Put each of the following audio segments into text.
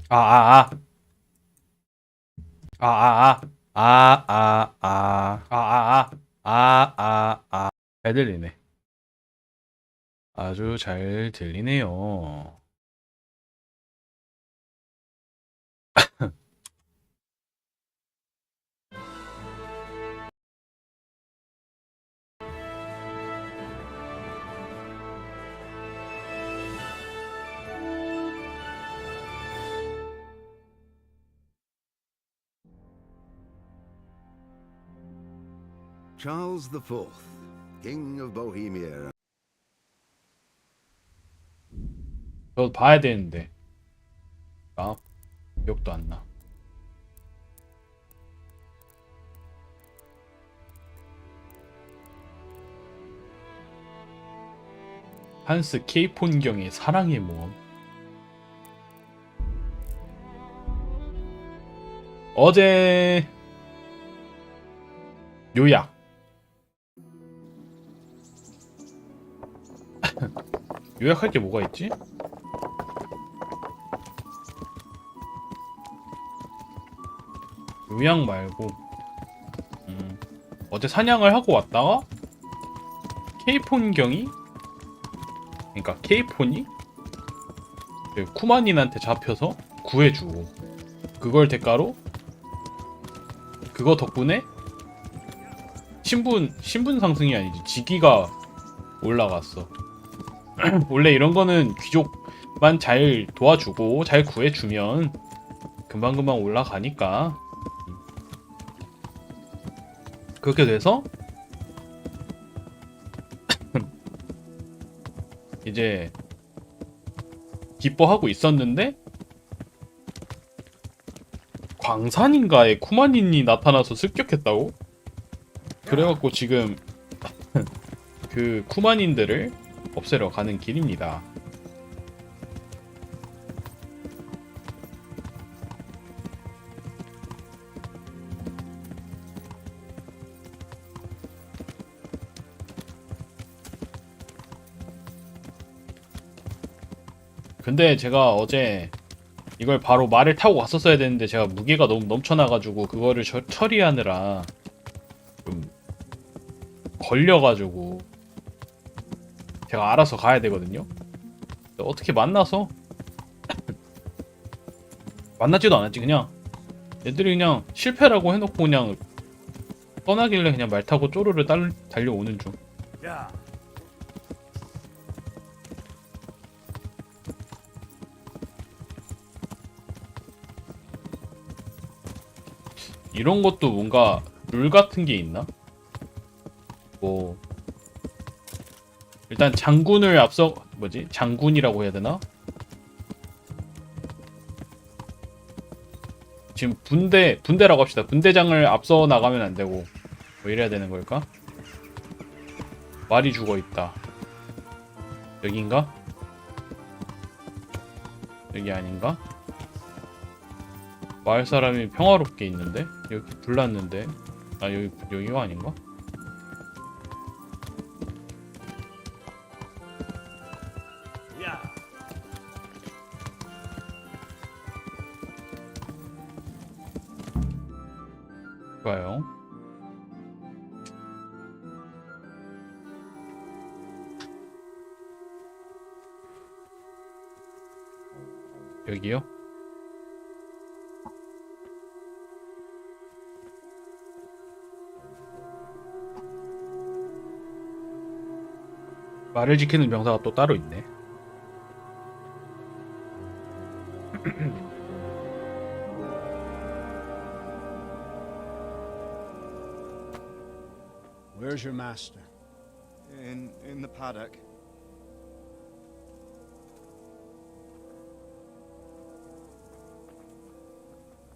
아아아 아아아 아아아 아아아 아아아 잘 들리네. 아주 잘 들리네요. Charles IV, King of Bohemia. 저도 봐야 되는데 아 기억도 안 나. 한스 케이폰경의 사랑의 모험. 어제 요약. 요약할 게 뭐가 있지? 요약 말고 어제 사냥을 하고 왔다가 케이폰경이 그러니까 케이폰이 그 쿠만인한테 잡혀서 구해주고 그걸 대가로 그거 덕분에 신분 상승이 아니지 직위가 올라갔어. 원래 이런 거는 귀족만 잘 도와주고 잘 구해주면 금방금방 올라가니까 그렇게 돼서 이제 기뻐하고 있었는데 광산인가에 쿠마닌이 나타나서 습격했다고? 그래갖고 지금 그 쿠마닌들을 없애러 가는 길입니다. 근데 제가 어제 이걸 바로 말을 타고 갔었어야 되는데 제가 무게가 너무 넘쳐나가지고 그거를 처리하느라 좀 걸려가지고 제가 알아서 가야 되거든요. 어떻게 만나서 만나지도 않았지. 그냥 애들이 그냥 실패라고 해놓고 그냥 떠나길래 그냥 말 타고 쪼르르 달려오는 중. 이런 것도 뭔가 룰 같은 게 있나? 뭐 일단 장군을 앞서 뭐지? 장군이라고 해야 되나? 지금 분대라고 합시다. 분대장을 앞서 나가면 안 되고 뭐 이래야 되는 걸까? 말이 죽어 있다. 여긴가? 여기 아닌가? 마을 사람이 평화롭게 있는데? 여기 불났는데? 아 여기가 아닌가? 좋아요. 여기요? 말을 지키는 병사가 또 따로 있네. Where's your master? In the paddock.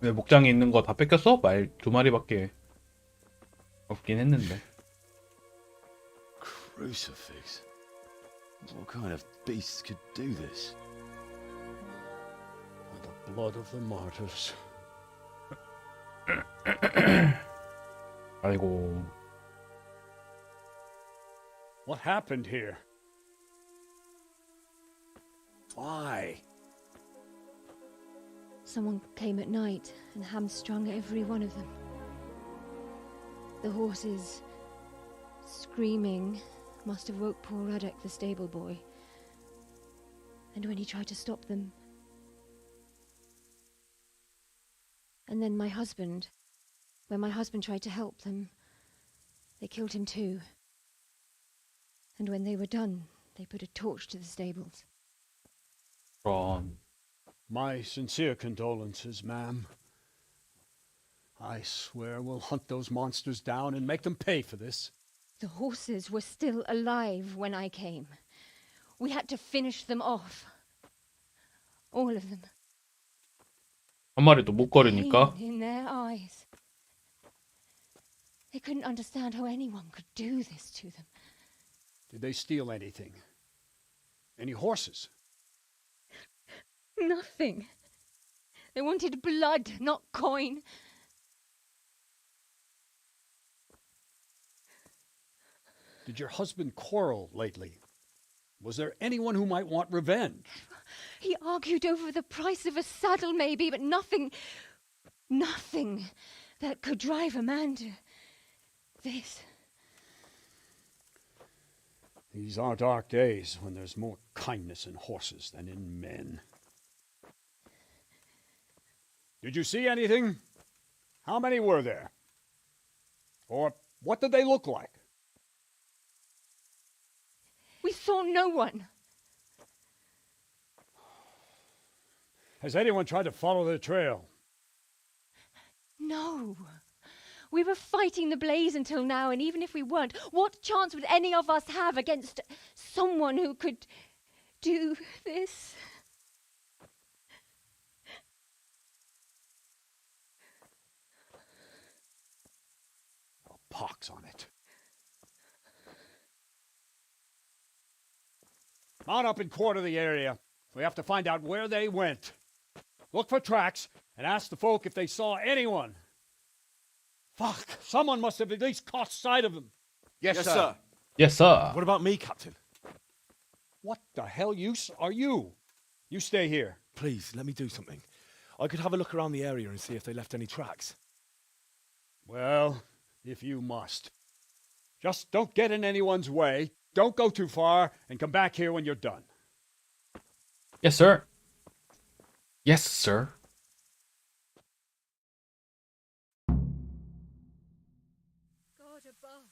왜 목장에 있는 거 다 뺏겼어? 말 두 마리밖에 없긴 했는데. Crucifix. What kind of beast could do this? The blood of the martyrs. 아이고. What happened here? Why? Someone came at night and hamstrung every one of them. The horses, screaming, must have woke poor Radek, the stable boy. And when he tried to stop them... And then my husband, when my husband tried to help them, they killed him too. And when they were done, they put a torch to the stables. 그런. My sincere condolences, ma'am. I swear we'll hunt those monsters down and make them pay for this. The horses were still alive when I came. We had to finish them off. All of them. 한 마리도 못 걸으니까. Pain in their eyes. They couldn't understand how anyone could do this to them. Did they steal anything? Any horses? Nothing. They wanted blood, not coin. Did your husband quarrel lately? Was there anyone who might want revenge? He argued over the price of a saddle, maybe, but nothing that could drive a man to this. These are dark days when there's more kindness in horses than in men. Did you see anything? How many were there? Or what did they look like? We saw no one. Has anyone tried to follow the trail? No. We were fighting the blaze until now, and even if we weren't, what chance would any of us have against someone who could do this? A pox on it. Mount up and quarter the area. We have to find out where they went. Look for tracks and ask the folk if they saw anyone. Fuck, someone must have at least caught sight of them. Yes, sir. Yes, sir. What about me, Captain? What the hell use are you? You stay here. Please, let me do something. I could have a look around the area and see if they left any tracks. Well, if you must. Just don't get in anyone's way, don't go too far, and come back here when you're done. Yes, sir. Yes, sir. God above.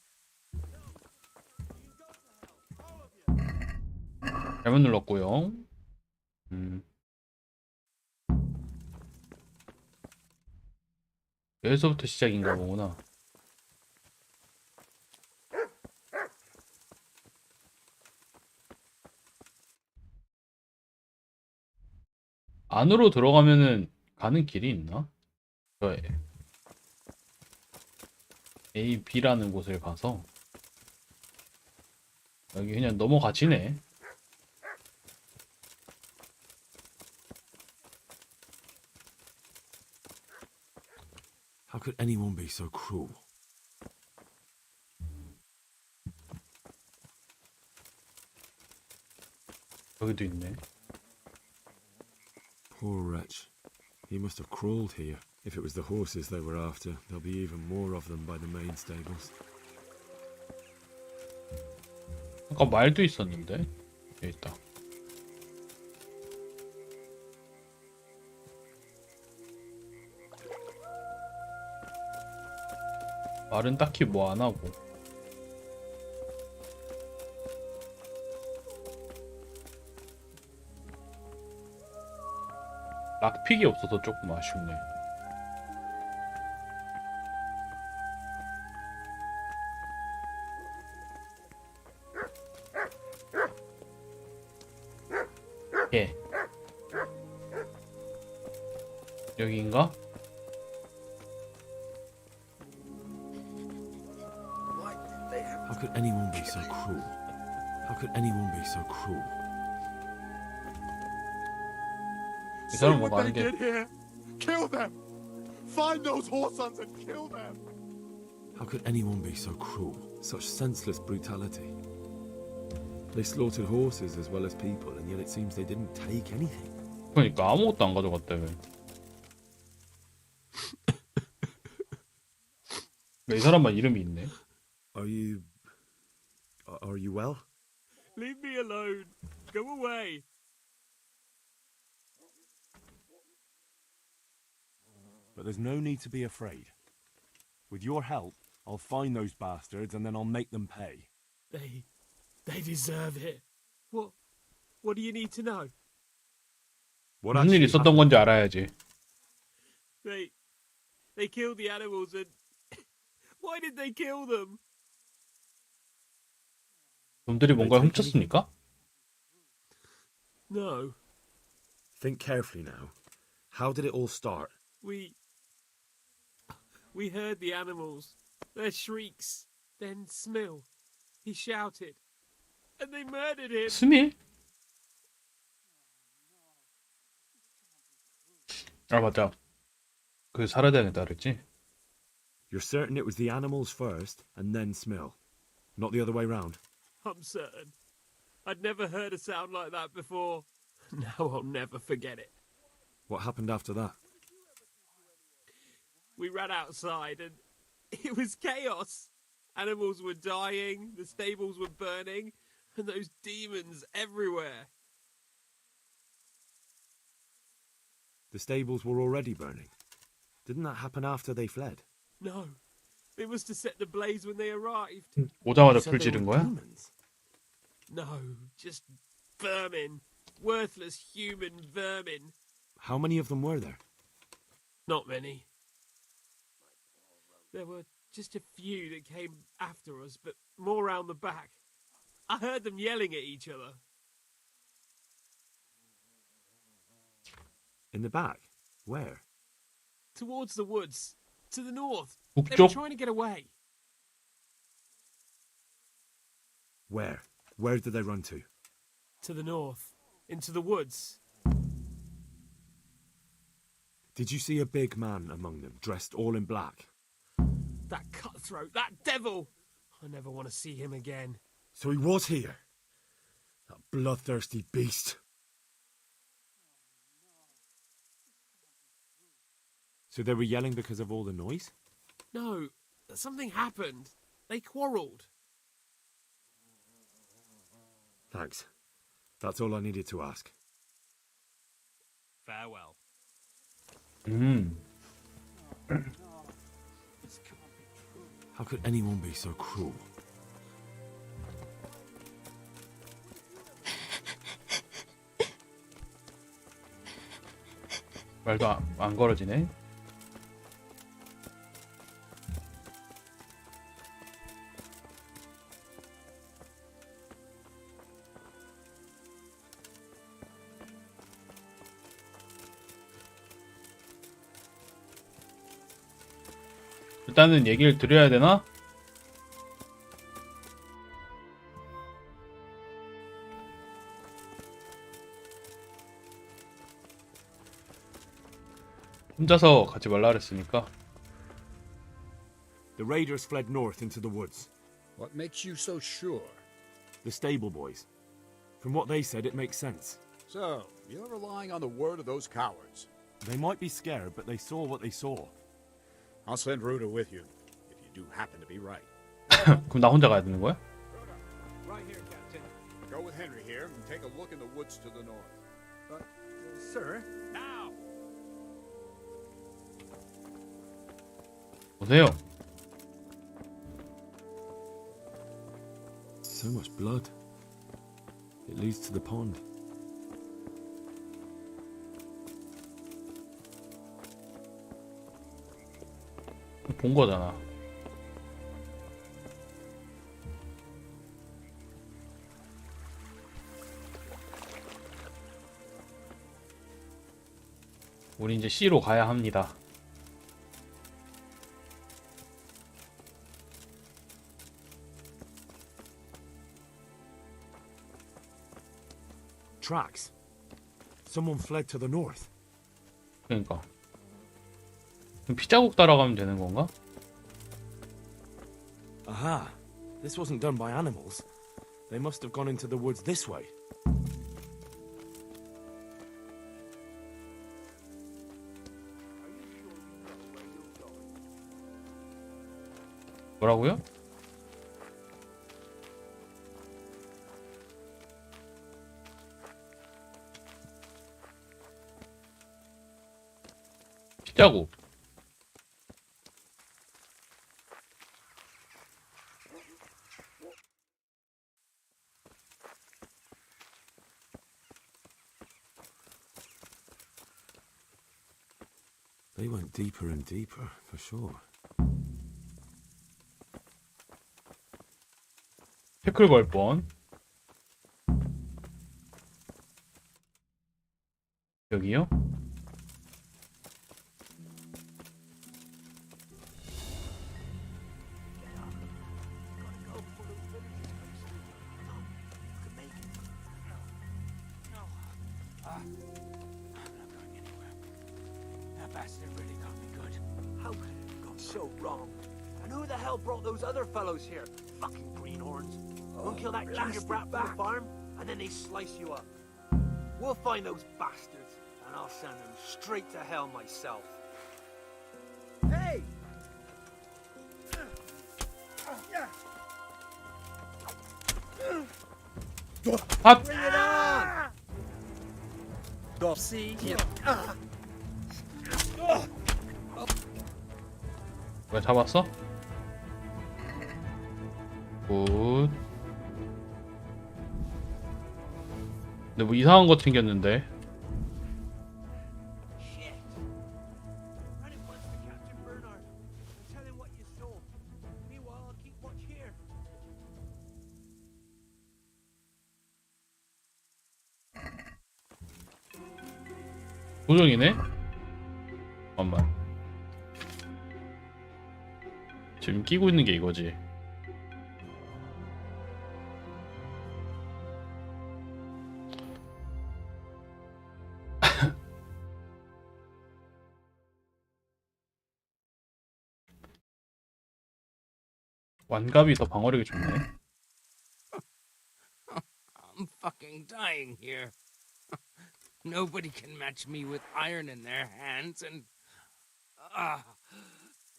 잘못 눌렀고요. 여기서부터 시작인가 보구나. 안으로 들어가면은 가는 길이 있나? 저 A, B라는 곳을 가서 여기 그냥 넘어가지네. How could anyone be so cruel? 여기도 있네. Poor wretch. He must have crawled here. If it was the horses they were after, there'll be even more of them by the main stables. 아까 말도 있었는데. 여기 있다. 말은 딱히 뭐 안 하고. 락픽이 없어서 조금 아쉽네. 예. 여기인가? How could anyone be so cruel? How could anyone be so cruel? 이 사람 뭐 많은 게. here. Kill them. Find those horse sons and kill them. How could anyone be so cruel? Such senseless brutality. They slaughtered horses as well as people, and yet it seems they didn't take anything. 그러니까 아무것도 안 가져갔다며. 이 사람만 이름이 있네. Are you well? Leave me alone. Go away. But there's no need to be afraid. With your help, I'll find those bastards and then I'll make them pay. They deserve it. What do you need to know? What 무슨 일 있었던 건지 알아야지. They killed the animals and why did they kill them? 놈들이 뭔가 훔쳤습니까? No, Think carefully now. How did it all start? we heard the animals, their shrieks, then Smill. He shouted, and they murdered him. 스밀? 아 맞다. 그 살아다녔다 그랬지? You're certain it was the animals first and then Smell, not the other way round? I'm certain. I'd never heard a sound like that before. Now I'll never forget it. What happened after that? We ran outside and it was chaos. Animals were dying, the stables were burning, and those demons everywhere. The stables were already burning. Didn't that happen after they fled? No, they must have set the blaze when they arrived. 오자마자 You said 불 they 지른 were 거야? demons. No, just vermin. Worthless human vermin. How many of them were there? Not many. There were just a few that came after us, but more round the back. I heard them yelling at each other. In the back? Where? Towards the woods. To the north. They were 북쪽? trying to get away. Where? Where did they run to? To the north. Into the woods. Did you see a big man among them, dressed all in black? That cutthroat, that devil! I never want to see him again. So he was here. That bloodthirsty beast. So they were yelling because of all the noise? No, something happened. They quarrelled. Thanks. That's all I needed to ask. Farewell. How could anyone be so cruel? 말도 안 걸어지네. 일단은 얘기를 드려야 되나? 혼자서 가지 말라 그랬으니까. The raiders fled north into the woods. What makes you so sure? The stable boys. From what they said, it makes sense. So, you're relying on the word of those cowards. They might be scared, but they saw what they saw. I'll send Ruda with you, if you do happen to be right. 그럼 나 혼자 가야 되는 거야? Right here, Captain. Go with Henry here and take a look in the woods to the north. But, sir... Now! 보세요. So much blood. It leads to the pond. 본 거잖아. 우리 이제 C로 가야 합니다. Tracks. Someone fled to the north. 그러니까. 그럼 피자국 따라가면 되는 건가? Aha. This wasn't done by animals. They must have gone into the woods this way. 뭐라고요? 피자국. They went deeper and deeper, for sure. 태클 걸 뻔. 여기요? That bastard really got me good. How could it have gone so wrong? And who the hell brought those other fellows here? Fucking greenhorns. Go and kill that ginger brat from the farm, and then they slice you up. We'll find those bastards, and I'll send them straight to hell myself. Hey! 아! Bring it on! Go see you. 왜 잡았어? 굿. 근데 뭐 이상한 거 챙겼는데. Shit! Run it once to Captain Bernard and tell him what you stole. Meanwhile, I'll keep watch here. 고정이네? 잠깐만. 지금 끼고 있는 게 이거지. 완갑이 더 방어력이 좋네. I'm fucking dying here. Nobody can match me with iron in their hands, and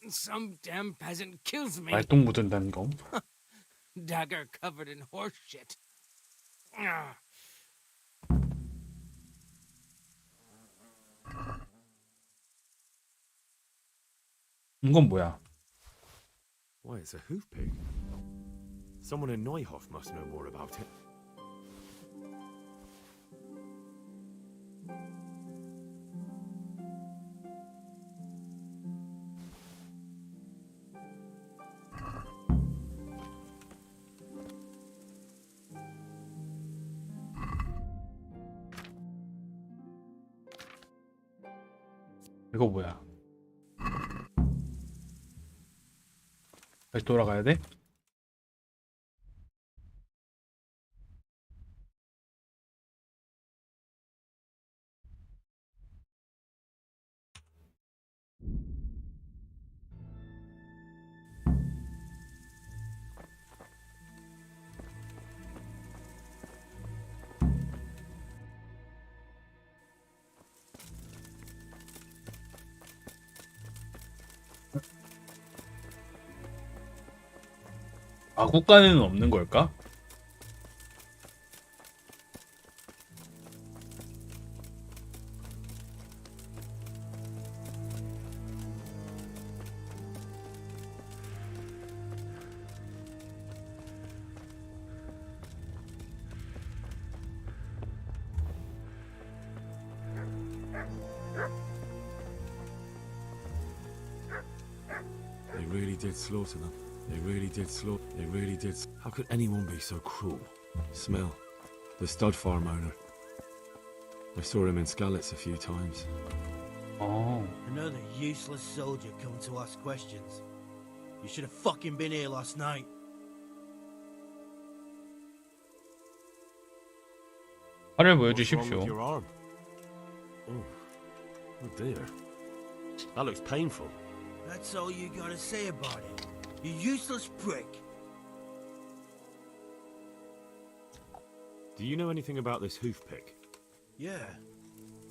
some damn peasant kills me. 말똥 묻은다는 거. Dagger covered in horse shit. 이건 뭐야? Why, it's a hoof pig. Someone in Neuhof must know more about it. 이거 뭐야? 다시 돌아가야 돼? 아국간에는 없는 걸까? They really did slaughter them. They really did slaughter. They really did. How could anyone be so cruel? Smell. The stud farm owner. I saw him in Skalitz a few times. 어. Another useless soldier coming to ask questions. You should have fucking been here last night. 팔을 What's wrong 보여주십시오. with your arm? Oh dear. That looks painful. That's all you gotta say about it. You useless prick. Do you know anything about this hoof pick? Yeah,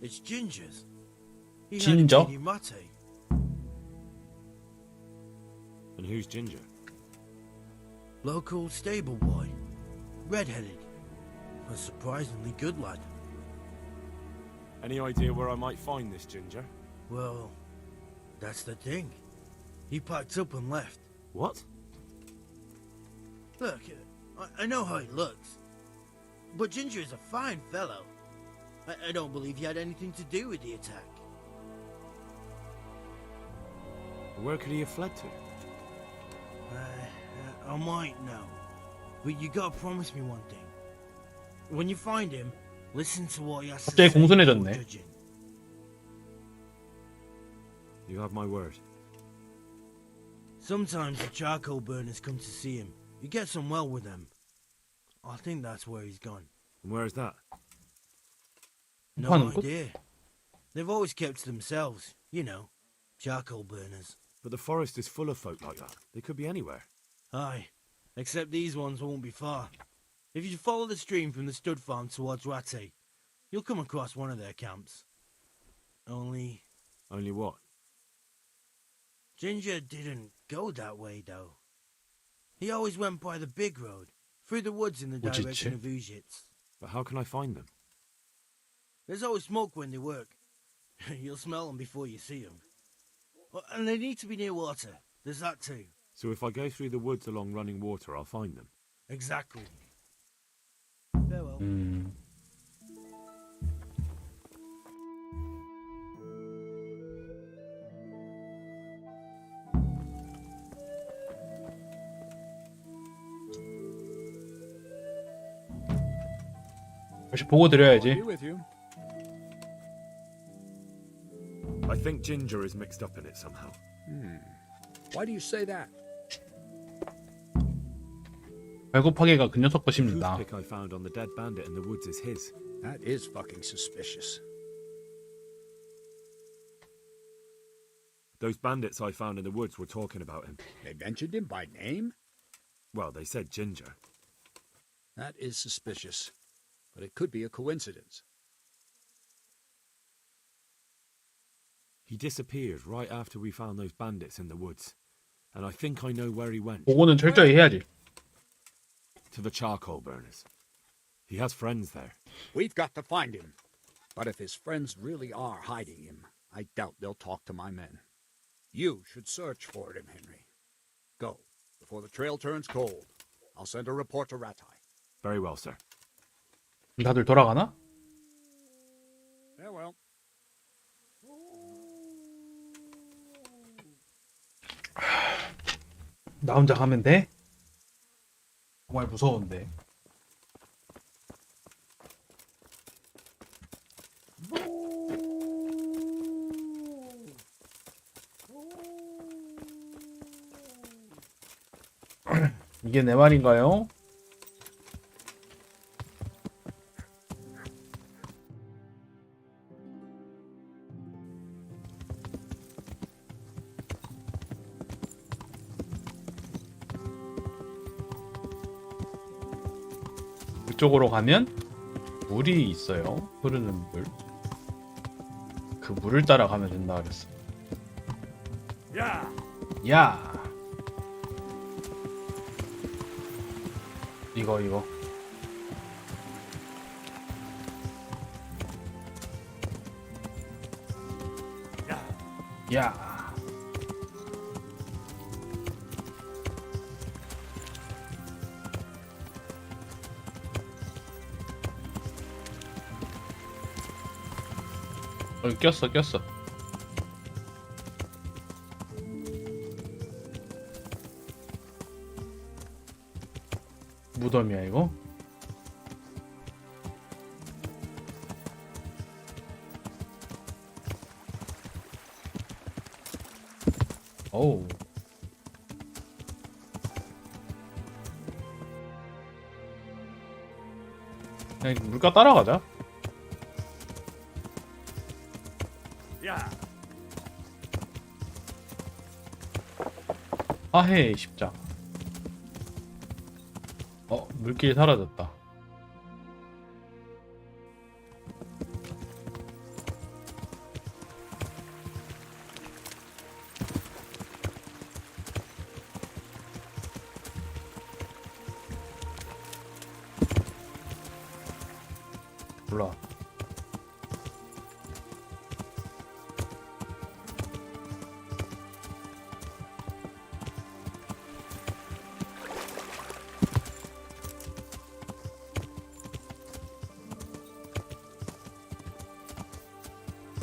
it's Ginger's. He Ginger? had a mate. And who's Ginger? Local stable boy. Red-headed. A surprisingly good lad. Any idea where I might find this Ginger? Well, that's the thing. He packed up and left. What? Look, I know how he looks. But Ginger is a fine fellow. I don't believe he had anything to do with the attack. Where could he have fled to? I might know. But you gotta promise me one thing. When you find him, listen to what he has to say 갑자기 before 공손해졌네. judging. You have my word. Sometimes the charcoal burners come to see him. He gets on well with them. I think that's where he's gone. And where is that? No 하는 곳? idea. They've always kept to themselves, you know, charcoal burners. But the forest is full of folk like that. They could be anywhere. Aye, except these ones won't be far. If you follow the stream from the stud farm towards Rate, you'll come across one of their camps. Only Only what? Ginger didn't go that way, though. He always went by the big road, through the woods in the Would you direction check? of Ujits. But how can I find them? There's always smoke when they work. You'll smell them before you see them. And they need to be near water. There's that too. So if I go through the woods along running water, I'll find them. Exactly. Farewell. 역시 보고 드려야지. Be with you. I think Ginger is mixed up in it somehow. Why do you say that? 발굽하게가 그 녀석 The 것입니다. toothpick I found on the dead bandit in the woods is his. That is fucking suspicious. Those bandits I found in the woods were talking about him. They mentioned him by name? Well, they said Ginger. That is suspicious. But it could be a coincidence. He disappeared right after we found those bandits in the woods. And I think I know where he went. 보고는 철저히 해야지. To the charcoal burners. He has friends there. We've got to find him. But if his friends really are hiding him, I doubt they'll talk to my men. You should search for him, Henry. Go, before the trail turns cold. I'll send a report to Ratai. Very well, sir. 다들 돌아가나? Farewell. 나 혼자 가면 돼? 정말 무서운데. 이게 내 말인가요? 그쪽으로 가면 물이 있어요. 흐르는 물. 그 물을 따라가면 된다 그랬어. 야! 이거. 야! 꼈어. 무덤이야 이거? 어우. 그냥 물가 따라가자. 아헤이 십자. 물길 사라졌다.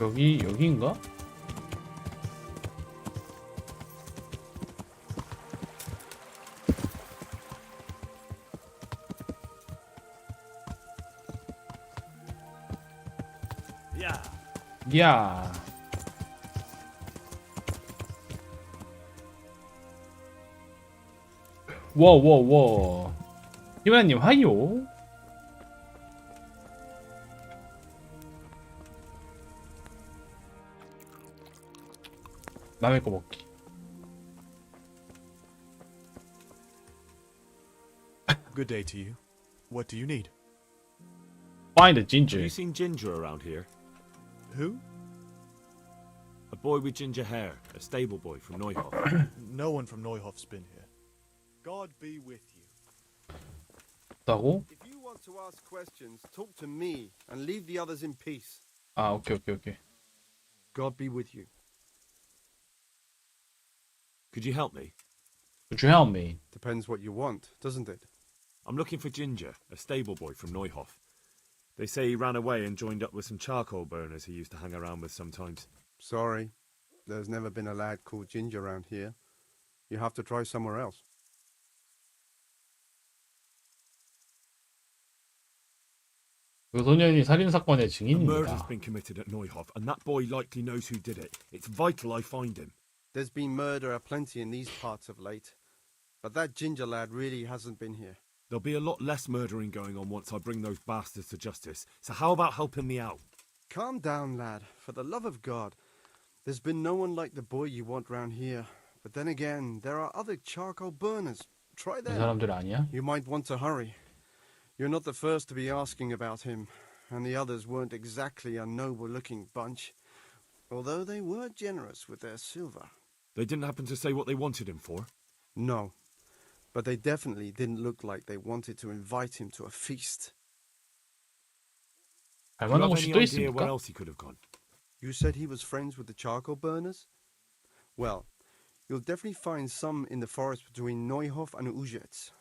여기인가? 야. 와. 희만님 하이요. 남의 거 먹기. Good day to you. What do you need? Find a Have ginger. you seen Ginger around here? Who? A boy with ginger hair, a stable boy from Neuhof. No one from Neuhof's been here. God be with you. 다고? If you want to ask questions, talk to me and leave the others in peace. 아, 오케이. God be with you. Could you help me? Would you help me? Depends what you want, doesn't it? I'm looking for Ginger, a stable boy from Neuhof. They say he ran away and joined up with some charcoal burners he used to hang around with sometimes. Sorry, there's never been a lad called Ginger around here. You have to try somewhere else. 그 소년이 살인 사건의 A murder's 증인입니다. been committed at Neuhof, and that boy likely knows who did it. It's vital I find him. There's been murder aplenty in these parts of late, but that Ginger lad really hasn't been here. There'll be a lot less murdering going on once I bring those bastards to justice. So how about helping me out? Calm down, lad. For the love of God. There's been no one like the boy you want round here. But then again, there are other charcoal burners. Try 이 them. 사람들 아니야? You might want to hurry. You're not the first to be asking about him, and the others weren't exactly a noble-looking bunch, although they were generous with their silver. They didn't happen to say what they wanted him for? No, but they definitely didn't look like they wanted to invite him to a feast. 갈 Do you 만한 have 곳이 any 또 idea where 있습니까? else he could have gone? You said he was friends with the charcoal burners? Well, you'll definitely find some in the forest between Neuhof and Ujetz.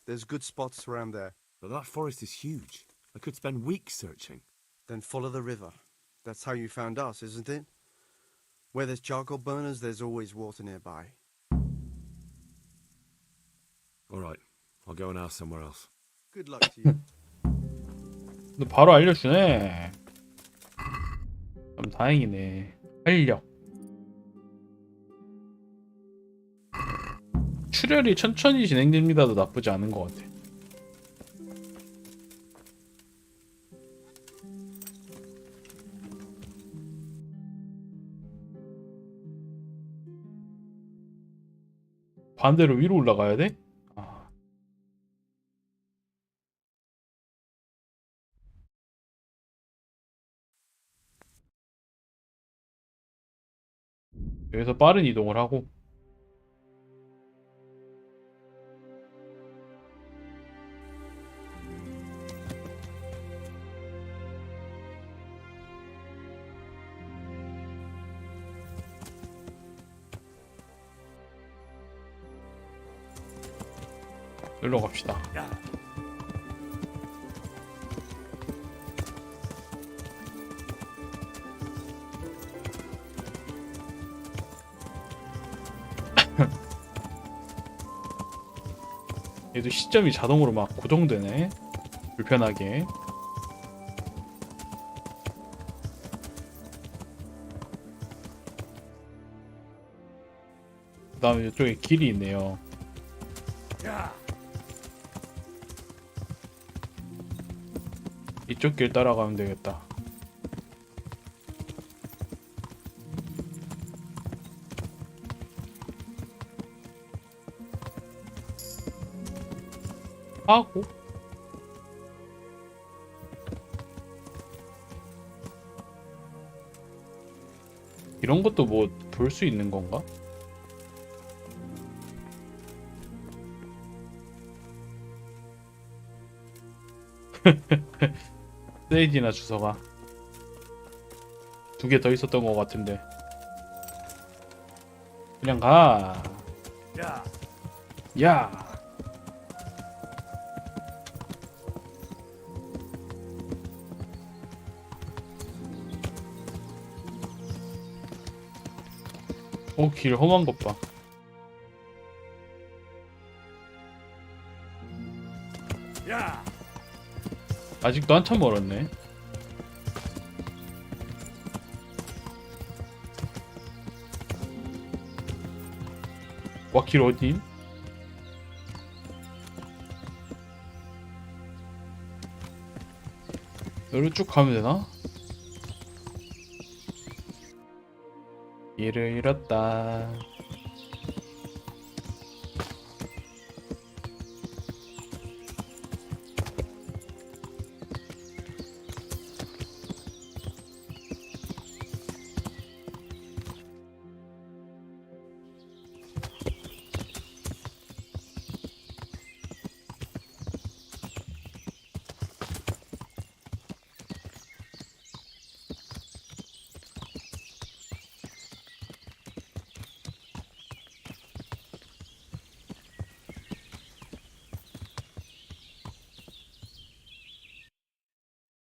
There's good spots around there. But that forest is huge. I could spend weeks searching. Then follow the river. That's how you found us, isn't it? Where there's charcoal burners, there's always water nearby. All right, I'll go and ask somewhere else. Good luck to you. 너 바로 알려주네. 참 다행이네. 활력. 출혈이 천천히 진행됩니다도 나쁘지 않은 것 같아. 반대로 위로 올라가야 돼? 아. 여기서 빠른 이동을 하고 일로 갑시다. 얘도 시점이 자동으로 막 고정되네. 불편하게. 그 다음에 이쪽에 길이 있네요. 이쪽 길 따라가면 되겠다. 하고 이런 것도 뭐 볼 수 있는 건가? 세이지나 주소가 2개 더 있었던 것 같은데 그냥 가. 야. 길 험한 것 봐. Yeah. 아직도 한참 멀었네. 와, 길 어디? 여기로 쭉 가면 되나? 길을 잃었다.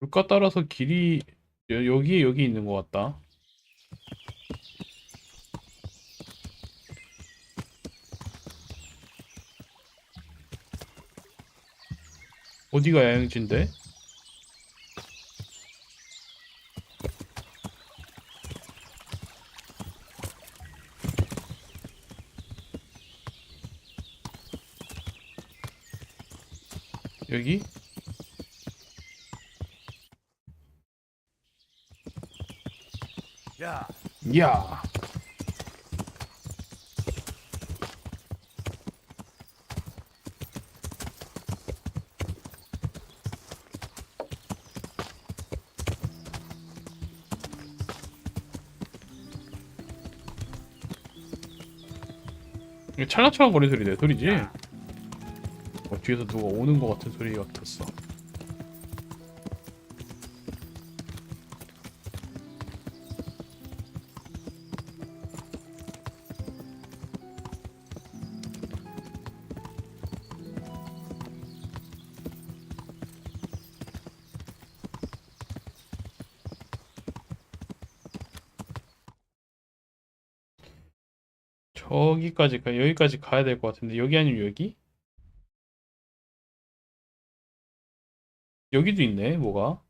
물가 따라서 길이 여기 있는 것 같다. 어디가 야영지인데? 여기? Yeah. 야. 이거 찰랑찰랑 거리는 소리 내 소리지? 뒤에서 누가 오는 것 같은 소리 같았어. 여기까지 가야 될 것 같은데 여기 아니면 여기? 여기도 있네 뭐가?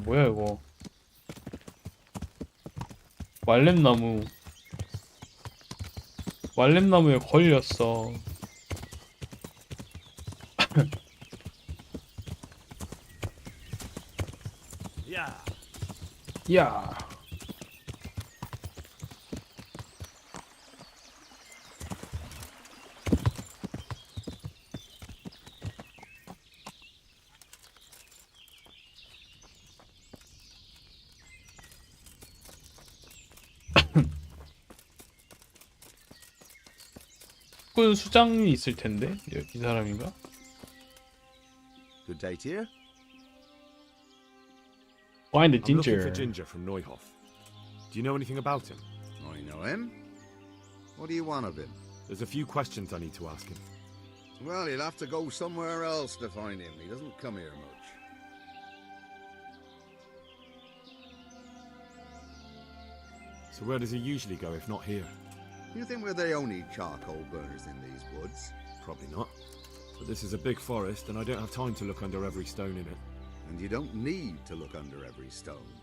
뭐야 이거? 말렘나무에 걸렸어. 야. 그 수장이 있을 텐데 이 사람인가? Good day to you. Find the I'm looking for ginger. Ginger from Neuhof. Do you know anything about him? I know him. What do you want of him? There's a few questions I need to ask him. Well, you'll have to go somewhere else to find him. He doesn't come here much. So where does he usually go if not here? You think we're the only charcoal burners in these woods? Probably not. But this is a big forest and I don't have time to look under every stone in it. And you don't need to look under every stone.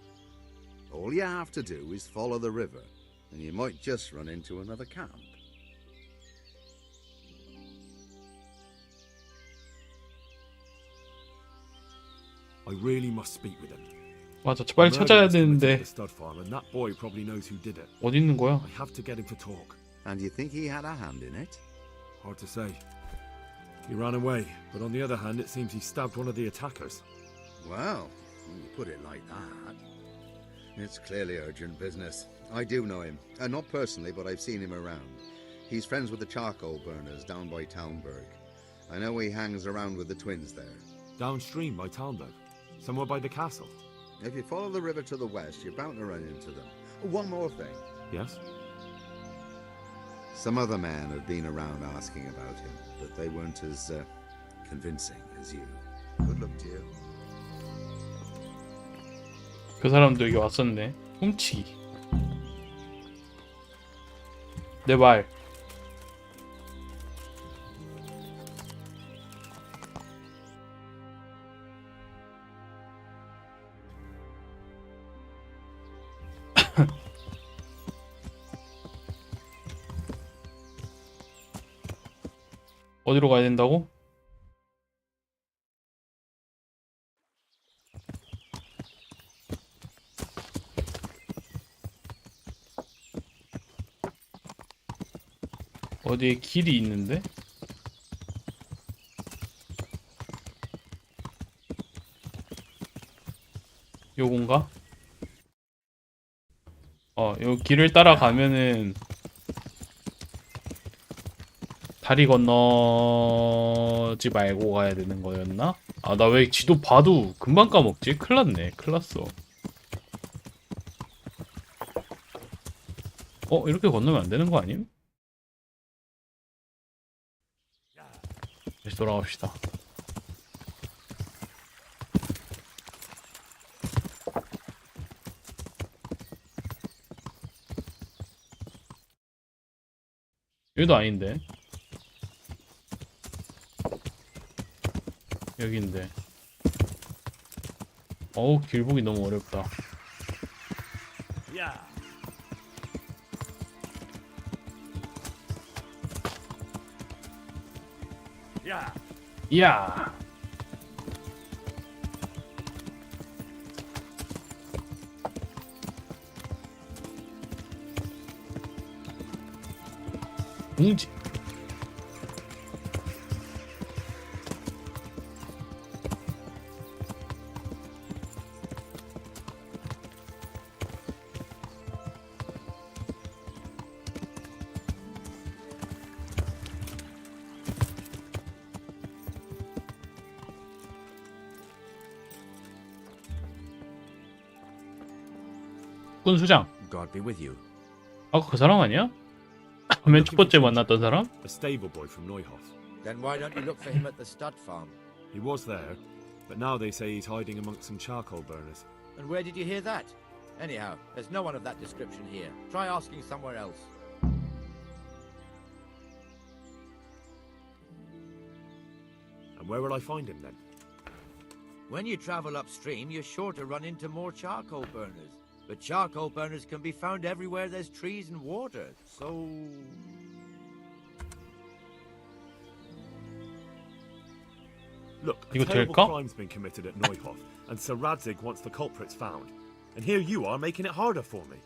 All you have to do is follow the river, and you might just run into another camp. I really must speak with him. 맞아, 빨리 찾아야 되는데 The stud farm, and that boy probably knows who did it. 어디 있는 거야? I have to get him to talk. And you think he had a hand in it? Hard to say. He ran away, but on the other hand, it seems he stabbed one of the attackers. Well, when you put it like that, it's clearly urgent business. I do know him. Not personally, but I've seen him around. He's friends with the charcoal burners down by Townburg. I know he hangs around with the twins there. Downstream by Townburg, somewhere by the castle. If you follow the river to the west, you're bound to run into them. One more thing. Yes? Some other men have been around asking about him, but they weren't as convincing as you. Good luck to you. 그 사람도 여기 왔었네. 훔치기. 내 말. 어디로 가야 된다고? 어디에 길이 있는데? 요건가? 요 길을 따라가면은 다리 건너지 말고 가야 되는 거였나? 아, 나 왜 지도 봐도 금방 까먹지? 큰일 났네. 큰일 났어. 이렇게 건너면 안 되는 거 아님? 다시 돌아갑시다. 여기도 아닌데. 여기인데. 어우, 길보기 너무 어렵다. 야. 야. 야. 웅지. 군수장. God be with you. 아까 그 사람 아니야? 맨 첫 번째 만났던 사람? A stable boy from Neuhof. Then why don't you look for him at the stud farm? He was there, but now they say he's hiding amongst some charcoal burners. And where did you hear that? Anyhow, there's no one of that description here. Try asking somewhere else. And where will I find him then? When you travel upstream, you're sure to run into more charcoal burners. But charcoal burners can be found everywhere there's trees and water, so... Look, a 이거 terrible 될까? crime's been committed at Neuhof, and Sir Radzig wants the culprits found. And here you are making it harder for me.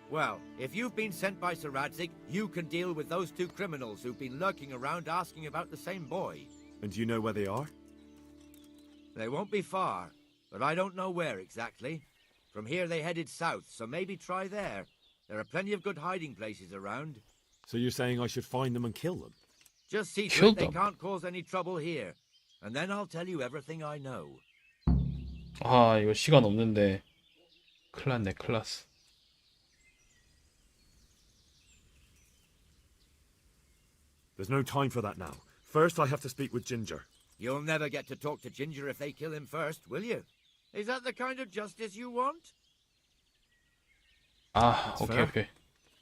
Well, if you've been sent by Sir Radzig, you can deal with those two criminals who've been lurking around asking about the same boy. And do you know where they are? They won't be far, but I don't know where exactly. From here they headed south, so maybe try there. There are plenty of good hiding places around. So you're saying I should find them and kill them? Just see to Kill it they them. can't cause any trouble here. And then I'll tell you everything I know. 아, 이거 시간 없는데. 큰일 났네, 큰일 났어. There's no time for that now. First, I have to speak with Ginger. You'll never get to talk to Ginger if they kill him first, will you? Is that the kind of justice you want? 아, That's 오케이, fair. 오케이.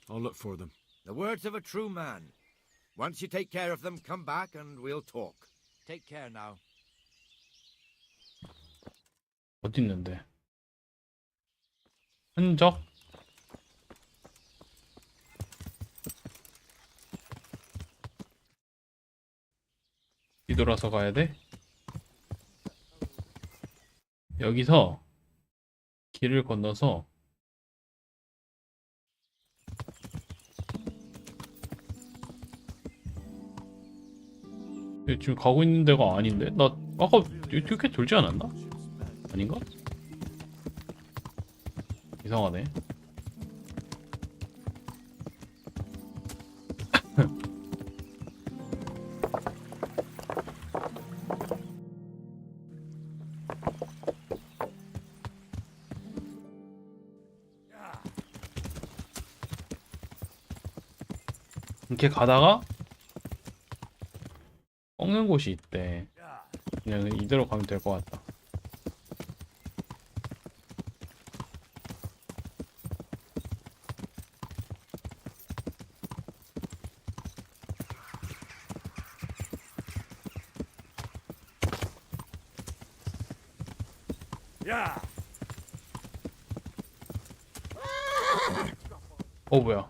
I'll look for them. The words of a true man. Once you take care of them, come back and we'll talk. Take care now. 어디 있는데? 흔적? 뒤돌아서 가야 돼? 여기서 길을 건너서 지금 가고 있는 데가 아닌데? 나 아까 이렇게 돌지 않았나? 아닌가? 이상하네. 이렇게 가다가 꺾는 곳이 있대. 그냥 이대로 가면 될 것 같다. 야! 뭐야?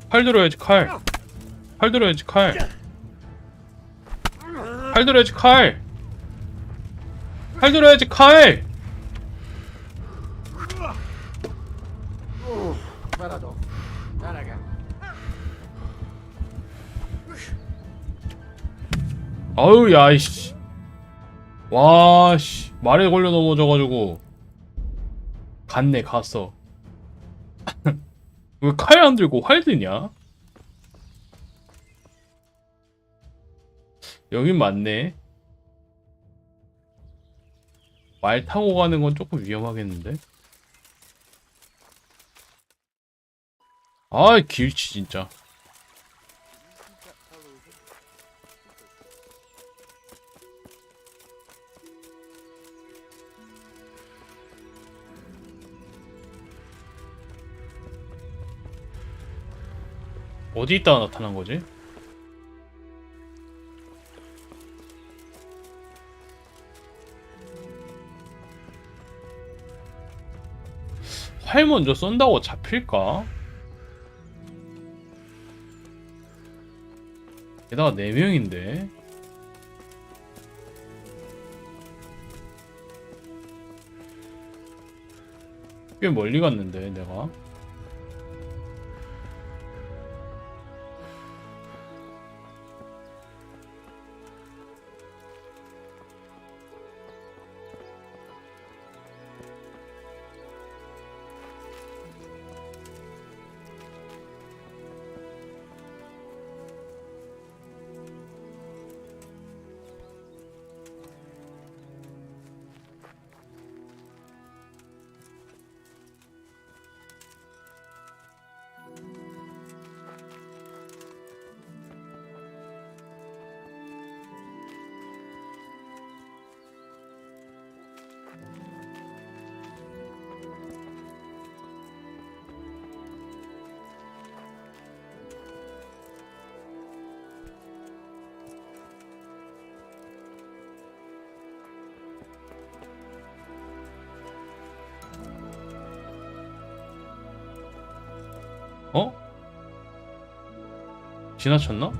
칼 들어야지 칼. 칼 들어야지 칼. 칼 들어야지 칼. 칼 들어야지 칼. 아유 야이씨. 와씨 말에 걸려 넘어져가지고 갔네 갔어. 왜 칼 안 들고 활 드냐? 여긴 맞네. 말 타고 가는 건 조금 위험하겠는데? 아 길치 진짜. 어디 있다가 나타난 거지? 활 먼저 쏜다고 잡힐까? 게다가 4명인데 꽤 멀리 갔는데 내가. 어? 지나쳤나?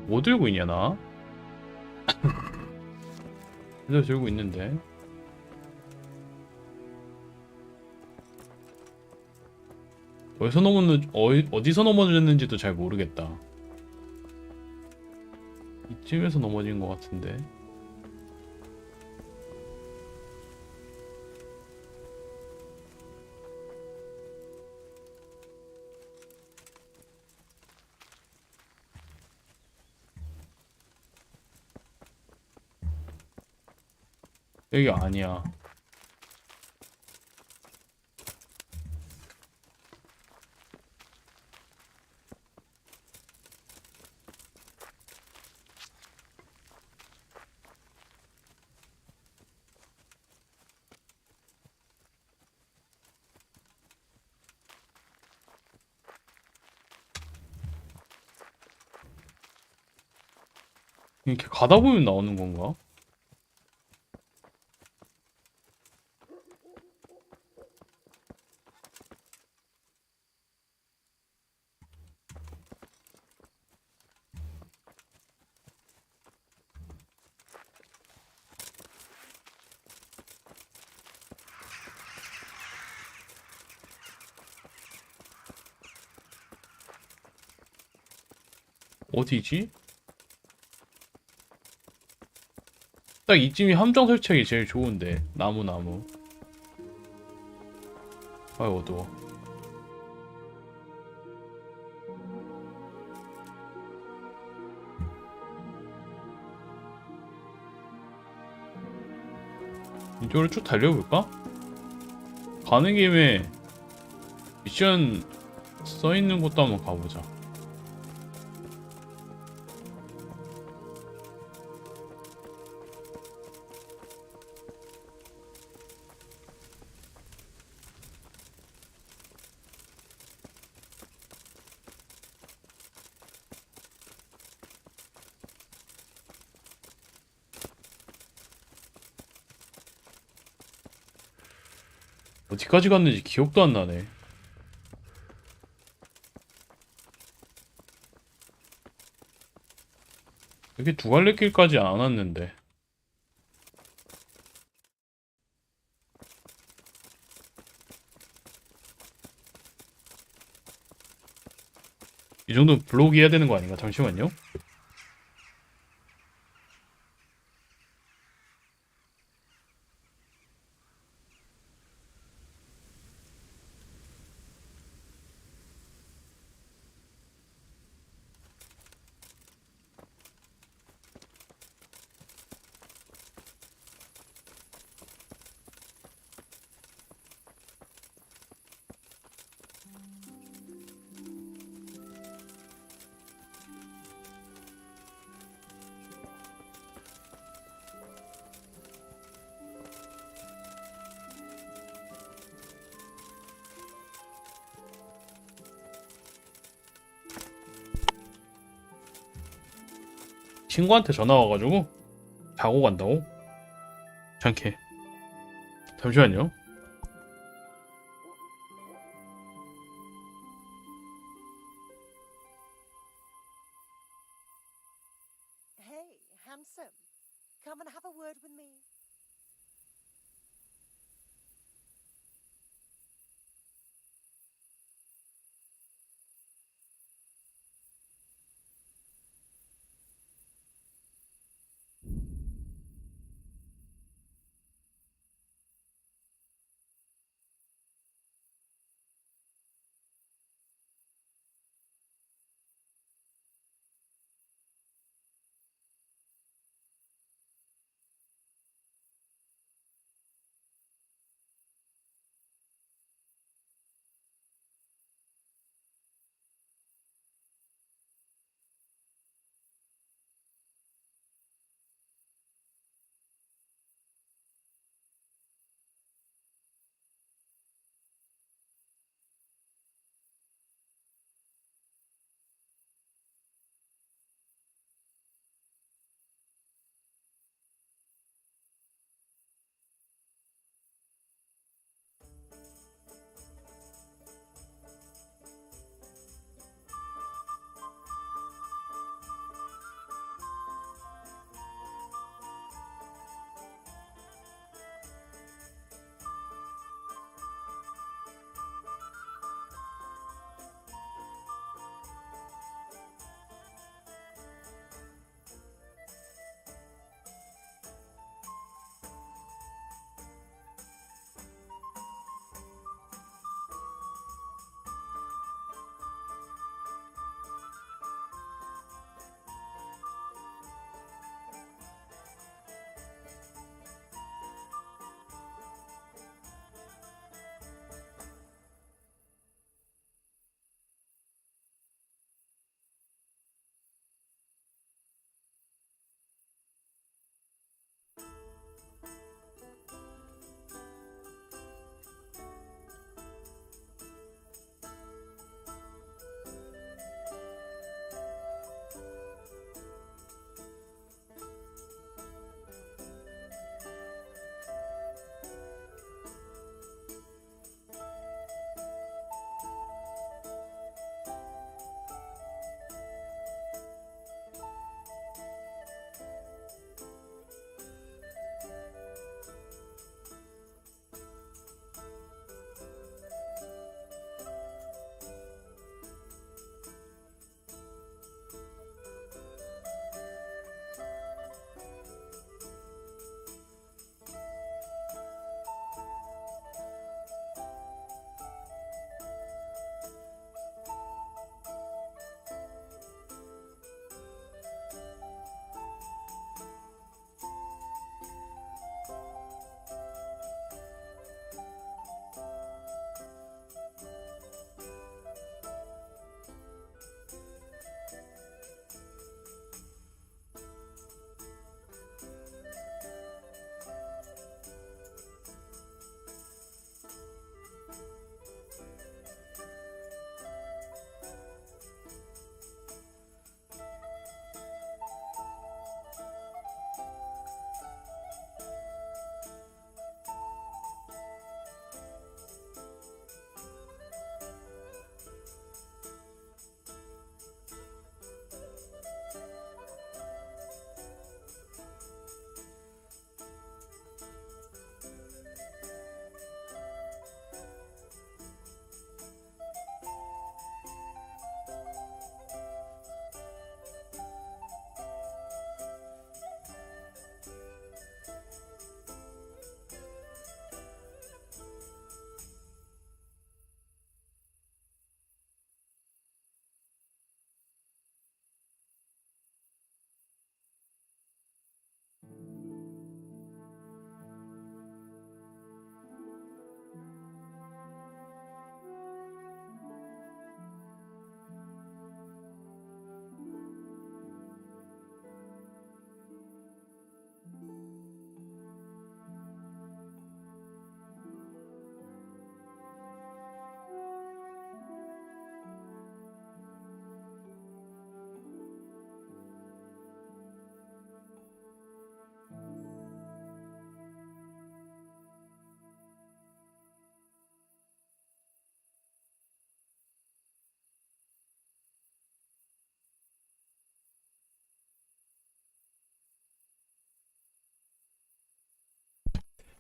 뭐 들고 있냐 나? 그래서 들고 있는데 어디서 넘어졌는지도 잘 모르겠다. 이쯤에서 넘어진 것 같은데. 여기 아니야. 이렇게 가다 보면 나오는 건가? 어디지? 딱 이쯤이 함정 설치하기 제일 좋은데. 나무. 아유 어두워. 이쪽으로 쭉 달려볼까? 가는 김에 미션 써있는 곳도 한번 가보자. 어디까지 갔는지 기억도 안 나네. 여기 두 갈래길까지 안 왔는데. 이 정도 블로그 해야 되는 거 아닌가? 잠시만요. 친구한테 전화 와가지고 자고 간다고? 귀찮게. 잠시만요. Hey, handsome. Come and have a word with me.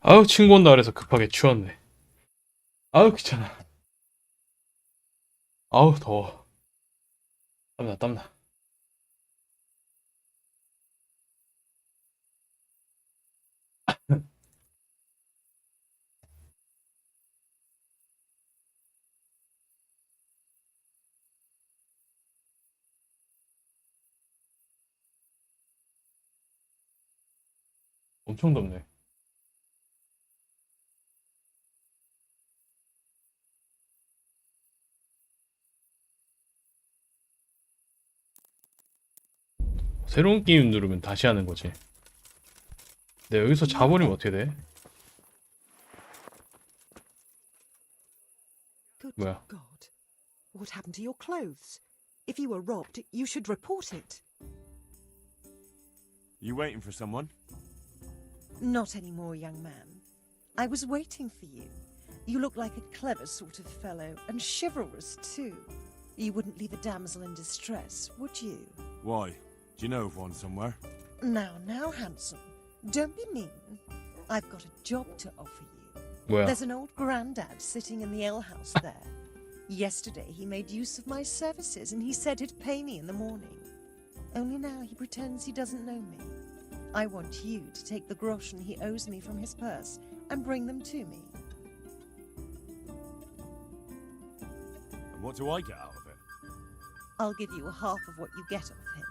아우 친구 온다 그래서 급하게 치웠네. 아우 귀찮아. 아우 더워. 땀나 땀나. 엄청 덥네. 새로운 게임 누르면 다시 하는 거지. 근데 여기서 자버리면 어떻게 돼? Good 뭐야? God. What happened to your clothes? If you were robbed, you should report it. You waiting for someone? Not anymore, young man. I was waiting for you. You look like a clever sort of fellow, and chivalrous too. You wouldn't leave a damsel in distress, would you? Why? Do you know of one somewhere? Now, handsome. Don't be mean. I've got a job to offer you. 뭐야? There's an old grandad sitting in the alehouse there. Yesterday he made use of my services and he said he'd pay me in the morning. Only now he pretends he doesn't know me. I want you to take the groschen he owes me from his purse and bring them to me. And what do I get out of it? I'll give you half of what you get off him.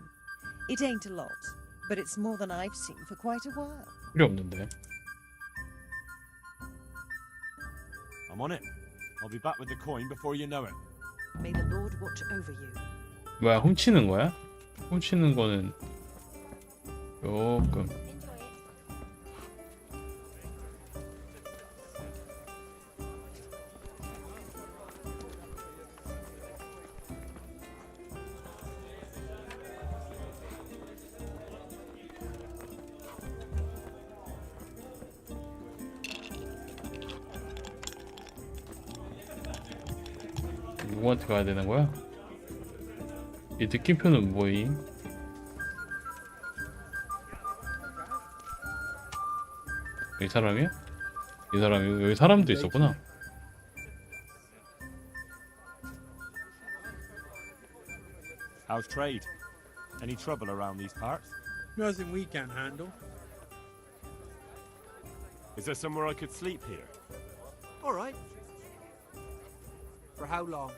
It ain't a lot, but it's more than I've seen for quite a while. 필요 없는데. I'm on it. I'll be back with the coin before you know it. May the Lord watch over you. 뭐야 훔치는 거야? 훔치는 거는 조금. 누구한테 가야 되는 거야? 이 느낌표는 뭐임? 이 사람이야? 이 사람이 여기 사람도 있었구나. How's trade? Any trouble around these parts? Nothing we can't handle. Is there somewhere I could sleep here? All right. For how long?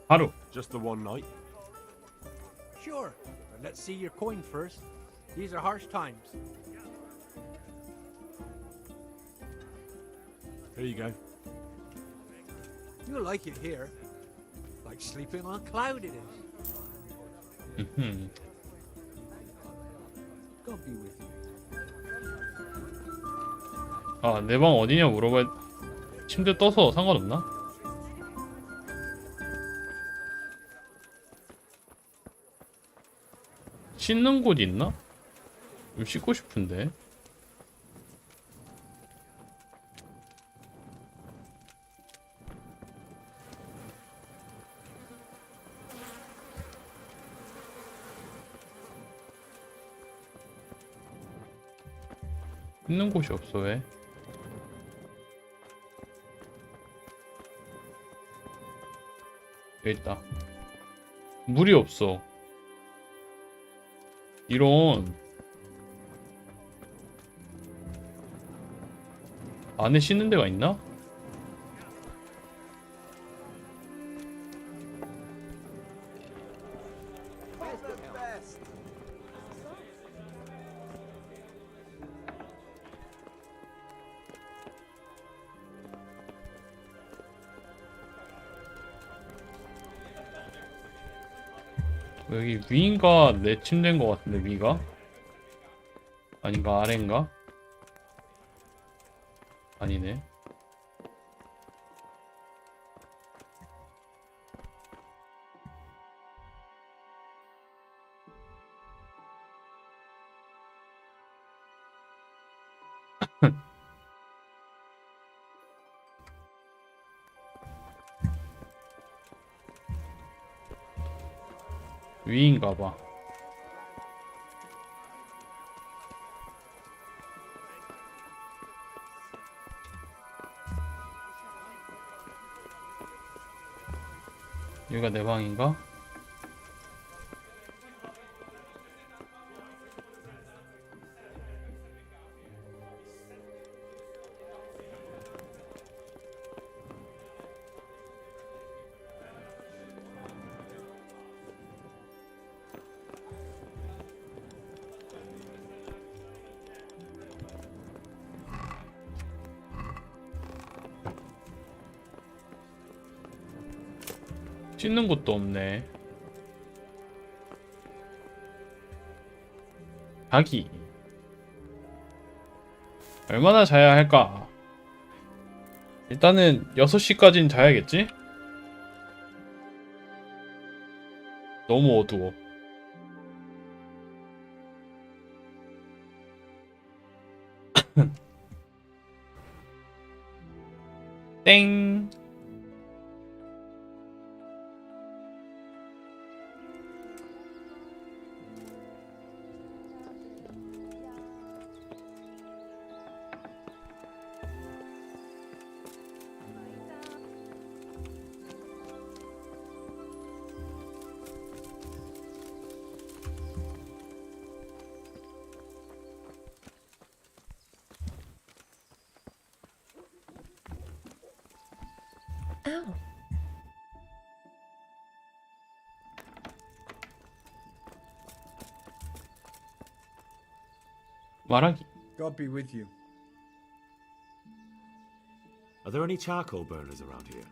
하루. Just the one night? Sure. But let's see your coin first. These are harsh times. Here you go. You'll like it here. Like sleeping on a cloud it is. God be with you. 아, 내 방 어디냐 물어봐. 침대 떠서 상관없나? 씻는 곳 있나? 좀 씻고 싶은데. 씻는 곳이 없어 왜? 여기 있다. 물이 없어. 이런. 안에 씻는 데가 있나? 여기 위인가 내 침대인 것 같은데 위가? 아닌가 아래인가? 아니네. 위인가봐. 여기가 내 방인가? 씻는 곳도 없네. 자기 얼마나 자야 할까? 일단은 6시까지는 자야겠지? 너무 어두워. 땡. Ow. 말하기. God be with you. Are there any charcoal burners around here?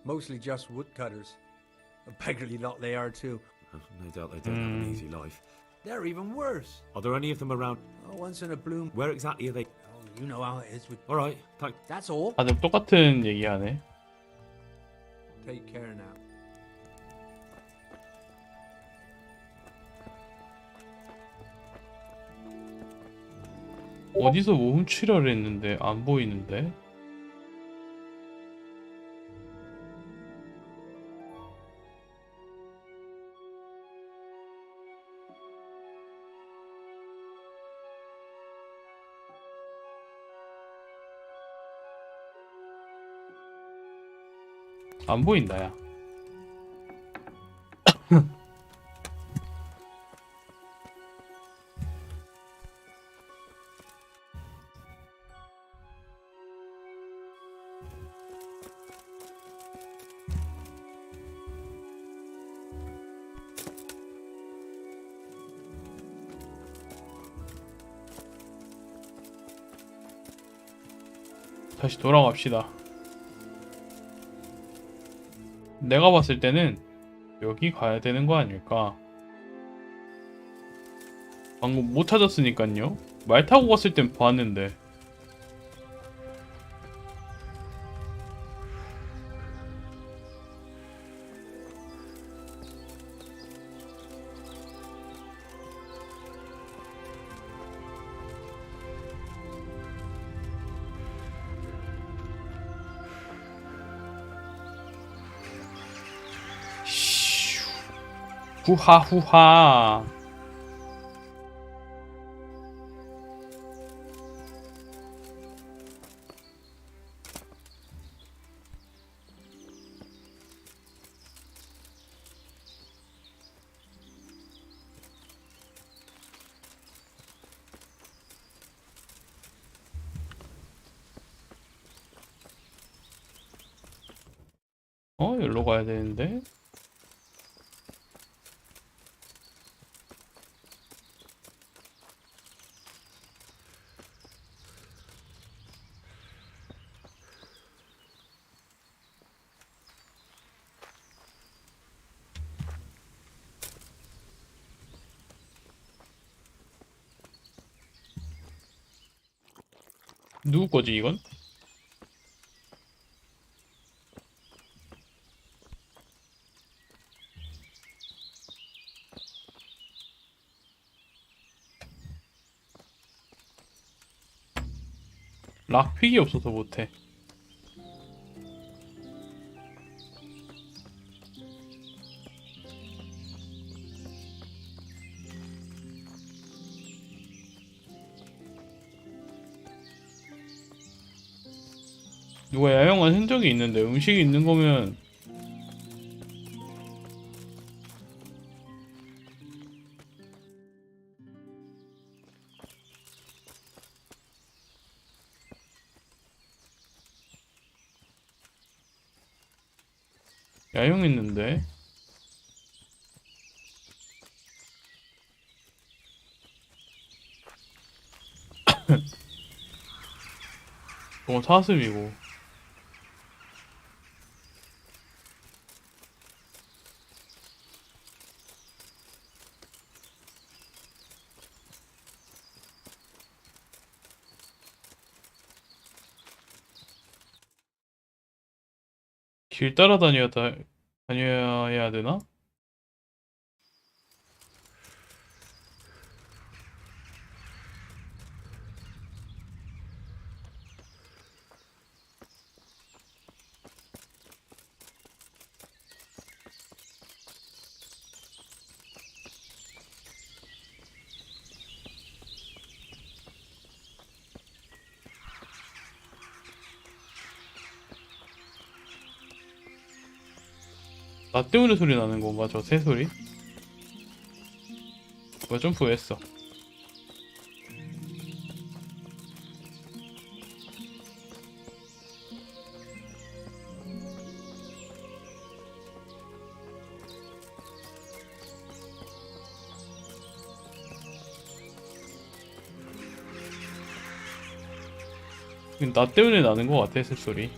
Mostly just woodcutters. A beggarly lot they are, too. No doubt they don't have an easy life. They're even worse. Are there any of them around? Oh, once in a bloom. Where exactly are they? Oh, you know how it is with... All right, thank. That's all. 다들 똑같은 얘기하네. Take care now. 어디서 뭐 훔치려를 했는데 안 보이는데? 안 보인다, 야. 다시 돌아갑시다. 내가 봤을 때는 여기 가야 되는 거 아닐까? 방금 못 찾았으니까요. 말 타고 갔을 땐 봤는데. 후하후하. 여기로 가야 되는데. 누구 거지 이건? 락픽이 없어서 못해. 누가 야영한 흔적이 있는데 음식이 있는 거면 야영했는데. 사슴이고. 길 따라 다녀야 되나? 나 때문에 소리 나는 건가? 저 새 소리? 왜 점프했어? 나 때문에 나는 것 같아, 새 소리.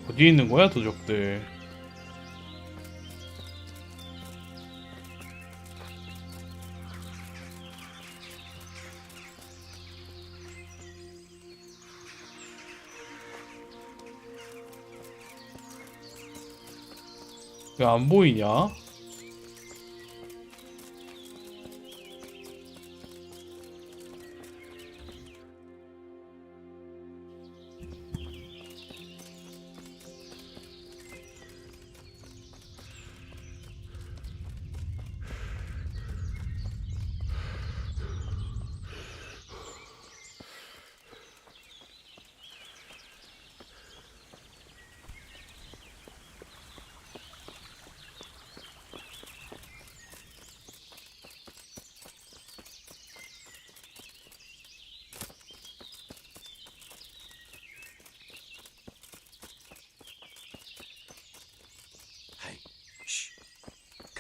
어디 있는 거야, 도적들? 왜 안 보이냐?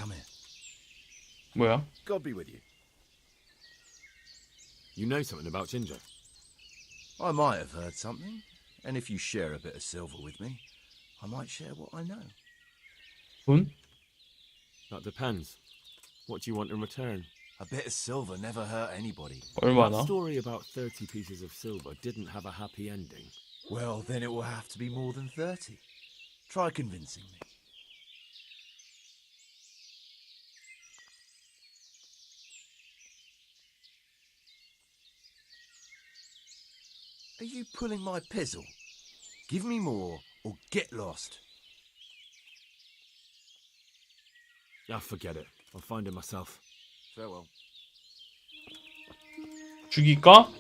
Come here. 뭐야? God be with you. You know something about Ginger? I might have heard something, and if you share a bit of silver with me, I might share what I know. 돈? That depends. What do you want in return? A bit of silver never hurt anybody. 얼마나? That story about 30 pieces of silver didn't have a happy ending. Well, then it will have to be more than 30. Try convincing me. Are you pulling my pizzle? Give me more or get lost. Ah, forget it. I'll find it myself. Farewell. 죽일까?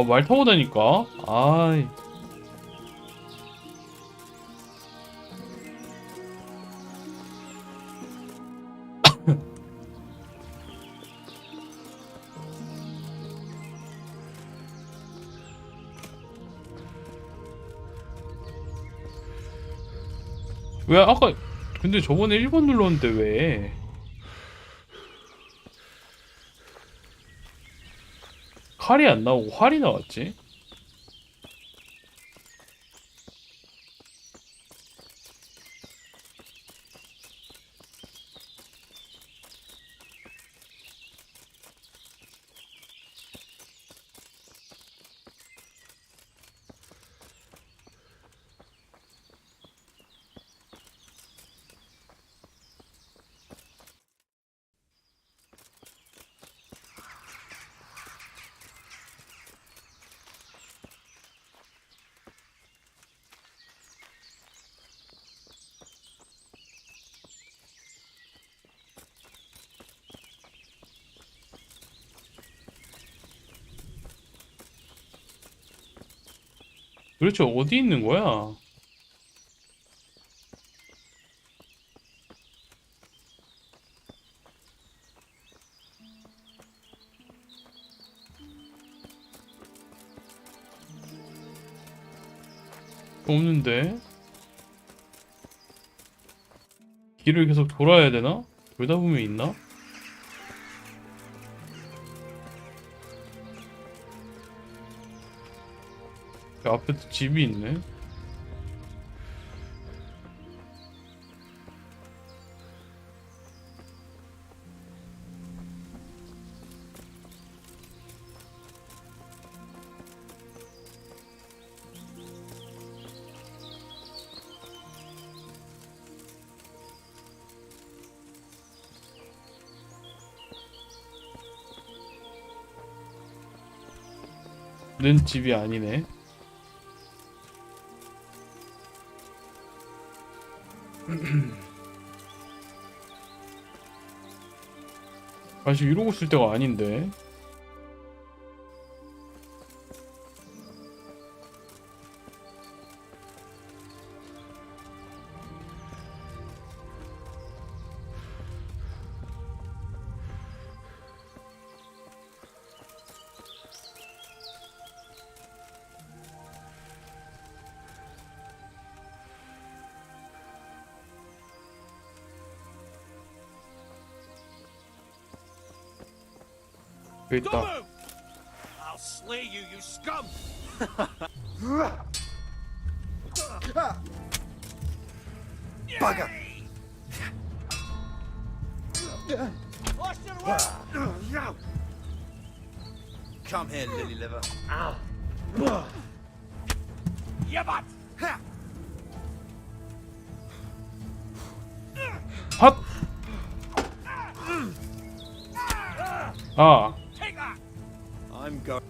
말 타고 다니까? 아이. 왜 아까 근데 저번에 1번 눌렀는데 왜? 칼이 안 나오고 활이 나왔지? 도대체 어디 있는 거야? 없는데? 길을 계속 돌아야 되나? 돌다 보면 있나? 그 앞에도 집이 있네. 는 집이 아니네. 아직 이러고 있을 때가 아닌데. 여기 있다. I'll slay you, you scum! Bugger! Come here, lily liver. Yabat! 핫! 아, Take that! I'm going.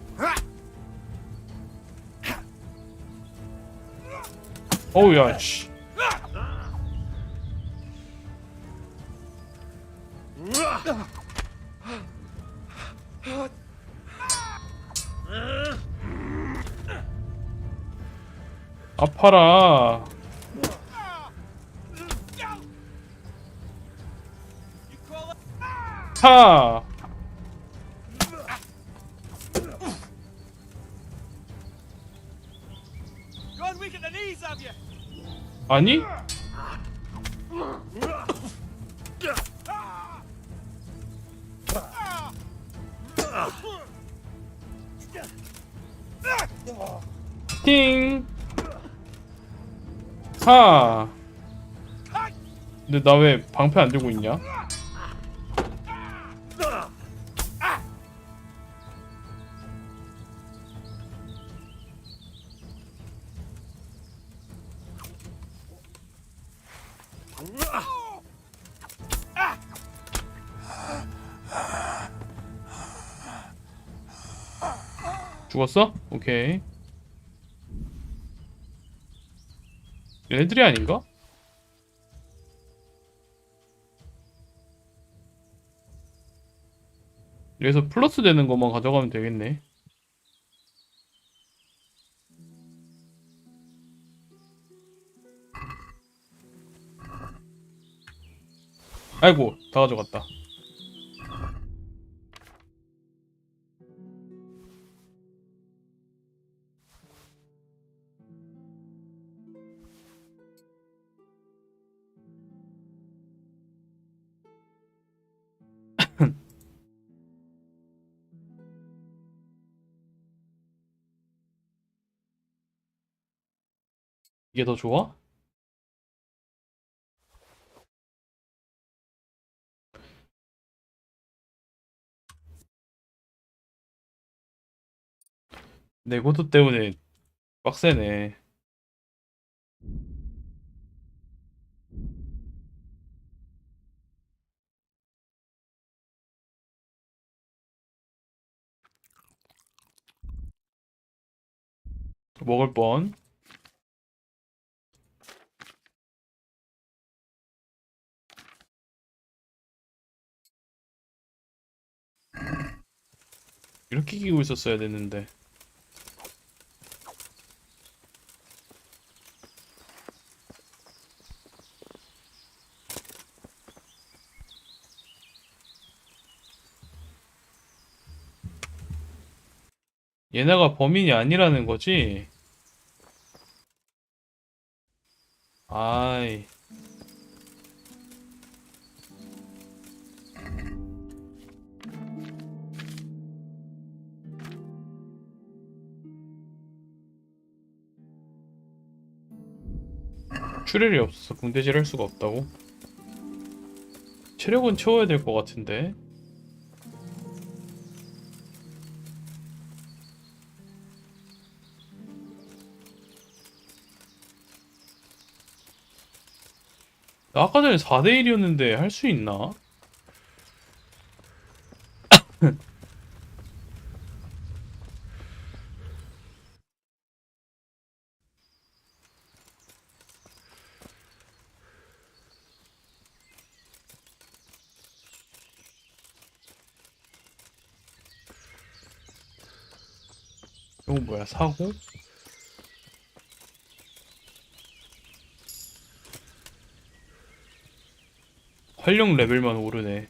어우야, 씨. 아파라. 하. Go and weaken the knees of you! 아니? 팅. 하. 근데 나 왜 방패 안 들고 있냐? 죽었어? 오케이. 얘네들이 아닌가? 여기서 플러스 되는 것만 가져가면 되겠네. 아이고, 다 가져갔다. 이게 더 좋아? 내고도 때문에 빡세네. 먹을 뻔. 이렇게 끼고 있었어야 됐는데. 얘네가 범인이 아니라는 거지? 아이. 출혈이 없어서 궁대질 할 수가 없다고? 체력은 채워야 될 것 같은데? 아까 전에 4대1이었는데 할 수 있나? 이거 뭐야, 사고? 활력 레벨만 오르네.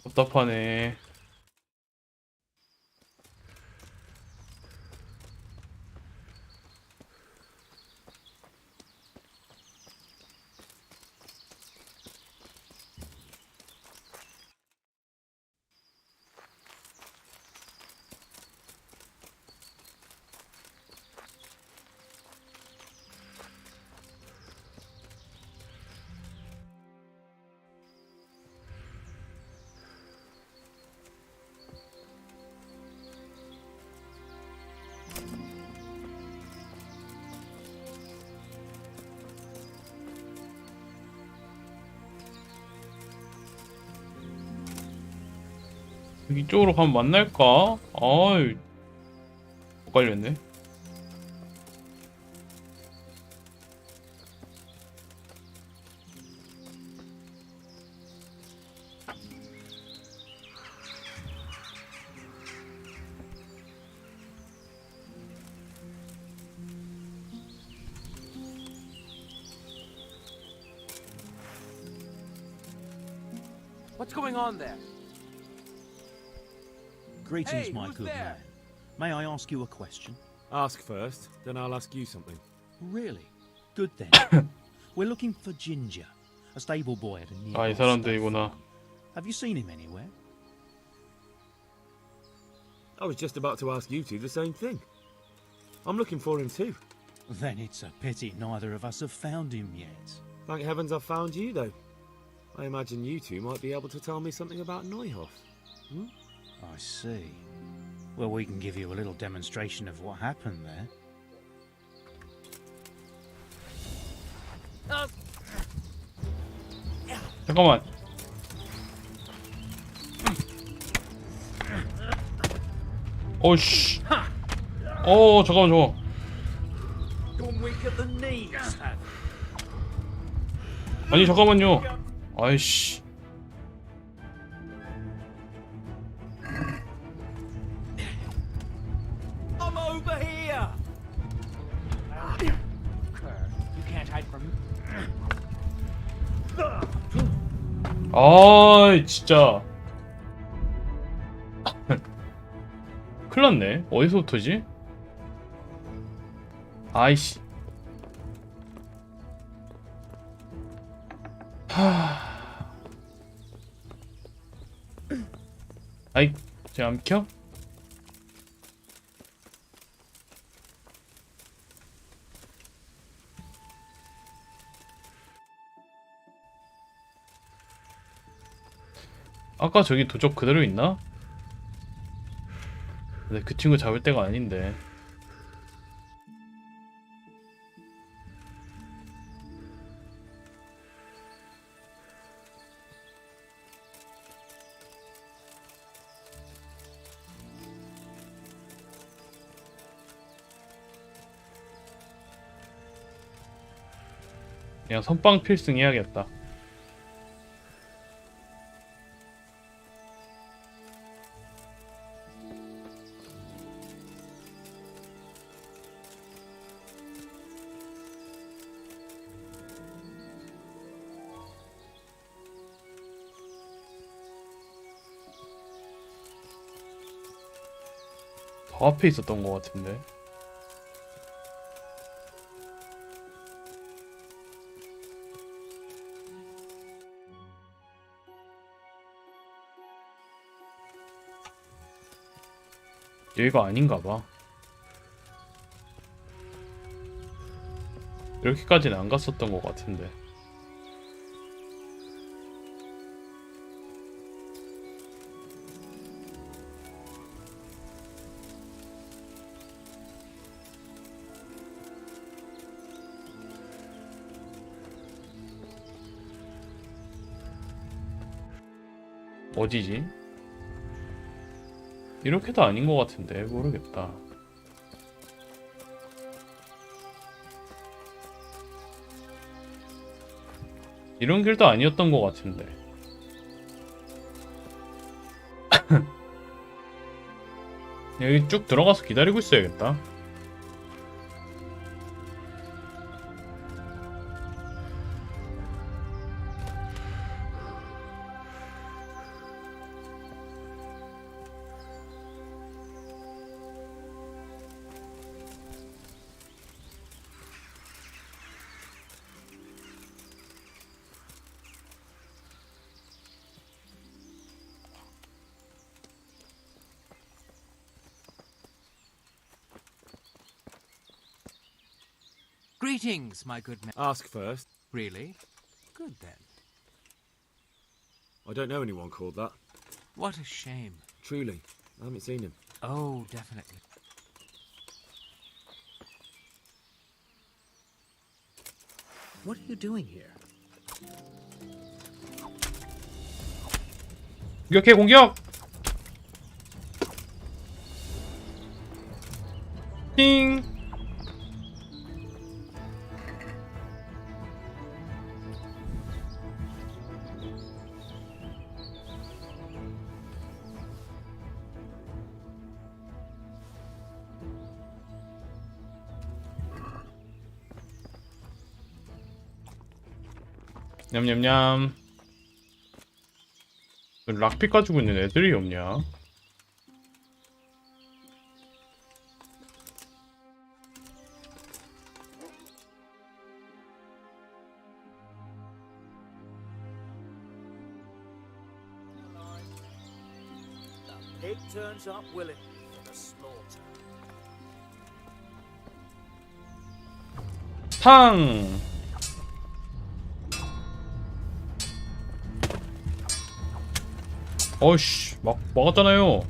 답답하네. 이쪽으로 가면 만날까? 아이, 헷갈렸네. What's going on there? Greetings, Hey, my who's good there? man. May I ask you a question? Ask first, then I'll ask you something. Really? Good then. We're looking for Ginger, a stable boy at a nearby 아, 이 사람들이구나. Have you seen him anywhere? I was just about to ask you two the same thing. I'm looking for him too. Then it's a pity neither of us have found him yet. Thank heavens I've found you, though. I imagine you two might be able to tell me something about Neuhoff. Hmm? I see. Well, we can give you a little demonstration of what happened there. 잠깐만. 어이씨. 잠깐만. Gone weak at the knees. 아니, 잠깐만요. 아이씨. I'm over here. You can't hide from me. 아이, 진짜. 큰일 났네. 어디서부터지? 아이씨. 아이, 쟤 안 켜? 아까 저기 도적 그대로 있나? 근데 그 친구 잡을 때가 아닌데. 그냥 선빵 필승 해야겠다. 저 앞에 있었던 것 같은데. 여기가 아닌가 봐. 이렇게까지는 안 갔었던 것 같은데. 어디지? 이렇게도 아닌 것 같은데 모르겠다. 이런 길도 아니었던 것 같은데. 여기 쭉 들어가서 기다리고 있어야겠다. Greetings, my good man. Ask first. Really? Good then. I don't know anyone called that. What a shame. Truly. I haven't seen him. Oh, definitely. What are you doing here? 공격해 공격! 띵! 냠냠냠. 락픽 가지고 있는 애들이 없냐? Pig turns up willing for the slaughter. 탕! 어이씨, 막았잖아요.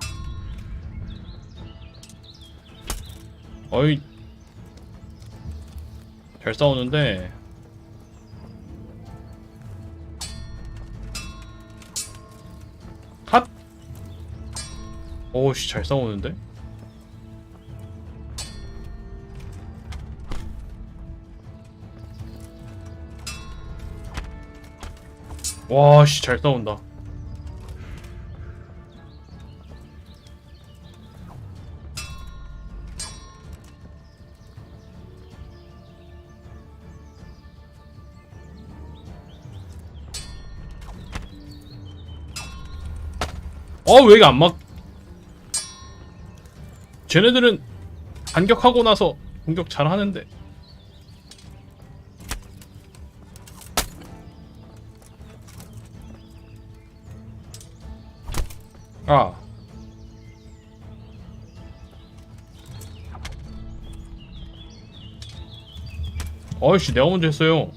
어이, 잘 싸우는데. 핫! 오씨, 잘 싸우는데? 와씨, 잘 싸운다. 왜 이게 안 막... 쟤네들은 반격하고 나서 공격 잘 하는데. 아. 어이씨, 내가 먼저 했어요.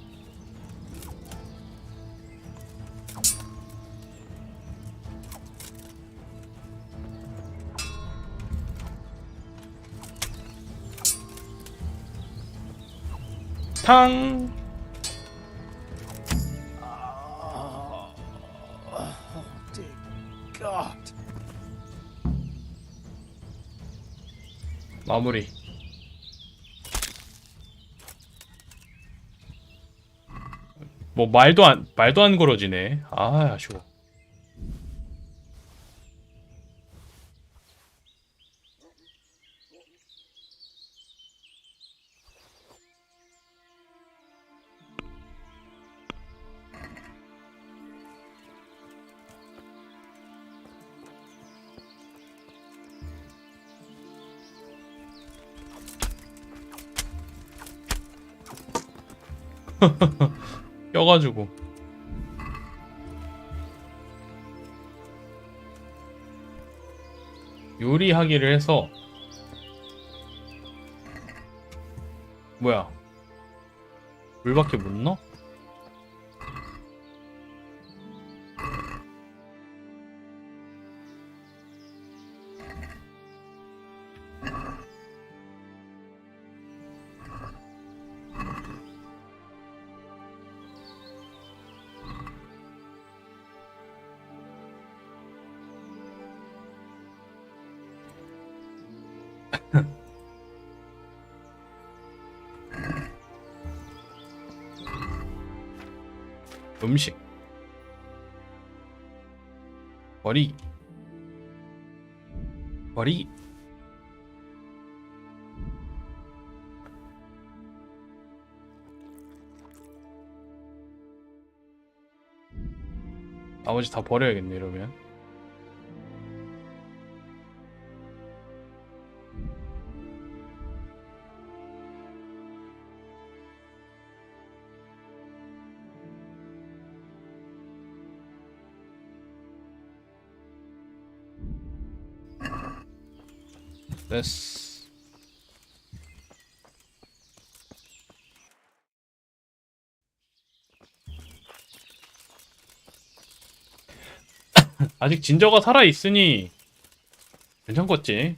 탕. Dear God. 마무리. 뭐 말도 안 걸어지네. 아, 아쉬워. 껴가지고. 요리하기를 해서. 뭐야, 물밖에 못 넣어? 음식 버리기. 나머지 다 버려야겠네 이러면. 됐어. 아직 진저가 살아있으니 괜찮겠지.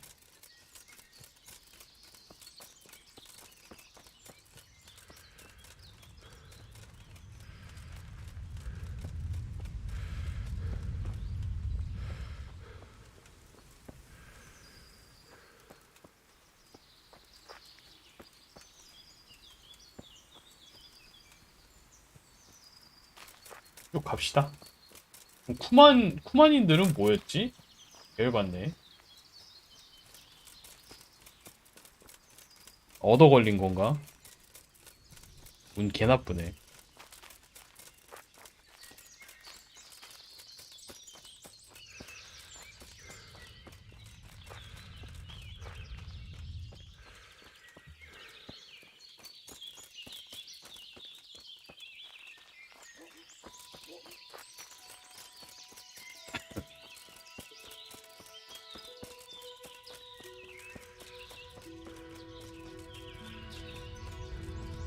쭉 갑시다. 쿠만인들은 뭐였지? 열받네. 얻어 걸린 건가? 운 개 나쁘네.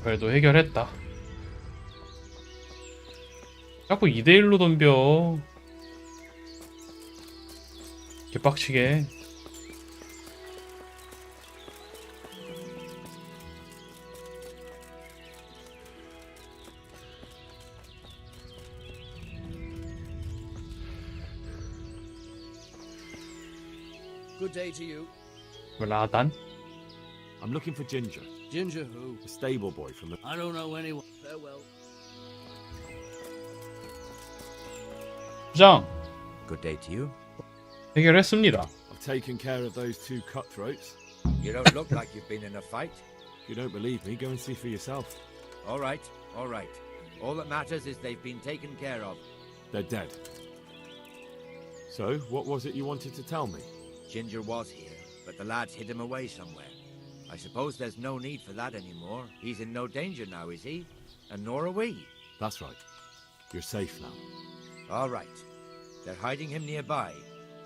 그래도 해결했다. 자꾸 2대1로 덤벼. 개빡치게. Good day to you. 라단? I'm looking for Ginger. Ginger who? The stable boy from the... I don't know anyone. Farewell. 부장! Good day to you. 해결했습니다. I've taken care of those two cutthroats. You don't look like you've been in a fight. If you don't believe me, go and see for yourself. All right, all right. All that matters is they've been taken care of. They're dead. So, what was it you wanted to tell me? Ginger was here, but the lads hid him away somewhere. I suppose there's no need for that anymore. He's in no danger now, is he? And nor are we. That's right. You're safe now. All right. They're hiding him nearby.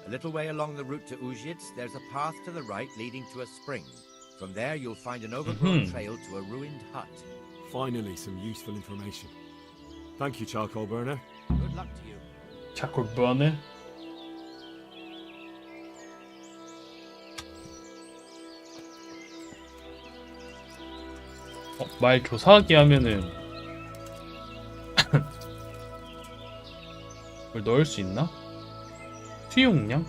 A little way along the route to Uzhitz, there's a path to the right leading to a spring. From there, you'll find an overgrown trail to a ruined hut. Finally, some useful information. Thank you, charcoal burner. Good luck to you. charcoal burner. 말 조사하기 하면은 이걸 넣을 수 있나? 수용량?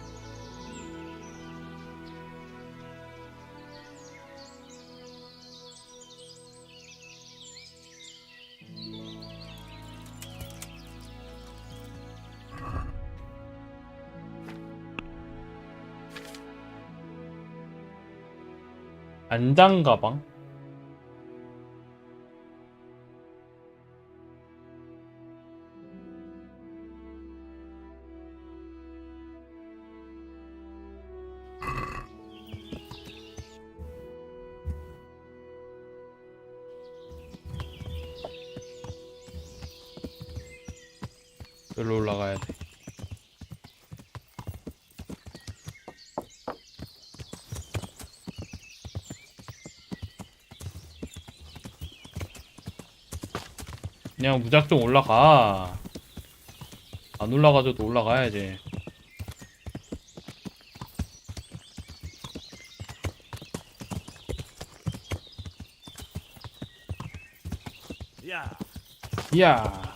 안장 가방? 여기로 올라가야 돼. 그냥 무작정 올라가. 안 올라가줘도 올라가야지. 야. 이야.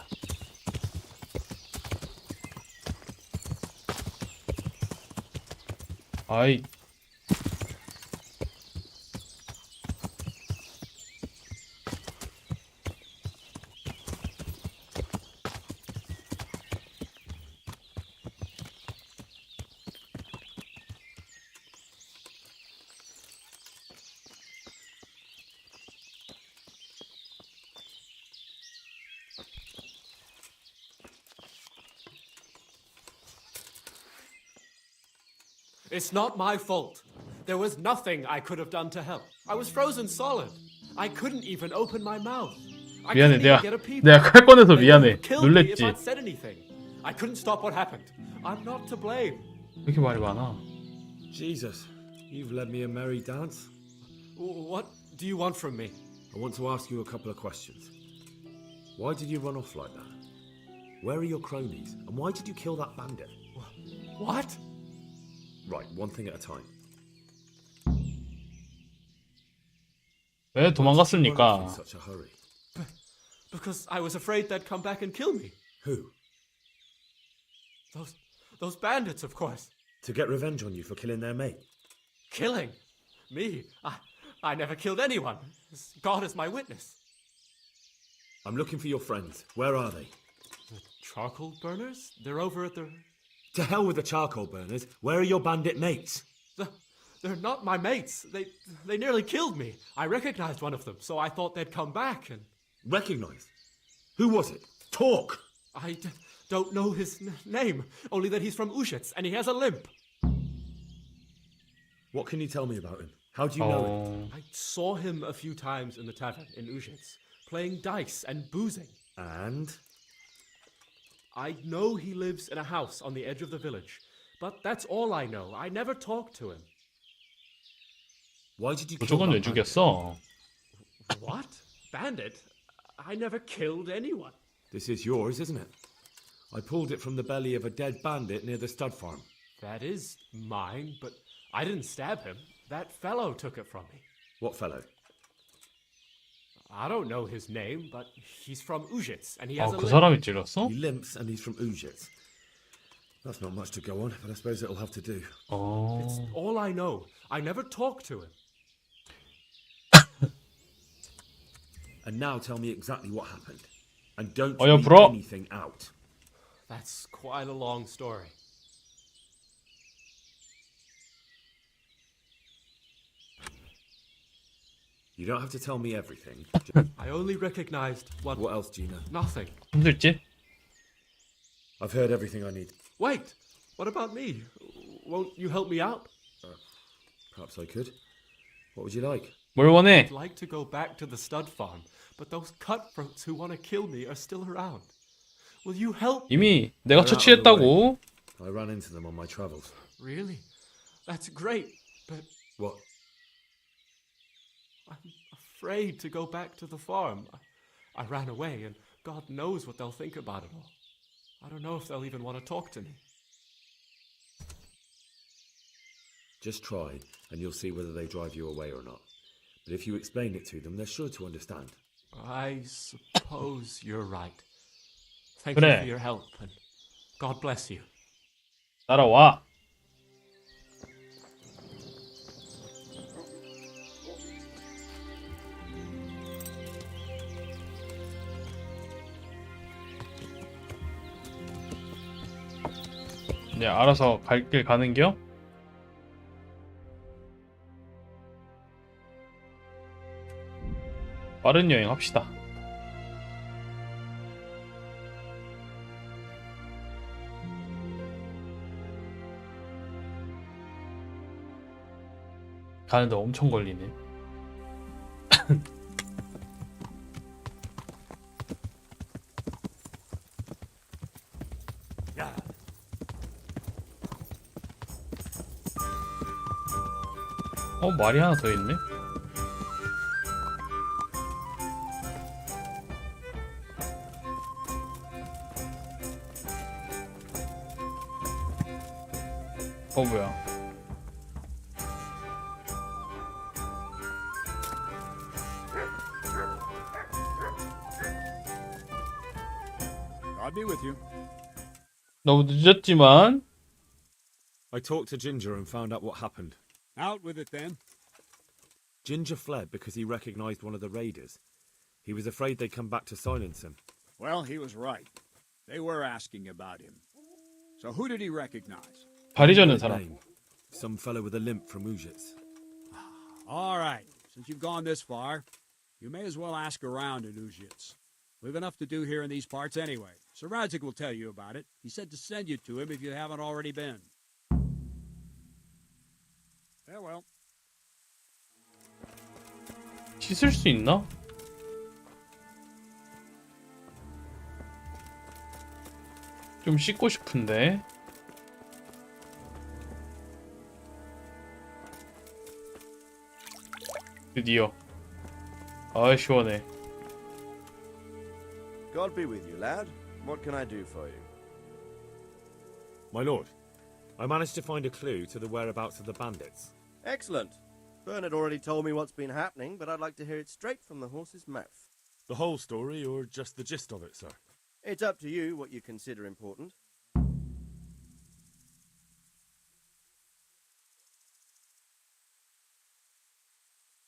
아이. It's not my fault. There was nothing I could have done to help. I was frozen solid. I couldn't even open my mouth. I 미안해. couldn't even get a peep. 내가 칼 꺼내서 They would 미안해. have killed me if 놀랬지. I'd said anything. I couldn't stop what happened. I'm not to blame. 왜 이렇게 말이 많아? Jesus, you've led me a merry dance. What do you want from me? I want to ask you a couple of questions. Why did you run off like that? Where are your cronies? And why did you kill that bandit? What? Right, one thing at a time. 왜 도망갔습니까? In such a hurry. Because I was afraid they'd come back and kill me. Who? Those bandits, of course. To get revenge on you for killing their mate? Killing? Me? I never killed anyone. God is my witness. I'm looking for your friends. Where are they? The charcoal burners? They're over at the... To hell with the charcoal burners. Where are your bandit mates? They're not my mates. They nearly killed me. I recognized one of them, so I thought they'd come back and... Recognized? Who was it? Talk! I don't know his name, only that he's from Ushitz, and he has a limp. What can you tell me about him? How do you know him? I saw him a few times in the tavern in Ushitz, playing dice and boozing. And? I know he lives in a house on the edge of the village, but that's all I know. I never talked to him. Why did you kill 무조건 왜 that 죽였어? What? Bandit? I never killed anyone. This is yours, isn't it? I pulled it from the belly of a dead bandit near the stud farm. That is mine, but I didn't stab him. That fellow took it from me. What fellow? I don't know his name, but he's from Ushitz, and he has a 그 limp. 사람이 찔렀어? He limps and he's from Ushitz. That's not much to go on, but I suppose it'll have to do. It's all I know. I never talked to him. And now tell me exactly what happened. And don't 여 leave 불어. anything out. That's quite a long story. You don't have to tell me everything. I only recognized what... What else do you know? Nothing. 힘들지? I've heard everything I need. Wait, what about me? Won't you help me out? Perhaps I could. What would you like? 뭘 원해? I'd like to go back to the stud farm, but those cutthroats who want to kill me are still around. Will you help? 이미 내가 처치했다고. I ran into them on my travels. Really? That's great, but What? I'm afraid to go back to the farm. I ran away, and God knows what they'll think about it all. I don't know if they'll even want to talk to me. Just try, and you'll see whether they drive you away or not. But if you explain it to them, they're sure to understand. I suppose you're right. Thank you 그래. for your help, and God bless you. 따라와. 네, 알아서 갈 길 가는겨? 빠른 여행 합시다. 가는데 엄청 걸리네. 말이 하나 더 있네. 뭐야? I'll be with you. 너무 늦었지만. I talked to Ginger and found out what happened. Out with it then. Ginger fled because he recognized one of the raiders. He was afraid they'd come back to silence him. Well, he was right. They were asking about him. So who did he recognize? 다리 저는 사람. Some fellow with a limp from Ujits. All right. Since you've gone this far, you may as well ask around in Ujits. We've enough to do here in these parts anyway. Sir Radzik will tell you about it. He said to send you to him if you haven't already been. Farewell. 씻을 수 있나? 좀 씻고 싶은데. 드디어. 아, 시원해. God be with you, lad. What can I do for you? My lord, I managed to find a clue to the whereabouts of the bandits. Excellent. Bernard already told me what's been happening, but I'd like to hear it straight from the horse's mouth. The whole story, or just the gist of it, sir? It's up to you what you consider important.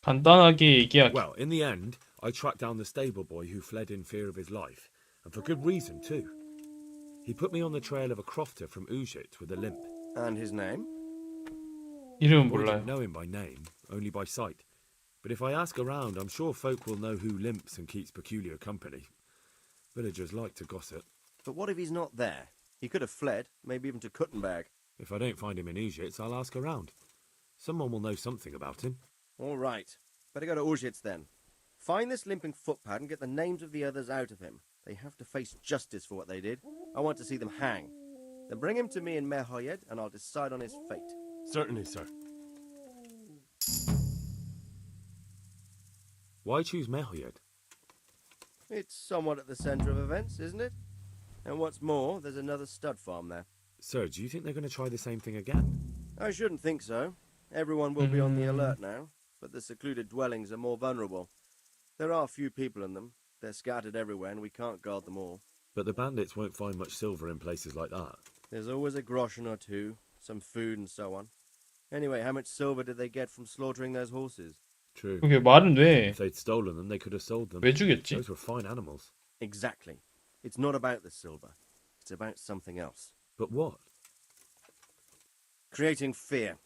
간단하게 얘기할게. Well, in the end, I tracked down the stable boy who fled in fear of his life, and for good reason too. He put me on the trail of a crofter from Ujit with a limp. And his name? 이름은 I 몰라요. didn't know him by name, only by sight. But if I ask around, I'm sure folk will know who limps and keeps peculiar company. Villagers like to gossip. But what if he's not there? He could have fled, maybe even to Kuttenberg. If I don't find him in Ujits, I'll ask around. Someone will know something about him. All right. Better go to Ujits then. Find this limping footpad and get the names of the others out of him. They have to face justice for what they did. I want to see them hang. Then bring him to me in Merhoyed and I'll decide on his fate. Certainly, sir. Why choose Merhoyed? It's somewhat at the centre of events, isn't it? And what's more, there's another stud farm there. Sir, do you think they're going to try the same thing again? I shouldn't think so. Everyone will be on the alert now, but the secluded dwellings are more vulnerable. There are few people in them. They're scattered everywhere and we can't guard them all. But the bandits won't find much silver in places like that. There's always a groschen or two, some food and so on. Anyway, how much silver did they get from slaughtering those horses? True. 그게 말은 왜? If they'd stolen them, they could have sold them. 왜 주겠지? Those were fine animals. Exactly. It's not about the silver. It's about something else. But what? Creating fear.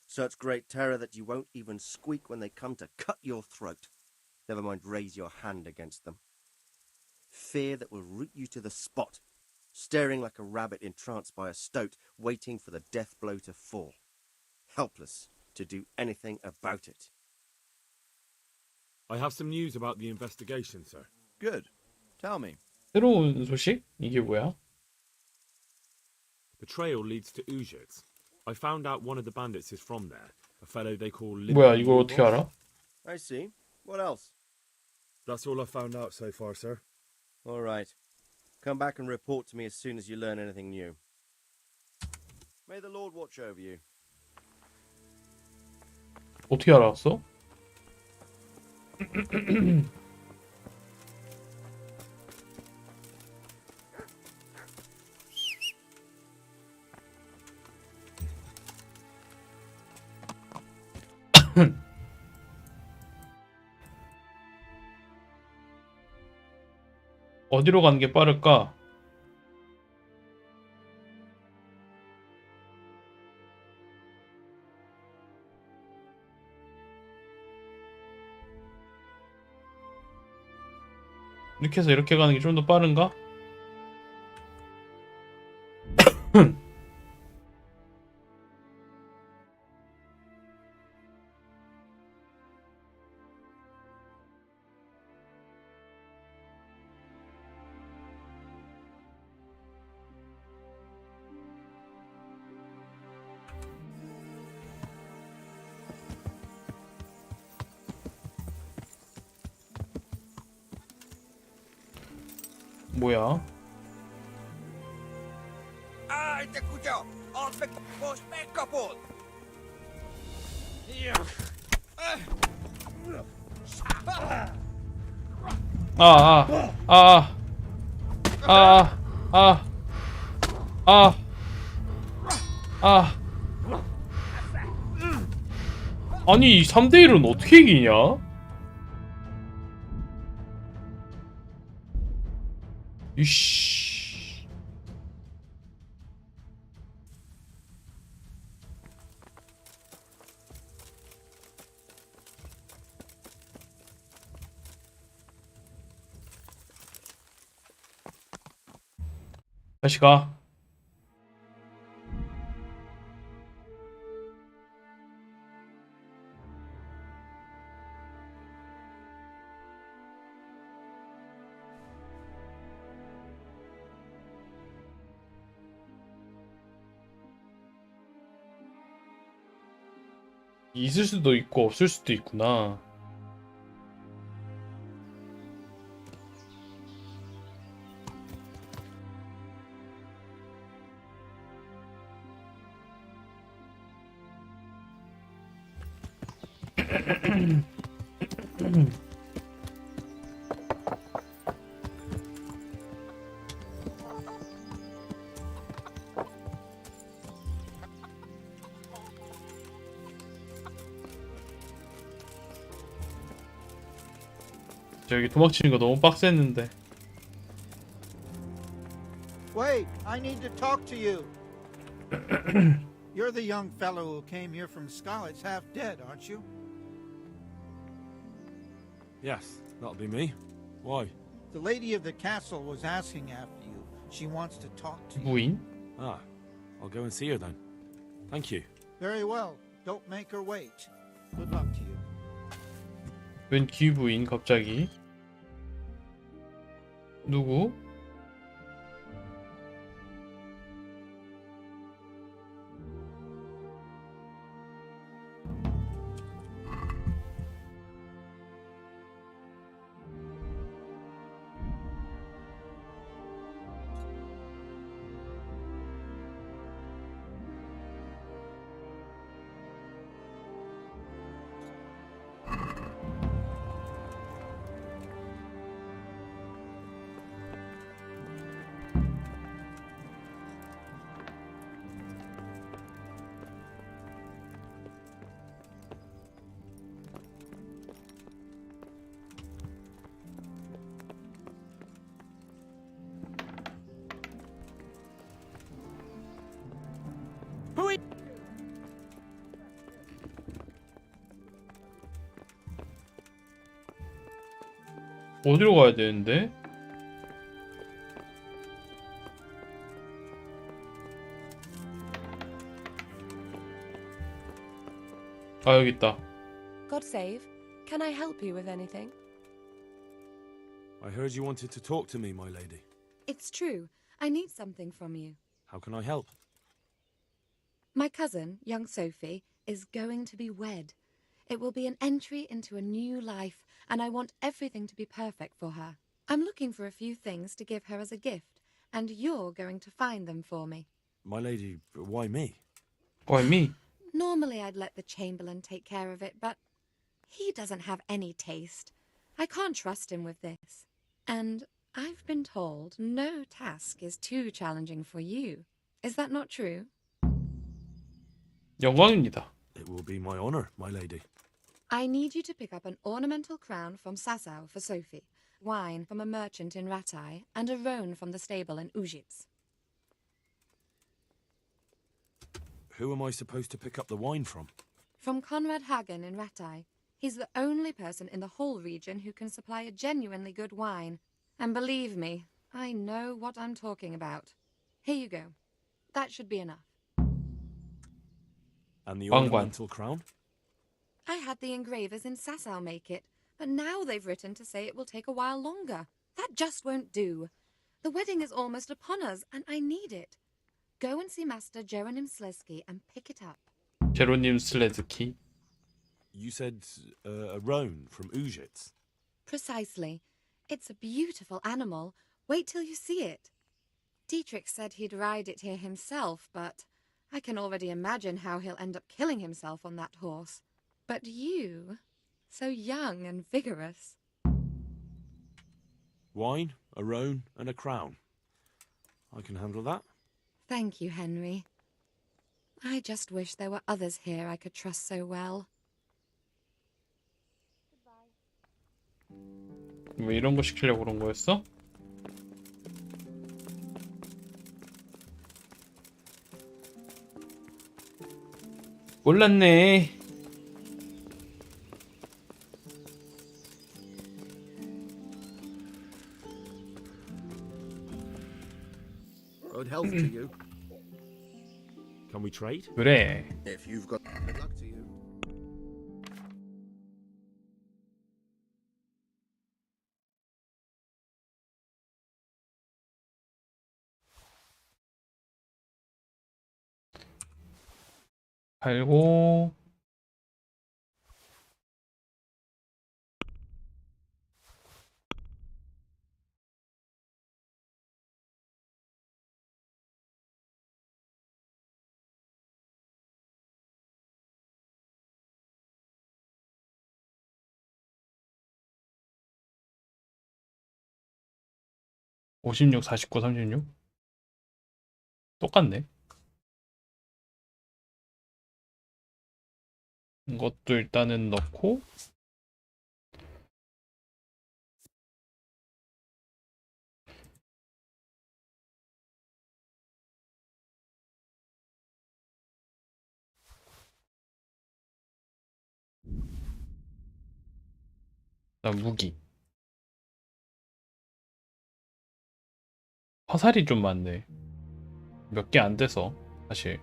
Such great terror that you won't even squeak when they come to cut your throat. Never mind raise your hand against them. Fear that will root you to the spot, staring like a rabbit entranced by a stoat, waiting for the death blow to fall. Helpless to do anything about it. I have some news about the investigation, sir. Good. Tell me. 새로운 소식? 이게 뭐야? The trail leads to Ujits. I found out one of the bandits is from there, a fellow they call 뭐야, 이걸 어떻게 알아? I see. What else? That's all I found out so far, sir. All right. Come back and report to me as soon as you learn anything new. May the Lord watch over you. 어떻게 알았어? 어디로 가는 게 빠를까? 이렇게 해서 이렇게 가는 게 좀 더 빠른가? 뭐야? ¡Ay, te escucho! ¡Os me caput! 아니 3대1은 어떻게 이기냐? 이씨. 다시 가. 있을 수도 있고 없을 수도 있구나. 저기 도망치는 거 너무 빡셌는데. Wait, I need to talk to you. You're the young fellow who came here from Skalitz half dead, aren't you? Yes, that'll be me. Why? The lady of the castle was asking after you. She wants to talk to you. 부인? Ah, I'll go and see her then. Thank you. Very well. Don't make her wait. Good luck to you. 웬 귀부인 갑자기? 누구? 어디로 가야 되는데? 아 여기 있다. God save. Can I help you with anything? I heard you wanted to talk to me, my lady. It's true. I need something from you. How can I help? My cousin, young Sophie, is going to be wed. It will be an entry into a new life, and I want everything to be perfect for her. I'm looking for a few things to give her as a gift, and you're going to find them for me. My lady, why me? Why me? Normally I'd let the Chamberlain take care of it, but he doesn't have any taste. I can't trust him with this. And I've been told no task is too challenging for you. Is that not true? 영광입니다. It will be my honor, my lady. I need you to pick up an ornamental crown from Sasau for Sophie, wine from a merchant in Ratai, and a roan from the stable in Ujits. Who am I supposed to pick up the wine from? From Conrad Hagen in Ratai. He's the only person in the whole region who can supply a genuinely good wine. And believe me, I know what I'm talking about. Here you go. That should be enough. And the 왕관. ornamental crown? I had the engravers in Sasau make it, but now they've written to say it will take a while longer. That just won't do. The wedding is almost upon us, and I need it. Go and see Master Jeronim Slesky and pick it up. 제로님 슬레즈키. You said a roan from Ujits. Precisely. It's a beautiful animal, Wait till you see it. Dietrich said he'd ride it here himself, but I can already imagine how he'll end up killing himself on that horse. But you, so young and vigorous. Wine, a roan, and a crown. I can handle that. Thank you, Henry. I just wish there were others here I could trust so well. 왜 이런 거 시키려고 그런 거였어? 몰랐네. Good health to you. Can we trade? 그래. If you've got good luck to you. 팔고 (56, 49, 36) 똑같네. 이것도 일단은 넣고 그다음 무기. 화살이 좀 많네. 몇 개 안 돼서 사실.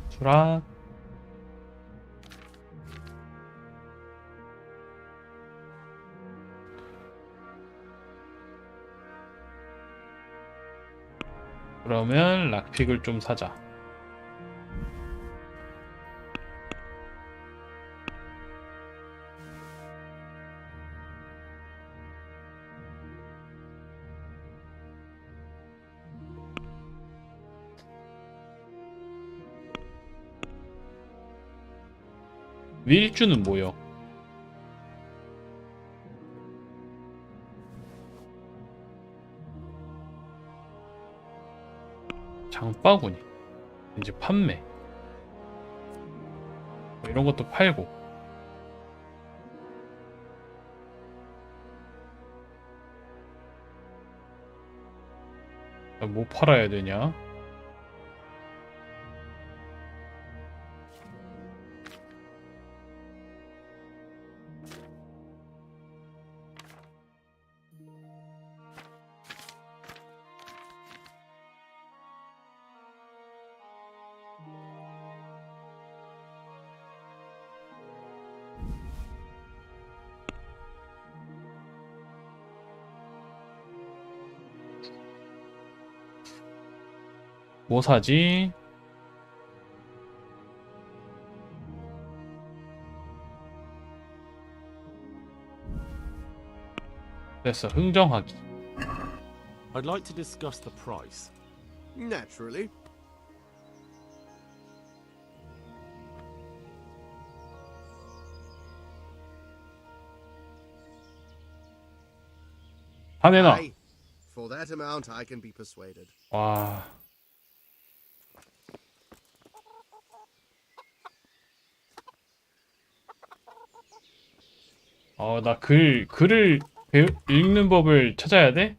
수락. 그러면 락픽을 좀 사자. 윌주는 뭐요? 장바구니. 이제 판매. 뭐 이런 것도 팔고. 뭐 팔아야 되냐? 뭐 사지? 됐어, 흥정하기. I'd like to discuss the price. Naturally. 다 내놔. Aye. For that amount, I can be persuaded. 와. 나 글을 읽는 법을 찾아야 돼?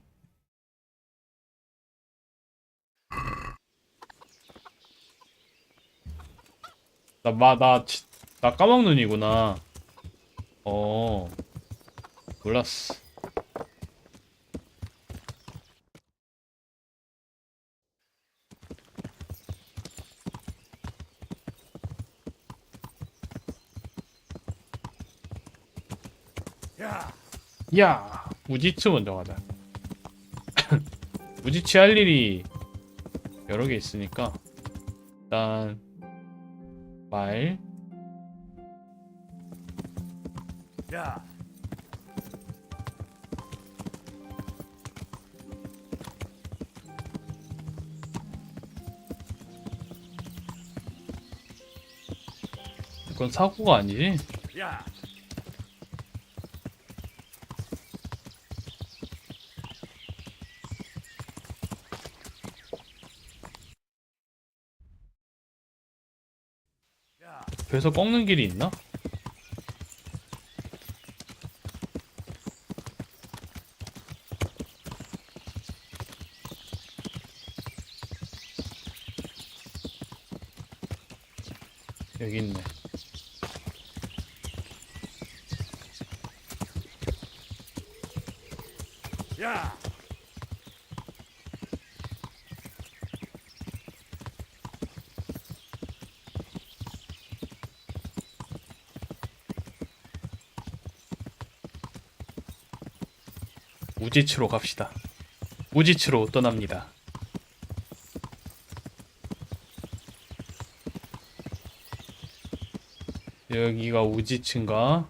나 까막눈이구나. 몰랐어. 야, 우지츠 먼저 가자. 우지츠 할 일이 여러 개 있으니까 일단 말 Yeah. 이건 사고가 아니지? Yeah. 배에서 꺾는 길이 있나? 여기 있네. Yeah. 우지츠로 갑시다. 우지츠로 떠납니다. 여기가 우지츠인가?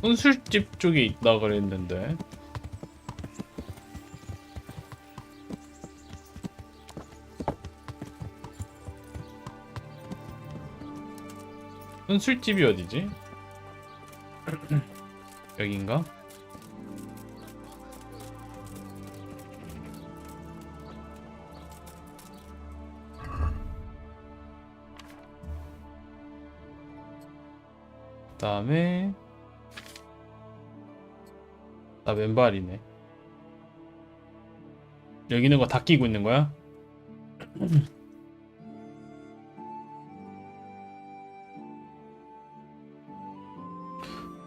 혼술집 쪽에 있다 그랬는데. 혼술집이 어디지? 여긴가? 그다음에 나 맨발이네. 여기 있는 거 다 끼고 있는 거야?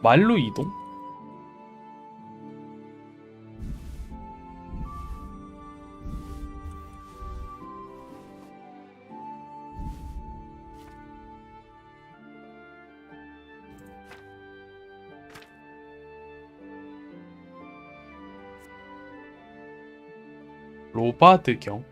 말로 이동? 로바드경?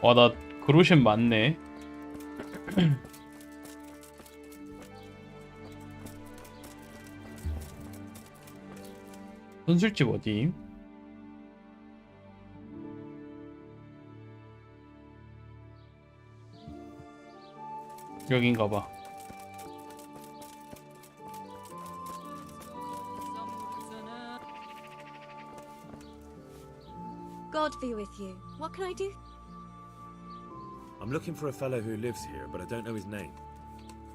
와, 나 그로셴 많네. 선술집 어디? 여긴가봐. God be with you. What can I do? I'm looking for a fellow who lives here, but I don't know his name.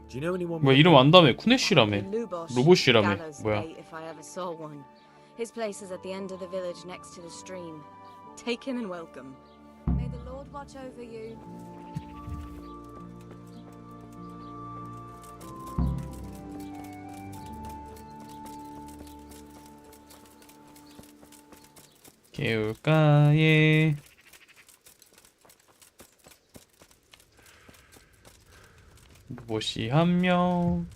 Do you know anyone? 뭐야, 이름 안다며. 쿠네시라며. Lubosh, 로봇이라며. gallows 뭐야. bait if I ever saw one. His place is at the end of the village next to the stream. Take him and welcome. May the Lord watch over you. 개울가에 로봇이 한 명.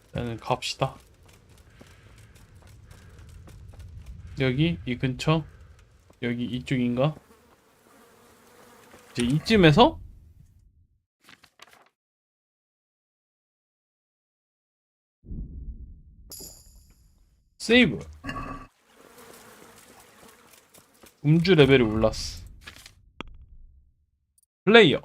일단은 갑시다. 여기 이 근처? 여기 이쪽인가? 이제 이쯤에서 세이브. 음주 레벨이 올랐어. 플레이어.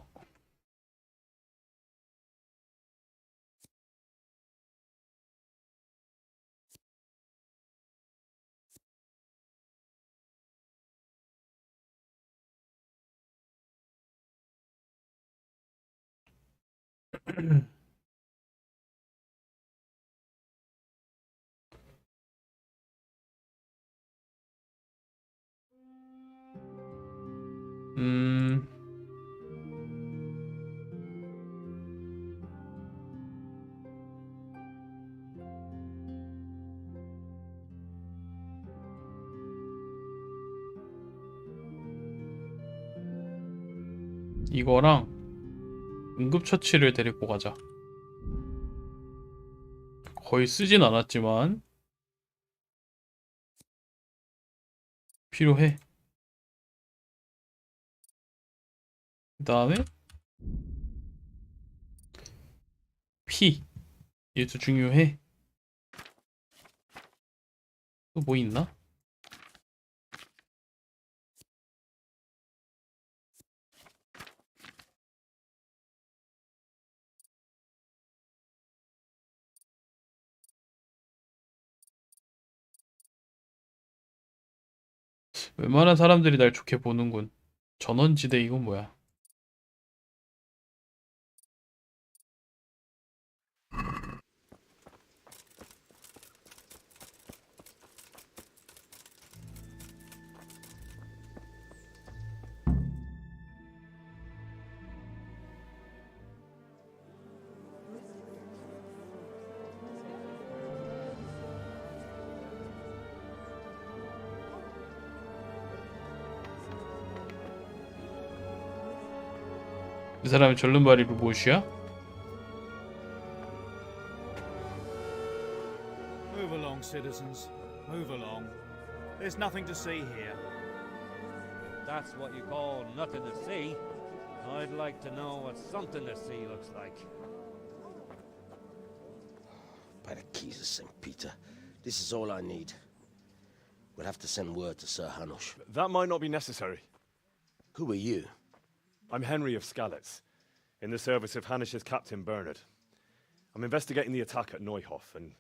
이거랑 응급처치를 데리고 가자. 거의 쓰진 않았지만 필요해. 그 다음에 피, 얘도 중요해. 또 뭐 있나? 웬만한 사람들이 날 좋게 보는군. 전원지대 이건 뭐야? 이 사람이 절름발이로 무엇이야? Move along, citizens. Move along. There's nothing to see here. That's what you call nothing to see. I'd like to know what something to see looks like. By the keys of St. Peter, this is all I need. We'll have to send word to Sir Hanush. That might not be necessary. Who are you? I'm Henry of Skalitz, in the service of Hanush's captain Bernard. I'm investigating the attack at Neuhof, and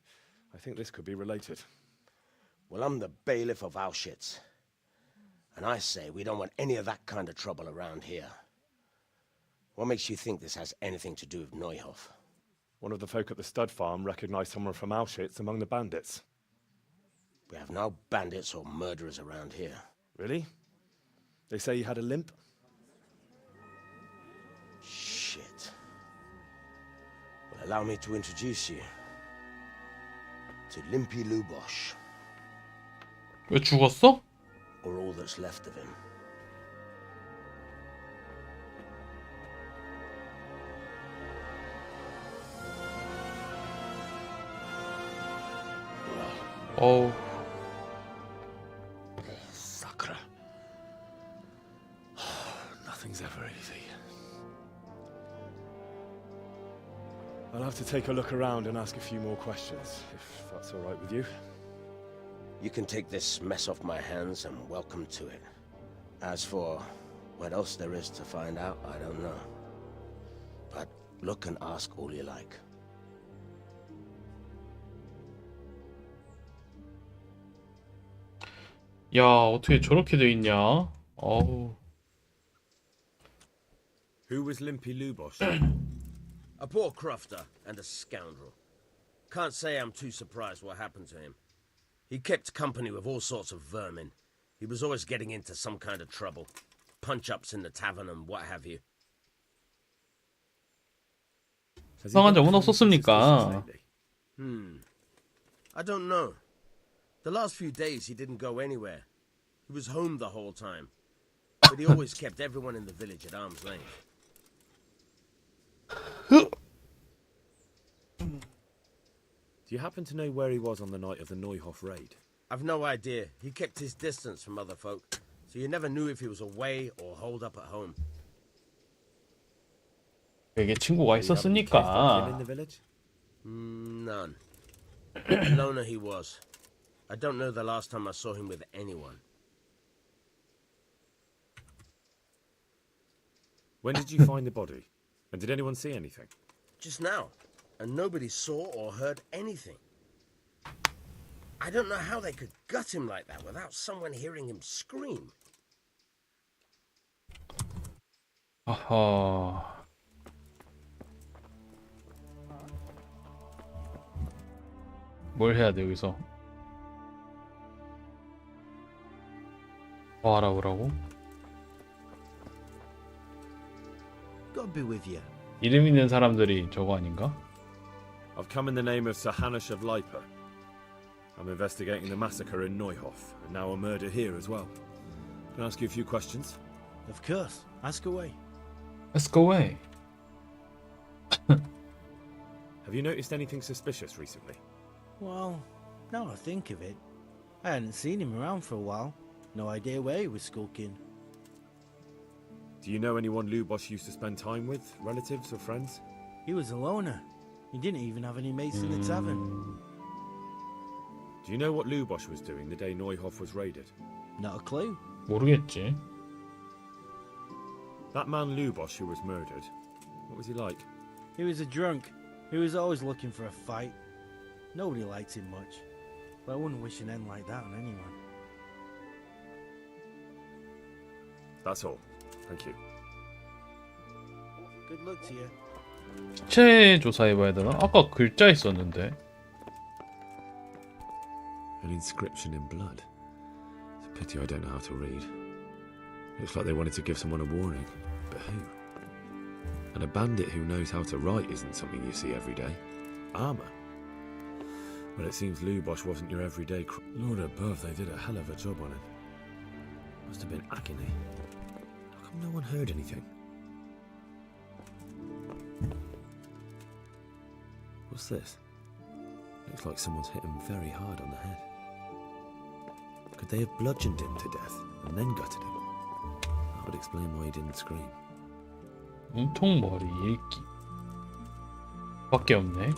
I think this could be related. Well, I'm the bailiff of Auschwitz. And I say we don't want any of that kind of trouble around here. What makes you think this has anything to do with Neuhof? One of the folk at the stud farm recognized someone from Auschwitz among the bandits. We have no bandits or murderers around here. Really? They say he had a limp? Shit. Well, allow me to introduce you to Limpy Lubosh. 왜 죽었어? Or all that's left of him. 어우. Sakra. Nothing's ever easy. I'll have to take a look around and ask a few more questions, if that's all right with you. You can take this mess off my hands and welcome to it. As for what else there is to find out, I don't know. But look and ask all you like. 야, 어떻게 저렇게 돼 있냐? 어우. Who was Limpy Lubosh? A poor crofter and a scoundrel. Can't say I'm too surprised what happened to him. He kept company with all sorts of vermin. He was always getting into some kind of trouble. Punch-ups in the tavern and what have you. 이상한 적은 없었습니까? I don't know. The last few days he didn't go anywhere. He was home the whole time. But he always kept everyone in the village at arm's length. Do you happen to know where he was on the night of the Neuhof raid? I've no idea. He kept his distance from other folk, so you never knew if he was away or holed up at home. 되게 친구가 있었으니까. In the village? None. Loner he was. I don't know the last time I saw him with anyone. When did you find the body? And did anyone see anything? Just now. And nobody saw or heard anything. I don't know how they could gut him like that without someone hearing him scream. 아하. 뭘 해야 돼 여기서? 뭐 알아보라고? God be with you. 이름 있는 사람들이 저거 아닌가? I've come in the name of Sir Hanush of Lipa. I'm investigating the massacre in Neuhof, and now a murder here as well. Can I ask you a few questions? Of course. Ask away. Let's go away. Have you noticed anything suspicious recently? Well, now I think of it, I hadn't seen him around for a while. No idea where he was skulking. Do you know anyone Lubosh used to spend time with? Relatives or friends? He was a loner. He didn't even have any mates in the tavern. Do you know what Lubosh was doing the day Neuhof was raided? Not a clue. 모르겠지. That man Lubosh who was murdered, what was he like? He was a drunk. He was always looking for a fight. Nobody liked him much. But I wouldn't wish an end like that on anyone. That's all. Thank you. Good luck to you. 시체 조사해봐야 되나? 아까 글자 있었는데. An inscription in blood. It's a pity I don't know how to read. Looks like they wanted to give someone a warning. But who? And a bandit who knows how to write isn't something you see every day. Armour? Well, it seems Lubosh wasn't your everyday Lord above, they did a hell of a job on him. Must have been agony. How come no one heard anything? What's this? Looks like someone's hit him very hard on the head. Could they have bludgeoned him to death and then gutted him? That would explain why he didn't scream. 몸통머리 읽기 밖에 없네.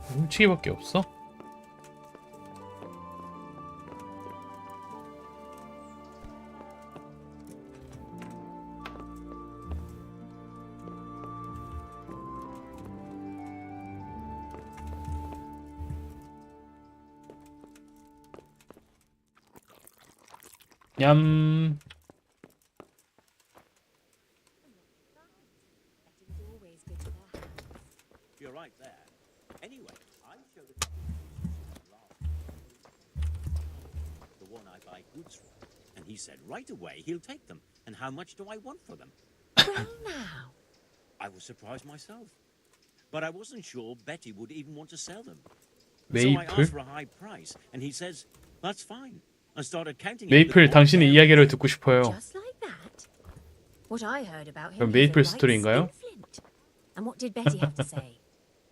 훔치기밖에 없어? 냠. You're right there. Anyway, I showed the one I buy goods from, and he said right away he'll take them. And how much do I want for them? Well, now. I was surprised myself, but I wasn't sure Betty would even want to sell them. So 메이플? I asked for a high price, and he says that's fine. I started counting. 메이플 당신의 이야기를 듣고 싶어요. Just like that. What I heard about him. 그럼 메이플 스토리인가요? And what did Betty have to say?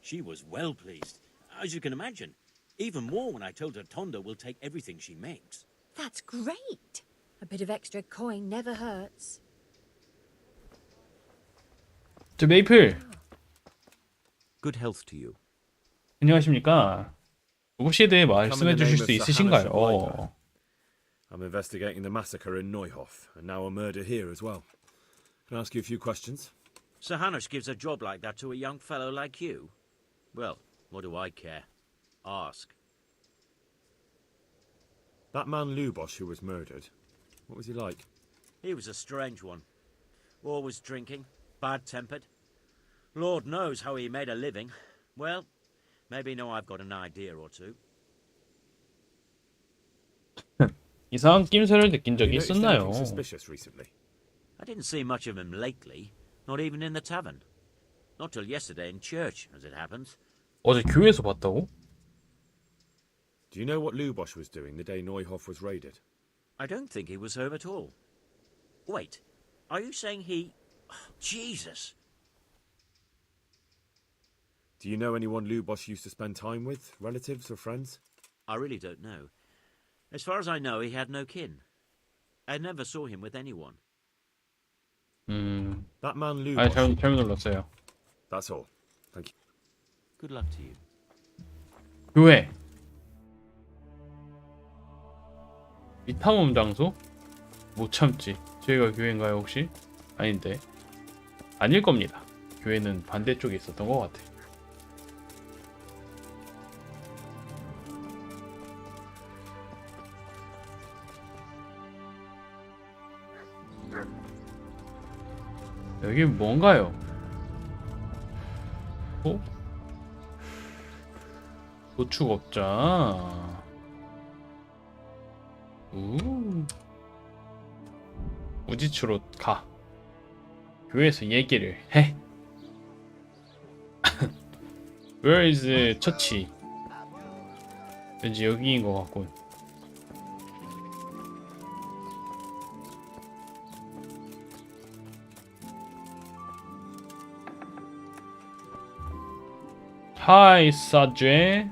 She was well pleased, as you can imagine. Even more when I told her Tondo will take everything she makes. That's great. A bit of extra coin never hurts. 저 메이플. Good health to you. 안녕하십니까? 무엇에 대해 말씀해 주실 수 있으신가요? I'm investigating the massacre in Neuhof, and now a murder here as well. Can I ask you a few questions? Sir Hanush gives a job like that to a young fellow like you? Well, what do I care? Ask. That man Lubosh who was murdered, what was he like? He was a strange one. Always drinking, bad-tempered. Lord knows how he made a living. Well, maybe now I've got an idea or two. 이상한 낌새를 느낀 적이 있었나요? Suspicious recently. I didn't see much of him lately, not even in the tavern. Not till yesterday in church, as it happens. 어제 교회에서 봤다고? Do you know what Lubosh was doing the day Neuhof was raided? I don't think he was home at all. Wait, are you saying he... Oh, Jesus! Do you know anyone Lubosh used to spend time with? Relatives or friends? I really don't know. As far as I know, he had no kin. I never saw him with anyone. That man Lubosh... 아니, 잘못 눌렀어요. That's all. Thank you. Good luck to you. 교회. 미탐험 장소? 못 참지. 저희가 교회인가요 혹시? 아닌데. 아닐 겁니다. 교회는 반대쪽에 있었던 것 같아. 여기 뭔가요? 어? 도축업자. 우지추로 가. 교회에서 얘기를 해. Where is 처치? 왠지 여기인 것 같군. 하이 사죄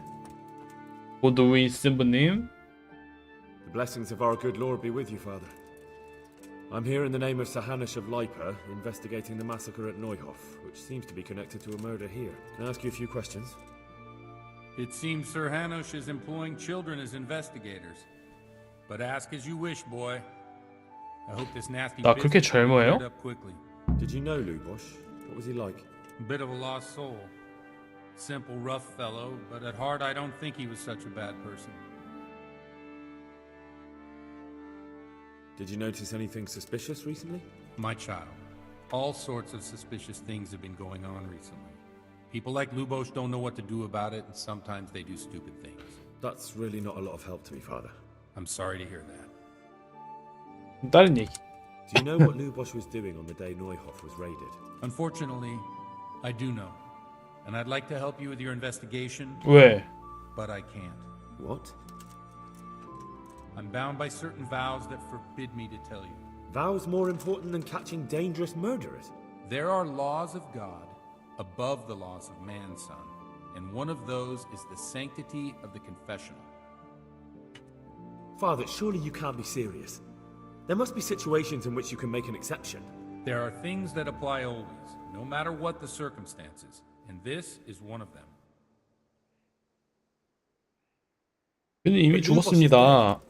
고드윈 스브님. The blessings of our good Lord be with you, Father. I'm here in the name of Sahanish of Lipa, investigating the massacre at Neuhof, which seems to be connected to a murder here. Can I ask you a few questions? It seems Sir Hanush is employing children as investigators. But ask as you wish, boy. I hope this nasty 나 그렇게 business will be 젊어요? cleared up quickly. Did you know Lubosh? What was he like? A bit of a lost soul. Simple, rough fellow, but at heart I don't think he was such a bad person. Did you notice anything suspicious recently? My child, all sorts of suspicious things have been going on recently. People like Lubosh don't know what to do about it, and sometimes they do stupid things. That's really not a lot of help to me, Father. I'm sorry to hear that. 다른 얘기. Do you know what Lubosh was doing on the day Neuhof was raided? Unfortunately, I do know. And I'd like to help you with your investigation. 왜? But I can't. What? I'm bound by certain vows that forbid me to tell you. Vows more important than catching dangerous murderers? There are laws of God above the laws of man, son. And one of those is the sanctity of the confessional. Father, surely you can't be serious. There must be situations in which you can make an exception. There are things that apply always, no matter what the circumstances. And this is one of them. 그는 이미 죽었습니다.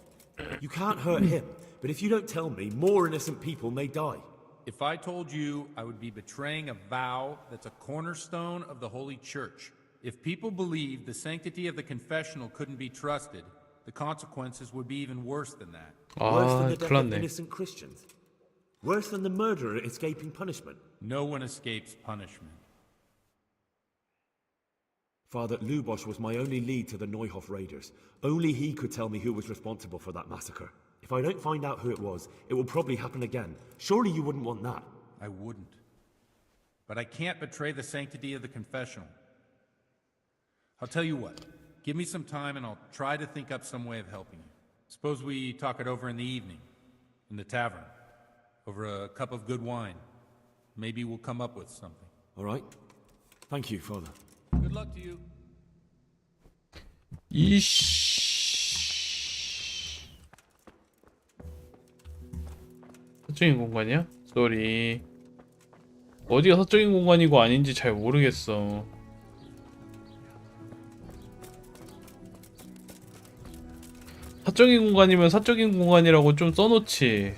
You can't hurt him, but if you don't tell me, more innocent people may die. If I told you, I would be betraying a vow that's a cornerstone of the Holy Church. If people believed the sanctity of the confessional couldn't be trusted, the consequences would be even worse than that. Worse than the death of innocent Christians. Worse than the murderer escaping punishment. No one escapes punishment. Father, Lubosh was my only lead to the Neuhof raiders. Only he could tell me who was responsible for that massacre. If I don't find out who it was, it will probably happen again. Surely you wouldn't want that. I wouldn't. But I can't betray the sanctity of the confessional. I'll tell you what. Give me some time and I'll try to think up some way of helping you. Suppose we talk it over in the evening, in the tavern, over a cup of good wine. Maybe we'll come up with something. All right. Thank you, Father. Good luck to you. 이씨. 사적인 공간이야? 쏘리. 어디가 사적인 공간이고 아닌지 잘 모르겠어. 사적인 공간이면 사적인 공간이라고 좀 써놓지.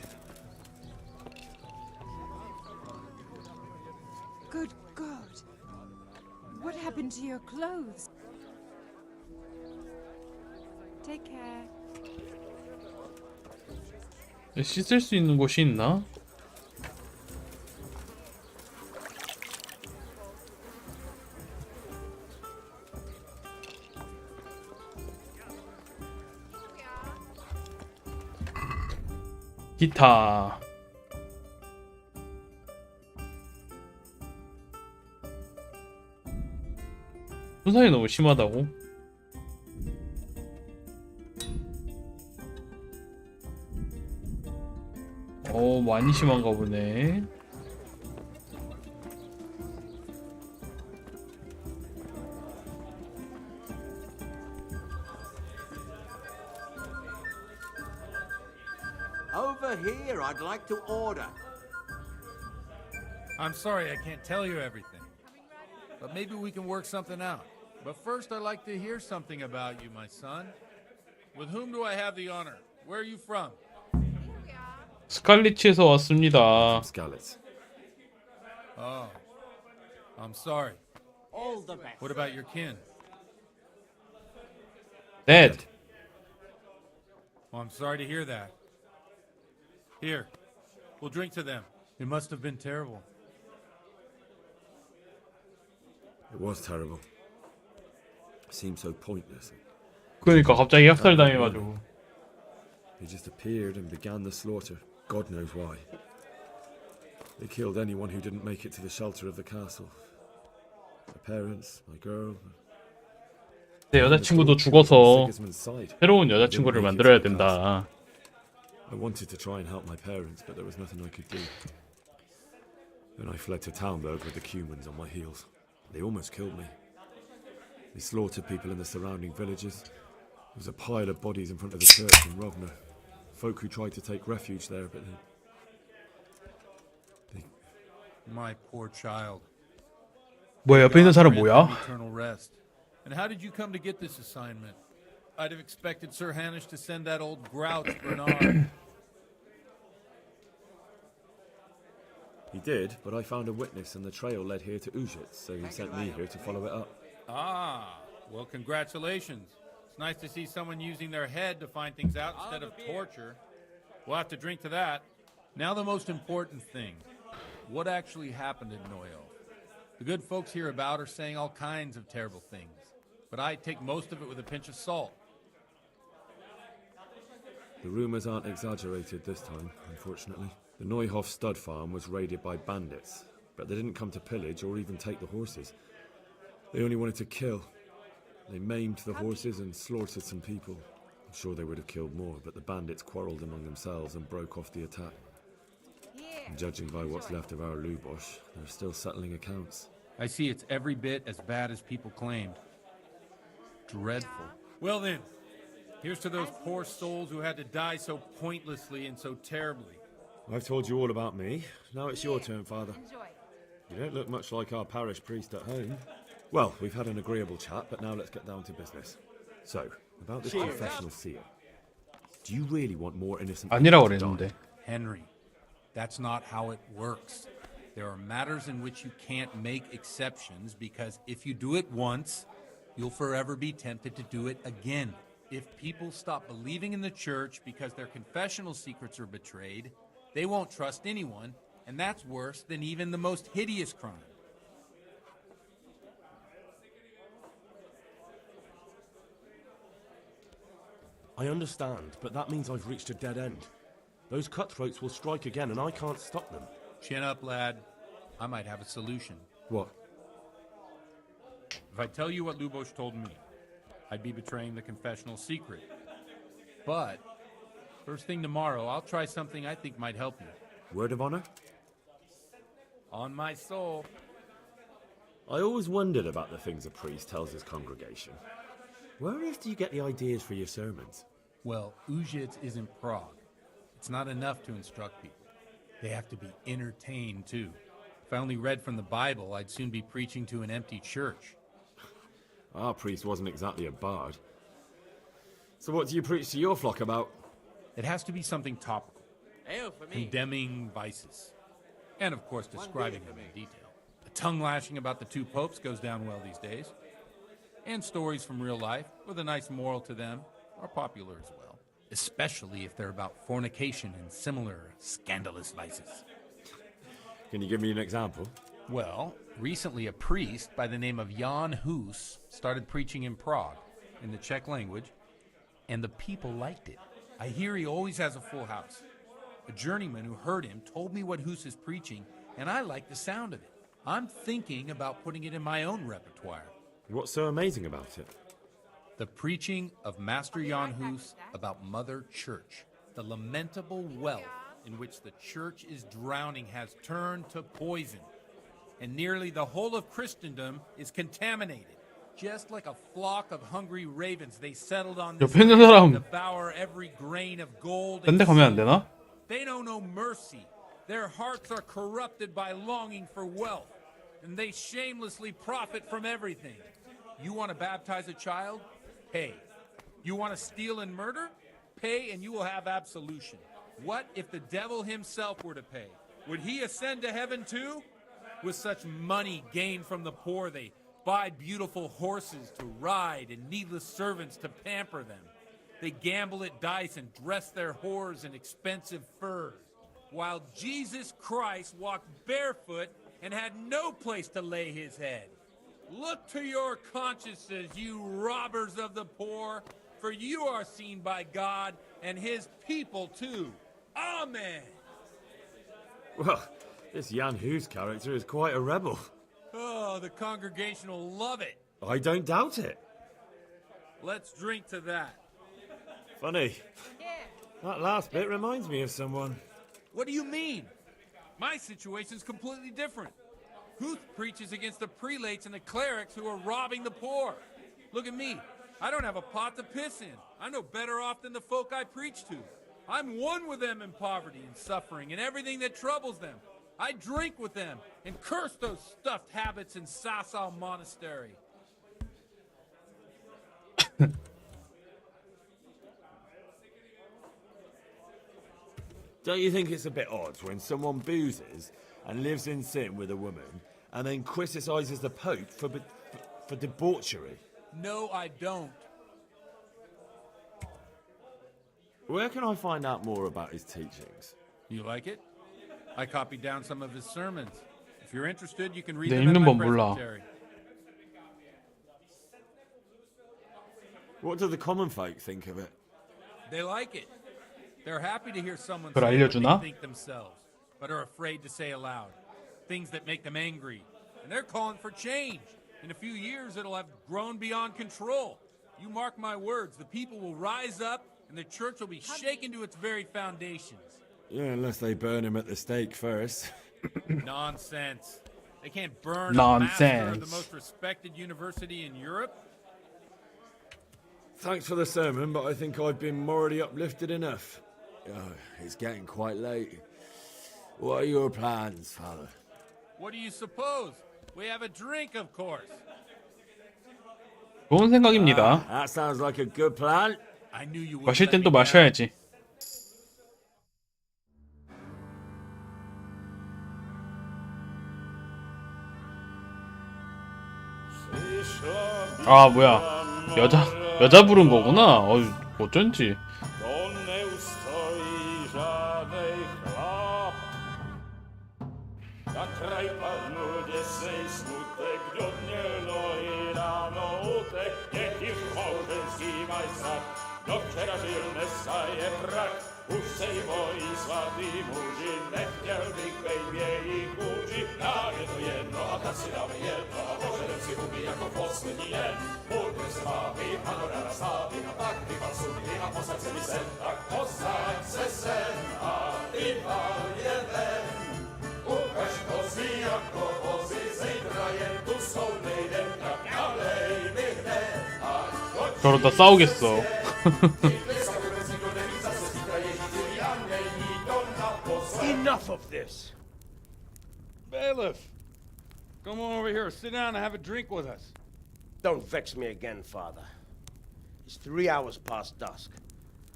Good God. What happened to your clothes? Take care. 씻을 수 있는 곳이 있나? 기타. 손상이 너무 심하다고? 많이 심한가 보네. Over here, I'd like to order. I'm sorry I can't tell you everything. But maybe we can work something out. But first I'd like to hear something about you, my son. With whom do I have the honor? Where are you from? 스칼리치에서 왔습니다. Scarlet. Oh, I'm sorry. All the best. What about your kin? Dead. Oh, I'm sorry to hear that. Here, we'll drink to them. It must have been terrible. It was terrible. It seemed so pointless. 그러니까 갑자기 학살당해가지고. They just appeared and began the slaughter. God knows why. They killed anyone who didn't make it to the shelter of the castle. My parents, my girl. 내 여자친구도 죽어서 새로운 여자친구를 만들어야 된다. I wanted to try and help my parents, but there was nothing I could do. Then I fled to Talmberg with the Cumans on my heels. They almost killed me. They slaughtered people in the surrounding villages. There was a pile of bodies in front of the church in Rovna. Folk who tried to take refuge there, but they... My poor child. 뭐야, 옆에 있는 사람 뭐야? Eternal rest. And how did you come to get this assignment? I'd have expected Sir Hanish to send that old grouch Bernard. He did, but I found a witness and the trail led here to Uzhitz, so he sent me here to follow it up. Ah, well, congratulations. It's nice to see someone using their head to find things out instead of torture. We'll have to drink to that. Now the most important thing. What actually happened in Noyo? The good folks hereabout are saying all kinds of terrible things, but I take most of it with a pinch of salt. The rumours aren't exaggerated this time, unfortunately. The Neuhoff stud farm was raided by bandits, but they didn't come to pillage or even take the horses. They only wanted to kill. They maimed the horses and slaughtered some people. I'm sure they would have killed more, but the bandits quarrelled among themselves and broke off the attack. And judging by what's left of our Lubosh, they're still settling accounts. I see it's every bit as bad as people claimed. Dreadful. Well then, here's to those poor souls who had to die so pointlessly and so terribly. I've told you all about me. Now it's your turn, Father. You don't look much like our parish priest at home. Well, we've had an agreeable chat, but now let's get down to business. So, about this confessional seal. Do you really want more innocent 아니라고 people to 그랬는데. die? Henry, that's not how it works. There are matters in which you can't make exceptions because if you do it once, you'll forever be tempted to do it again. If people stop believing in the church because their confessional secrets are betrayed, they won't trust anyone, and that's worse than even the most hideous crime. I understand, but that means I've reached a dead end. Those cutthroats will strike again, and I can't stop them. Chin up, lad. I might have a solution. What? If I tell you what Lubosh told me, I'd be betraying the confessional secret. But, first thing tomorrow, I'll try something I think might help you. Word of honor? On my soul. I always wondered about the things a priest tells his congregation. Where else do you get the ideas for your sermons? Well, Uzhitz is in Prague. It's not enough to instruct people. They have to be entertained, too. If I only read from the Bible, I'd soon be preaching to an empty church. Our priest wasn't exactly a bard. So what do you preach to your flock about? It has to be something topical. Condemning vices. And, of course, describing them in detail. A tongue lashing about the two popes goes down well these days. And stories from real life, with a nice moral to them, are popular as well. Especially if they're about fornication and similar scandalous vices. Can you give me an example? Well, recently a priest by the name of Jan Hus started preaching in Prague, in the Czech language, and the people liked it. I hear he always has a full house. A journeyman who heard him told me what Hus is preaching, and I like the sound of it. I'm thinking about putting it in my own repertoire. What's so amazing about it? The preaching of Master Jan Hus about Mother Church. The lamentable wealth in which the church is drowning has turned to poison. And nearly the whole of Christendom is contaminated. Just like a flock of hungry ravens, they settled on this 옆에 있는 사람 to devour every grain of gold 딴 and 데 가면 안 silver. 되나? They know no mercy. Their hearts are corrupted by longing for wealth, and they shamelessly profit from everything. You want to baptize a child? Pay. You want to steal and murder? Pay and you will have absolution. What if the devil himself were to pay? Would he ascend to heaven too? With such money gained from the poor, they buy beautiful horses to ride and needless servants to pamper them. They gamble at dice and dress their whores in expensive furs, while Jesus Christ walked barefoot and had no place to lay his head. Look to your consciences, you robbers of the poor, for you are seen by God and his people too. Amen. Well, this Jan Hus character is quite a rebel. Oh, the congregation will love it. I don't doubt it. Let's drink to that. Funny. That last bit reminds me of someone. What do you mean? My situation's completely different. Huth preaches against the prelates and the clerics who are robbing the poor. Look at me. I don't have a pot to piss in. I'm no better off than the folk I preach to. I'm one with them in poverty and suffering and everything that troubles them. I drink with them and curse those stuffed habits in Sasau Monastery. Don't you think it's a bit odd when someone boozes and lives in sin with a woman and then criticises the Pope for debauchery? No, I don't. Where can I find out more about his teachings? You like it? I copied down some of his sermons. If you're interested, you can read 내 them at 읽는 my 법 몰라. presbytery. What do the common folk think of it? They like it. They're happy to hear someone 그걸 say what 알려주나? they think themselves, but are afraid to say aloud. Things that make them angry. And they're calling for change. In a few years, it'll have grown beyond control. You mark my words, the people will rise up, and the church will be shaken to its very foundations. Yeah, unless they burn him at the stake first. Nonsense. They can't burn a master of the Nonsense. most respected university in Europe. Thanks for the sermon, but I think I've been morally uplifted enough. Oh, it's getting quite late. What are your plans, Father? What do you suppose? We have a drink, of course. 좋은 생각입니다. That sounds like a good plan. I knew you would. 마실 땐 또 마셔야지. 아 뭐야 여자 부른 거구나. 어쩐지. Do wczorajszym saje brak, już sej moi słabi murzy, nechciał wykłejbie i kłóci. Na jedno, a tacy damy jedno, a może lepszy hubi jako poslední jen. Budry słaby, panorama stawy, a tak wypal sudy, a posadź se mi sen, tak posadź se sen, a wypal jeden. Ukaż kozy, jako wozy, zejtra jen, tu są lejden, tak nalejmy hnę, a 저러다 싸우겠어. Enough of this! Bailiff! Come on over here, sit down and have a drink with us. Don't vex me again, Father. It's 3 hours past dusk,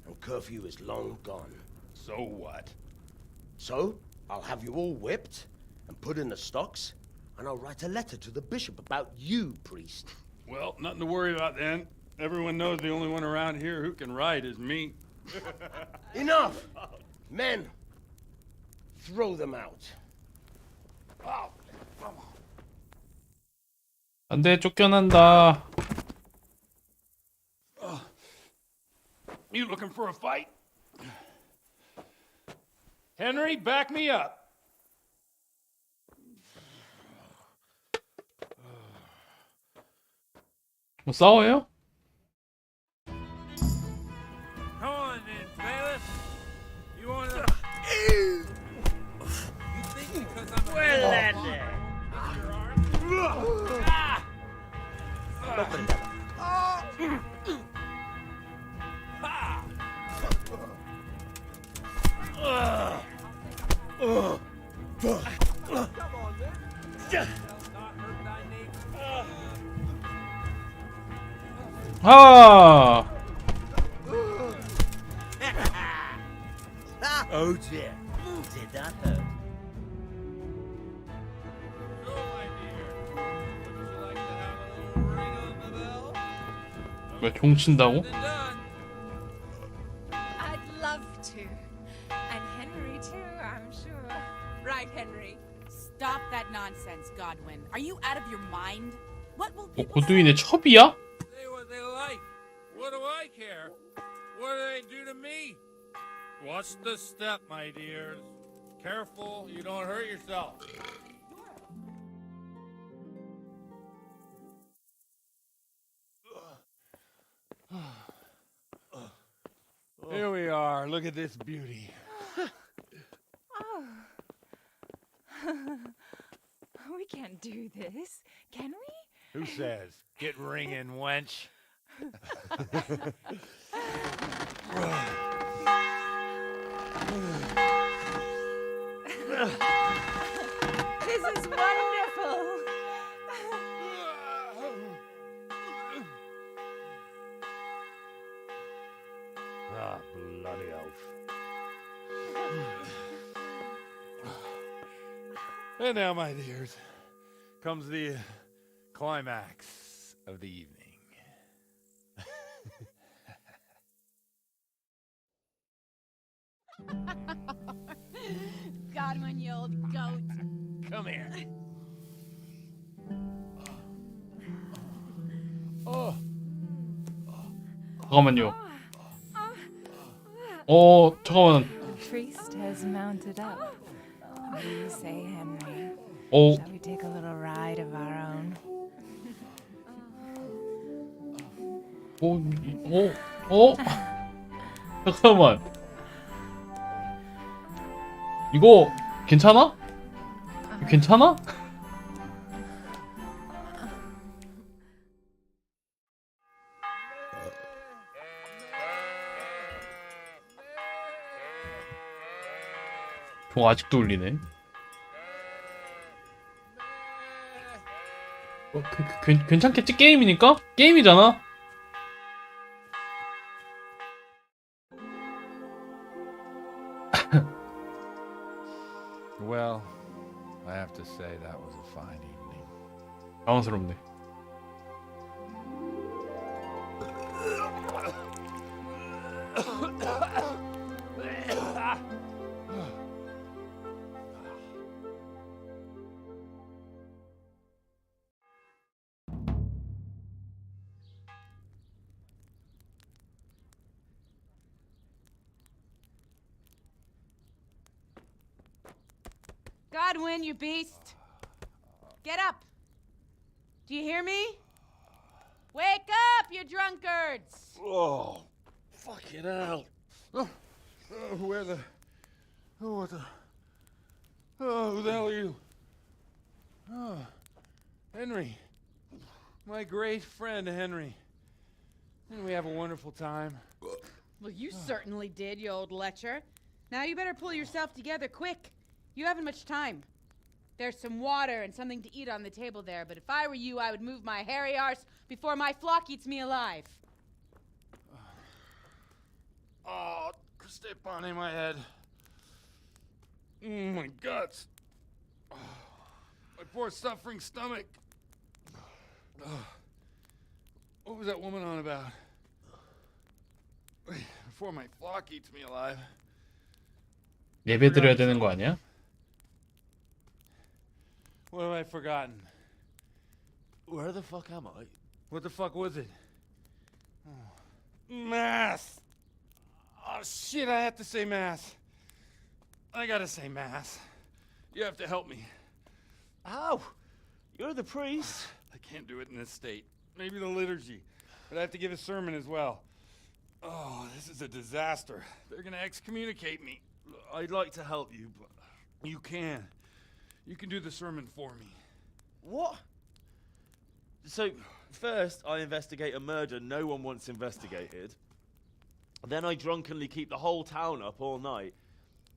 and curfew is long gone. So what? So, I'll have you all whipped, and put in the stocks, and I'll write a letter to the bishop about you, priest. Well, nothing to worry about then. Everyone knows the only one around here who can write is me. Enough! Men, throw them out. Oh, 안돼 쫓겨난다. You looking for a fight? Henry, back me up. 뭐 싸워요? Come on then, bailiff. You want to... You think because I'm a... Well, then. 아 Oh dear, did that hurt? 왜 종 친다고? I'd love to. And Henry too, I'm sure. Right, Henry. Stop that nonsense, Godwin. Are you out of your mind? What will people 고두인의 첩이야? Say what they like. What do I care? What do they do to me? Watch the step, my dears. Careful, you don't hurt yourself. Here we are. Look at this beauty. Oh. We can't do this, can we? Who says? Get ringing, wench. This is wonderful. Ah, bloody oath. And now, my dears, comes the climax of the evening. Godwin, you old goat. Come here. Oh. 잠깐만요. 잠깐만. The priest has mounted up. What do you say, Henry? Oh. Shall we take a little ride of our own? 잠깐만. 이거 괜찮아? 괜찮아? 저 아직도 울리네. 괜찮겠지? 게임이니까? 게임이잖아? Well, I have to say that was a fine evening. 당황스럽네. Godwin, you beast. Get up. Do you hear me? Wake up, you drunkards. Oh, fucking hell. Where the... Oh, what the... Oh, who the hell are you? Oh, Henry. My great friend, Henry. Didn't we have a wonderful time? Well, you certainly did, you old lecher. Now you better pull yourself together quick. You haven't much time. There's some water and something to eat on the table there, but if I were you, I would move my hairy arse before my flock eats me alive. Oh, step on in my head. My guts. Oh, my poor suffering stomach. Oh, what was that woman on about? Before my flock eats me alive. 예배 드려야 되는 거 아니야? What have I forgotten? Where the fuck am I? What the fuck was it? Oh. Mass! Oh shit, I have to say mass. I gotta say mass. You have to help me. How? You're the priest. I can't do it in this state. Maybe the liturgy. But I have to give a sermon as well. Oh, this is a disaster. They're gonna excommunicate me. I'd like to help you, but you can. You can do the sermon for me. What? So, first I investigate a murder no one wants investigated. Then I drunkenly keep the whole town up all night.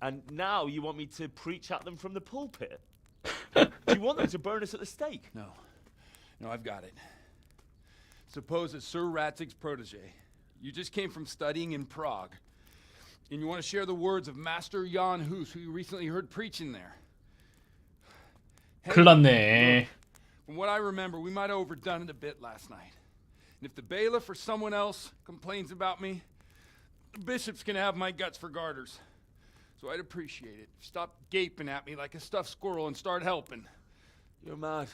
And now you want me to preach at them from the pulpit? Do you want them to burn us at the stake? No. No, I've got it. Suppose that Sir Ratzig's protege. You just came from studying in Prague. And you want to share the words of Master Jan Hus, who you recently heard preaching there. 큰일 났네. From what I remember, we might have overdone it a bit last night. And if the bailiff or someone else complains about me, the bishop's gonna have my guts for garters. So I'd appreciate it. Stop gaping at me like a stuffed squirrel and start helping. You're mad.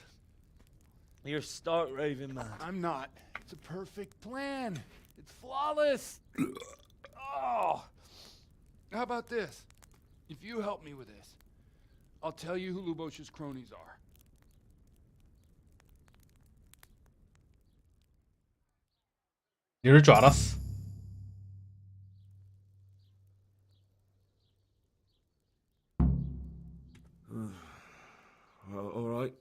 You're stark raving mad. I'm not. It's a perfect plan. It's flawless. Oh. How about this? If you help me with this, I'll tell you who Lubosh's cronies are. 이럴 줄 알았어. All right.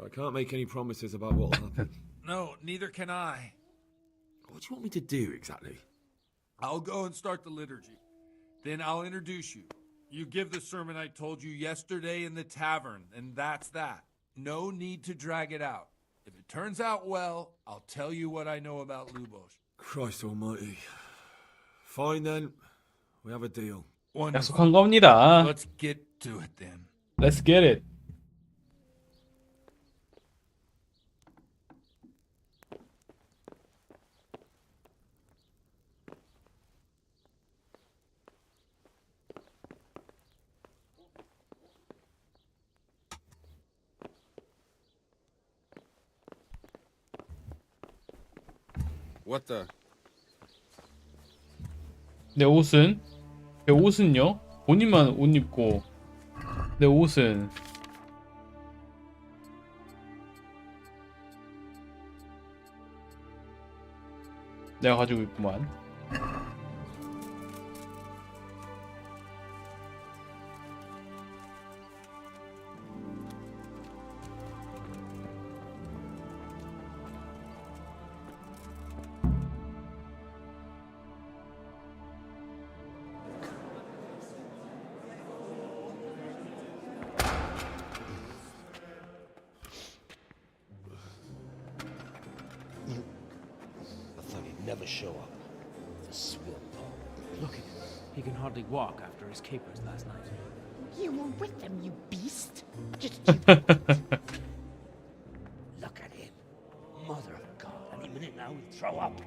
I can't make any promises about what'll happen. No, neither can I. What do you want me to do exactly? I'll go and start the liturgy. Then I'll introduce you. You give the sermon I told you yesterday in the tavern, and that's that. No need to drag it out. If it turns out well, I'll tell you what I know about Lubos. Christ almighty. Fine then. We have a deal. 약속한 겁니다. Let's get to it then. Let's get it. What the? 내 옷은? 내 옷은요? 본인만 옷 입고 내 옷은 내가 가지고 있구만. Never show up. The swill dog. Look at him. He can hardly walk after his capers last night. You were with them, you beast. Just Look at him. Mother of God. Any minute now he'll throw up.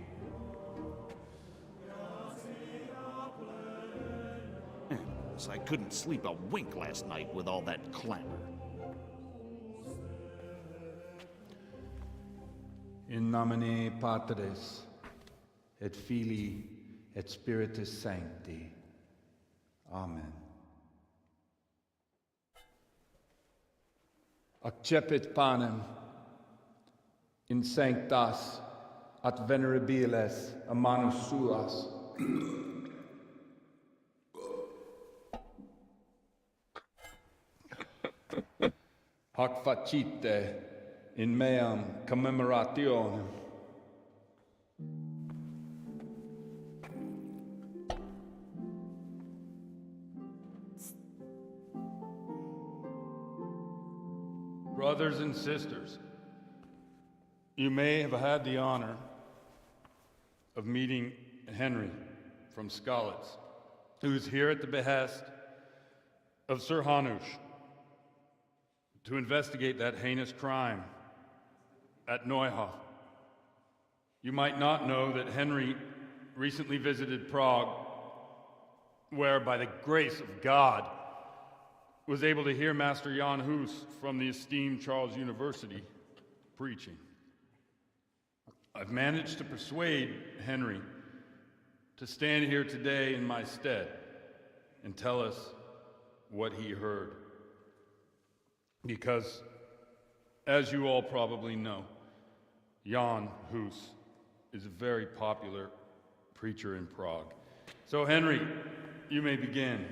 I couldn't sleep a wink last night with all that clamor. In nomine Patris et Filii et Spiritus Sancti. Amen. Accepit panem in sanctas at venerabiles a manus suas. Hac facite in meam commemorationem. Brothers and sisters, you may have had the honor of meeting Henry from Skalitz, who is here at the behest of Sir Hanush to investigate that heinous crime at Neuhof. You might not know that Henry recently visited Prague, where, by the grace of God, was able to hear Master Jan Hus from the esteemed Charles University preaching. I've managed to persuade Henry to stand here today in my stead and tell us what he heard. Because, as you all probably know, Jan Hus is a very popular preacher in Prague. So, Henry, you may begin.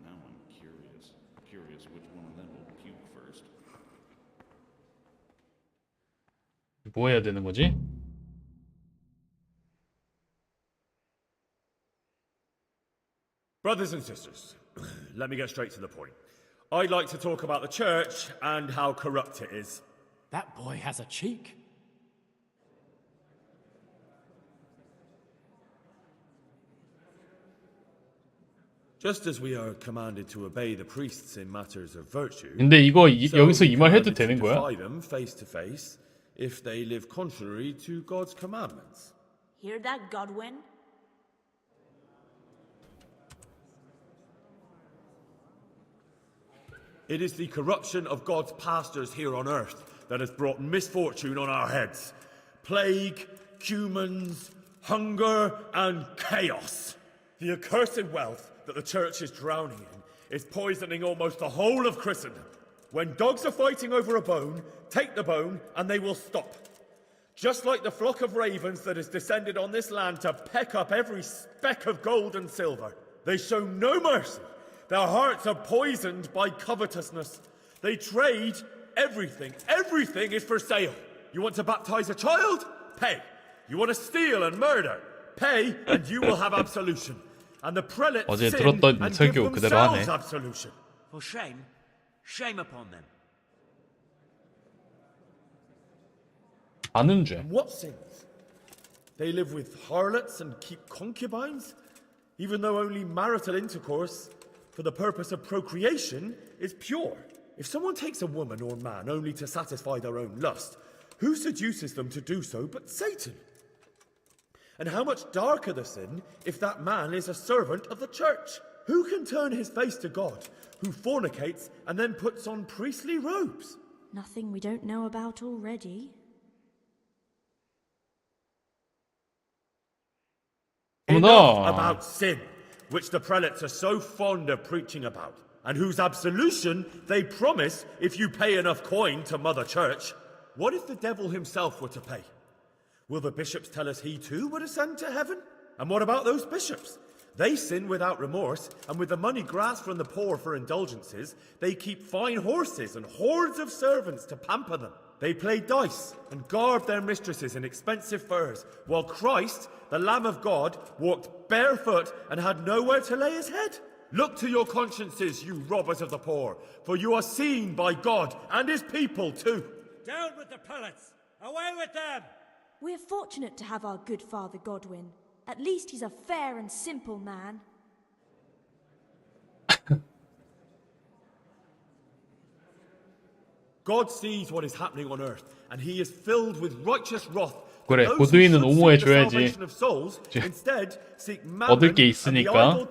Now I'm curious which one of them will puke first. 뭐 해야 되는 거지? Brothers and sisters, let me get straight to the point. I'd like to talk about the church and how corrupt it is. That boy has a cheek. Just as we are commanded to obey the priests in matters of virtue, 근데 이거 so 여기서 이 말 해도 we 되는 commanded to 거야? defy them face to face if they live contrary to God's commandments. Hear that, Godwin? It is the corruption of God's pastors here on earth that has brought misfortune on our heads. Plague, humans, hunger, and chaos. The accursed wealth that the church is drowning in is poisoning almost the whole of Christendom. When dogs are fighting over a bone, take the bone and they will stop. Just like the flock of ravens that has descended on this land to peck up every speck of gold and silver. They show no mercy. Their hearts are poisoned by covetousness. They trade everything is for sale. You want to baptize a child? Pay. You want to steal and murder? Pay, and you will have absolution. And the prelates 어제 sin 들었던 and give 설교 그대로 하네. themselves absolution. For shame? Shame upon them. 아는 죄. What sins? They live with harlots and keep concubines, even though only marital intercourse for the purpose of procreation is pure. If someone takes a woman or man only to satisfy their own lust, who seduces them to do so but Satan? And how much darker the sin if that man is a servant of the church? Who can turn his face to God, who fornicates and then puts on priestly robes? Nothing we don't know about already. Enough about sin, which the prelates are so fond of preaching about, and whose absolution they promise if you pay enough coin to Mother Church. What if the devil himself were to pay? Will the bishops tell us he too would ascend to heaven? And what about those bishops? They sin without remorse, and with the money grasped from the poor for indulgences, they keep fine horses and hordes of servants to pamper them. They play dice and garb their mistresses in expensive furs, while Christ, the Lamb of God, walked barefoot and had nowhere to lay his head. Look to your consciences, you robbers of the poor, for you are seen by God and his people too. Down with the prelates! Away with them! We're fortunate to have our good Father Godwin. At least he's a fair and simple man. God sees what is happening on earth, and he is filled with righteous wrath. 그래, 고두이는 옹호해줘야지. 얻을 게 있으니까.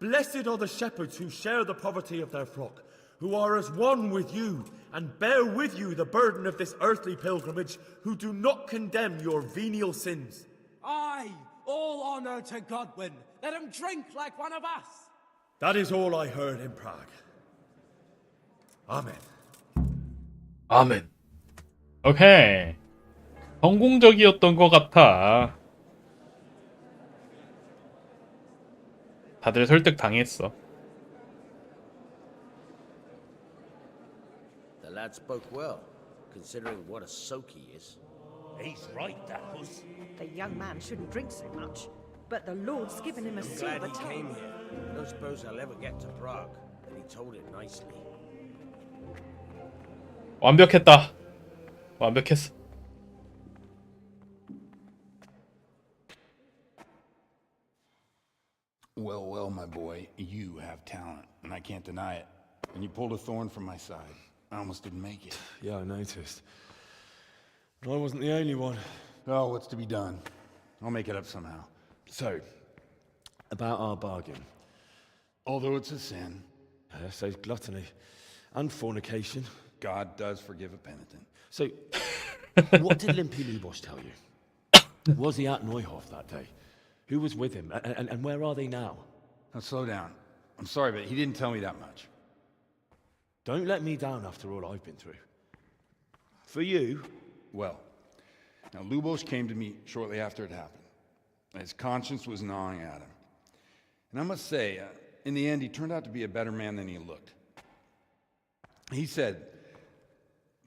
Blessed are the shepherds who share the poverty of their flock, who are as one with you, and bear with you the burden of this earthly pilgrimage, who do not condemn your venial sins. Aye, all honor to Godwin. Let him drink like one of us. That is all I heard in Prague. 아멘. 아멘. 오케이. 성공적이었던 것 같아. 다들 설득 당했어. The lad spoke well, considering what a soak he is. He's right, that was. The young man shouldn't drink so much, but the Lord's given him a I'm silver glad he tongue. came here. I don't suppose I'll ever get to Prague, and he told it nicely. 완벽했다. 완벽했어. Well, well, my boy, you have talent, and I can't deny it. And you pulled a thorn from my side. I almost didn't make it. Yeah, I noticed. But I wasn't the only one. Oh, what's to be done? I'll make it up somehow. So, about our bargain. Although it's a sin. So gluttony and fornication. God does forgive a penitent. So, what did Limpy Lubos tell you? Was he at Neuhof that day? Who was with him? And where are they now? Now slow down. I'm sorry, but he didn't tell me that much. Don't let me down after all I've been through. For you? Well, now Lubos came to me shortly after it happened. His conscience was gnawing at him. And I must say, in the end, he turned out to be a better man than he looked. He said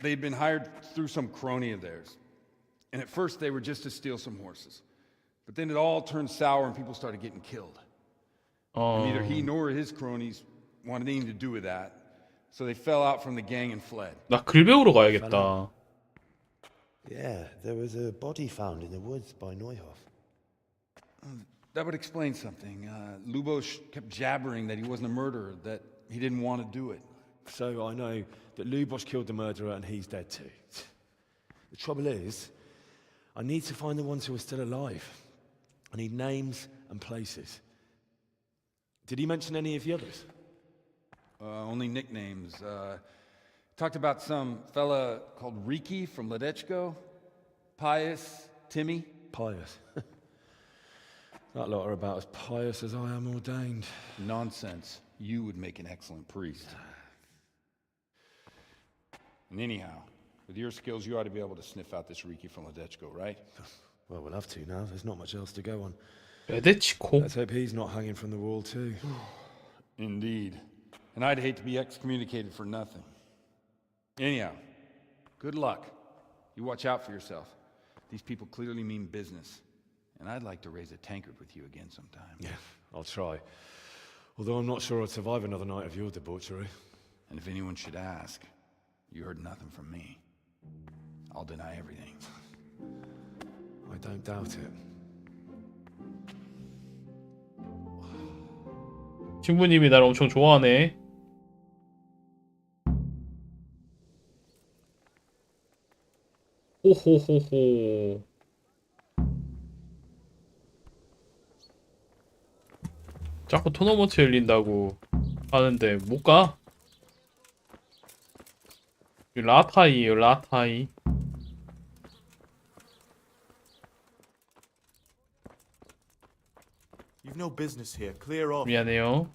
they'd been hired through some crony of theirs. And at first they were just to steal some horses. But then it all turned sour and people started getting killed. And neither he nor his cronies wanted anything to do with that. So they fell out from the gang and fled. 나 글 배우러 가야겠다. Yeah, there was a body found in the woods by Neuhof. That would explain something. Lubos kept jabbering that he wasn't a murderer, that he didn't want to do it. So I know that Lubos killed the murderer and he's dead too. The trouble is, I need to find the ones who are still alive. I need names and places. Did he mention any of the others? Only nicknames. Talked about some fella called Riki from Ledechko, Pius, Timmy. Pius. That lot are about as pious as I am ordained. Nonsense. You would make an excellent priest. And anyhow, with your skills, you ought to be able to sniff out this Riki from Ledechko, right? Well, we'll have to now. There's not much else to go on. Ledechko? Let's hope he's not hanging from the wall too. Indeed. And I'd hate to be excommunicated for nothing. Anyhow, good luck. You watch out for yourself. These people clearly mean business. And I'd like to raise a tankard with you again sometime. Yeah, I'll try. Although I'm not sure I'd survive another night of your debauchery. And if anyone should ask, you heard nothing from me. I'll deny everything. I don't doubt it. 친구님이 날 엄청 좋아하네. 호호호호. 자꾸 토너먼트 열린다고 하는데 못 가? 라타이에요, 라타이. You've no business here. Clear off. 미안해요.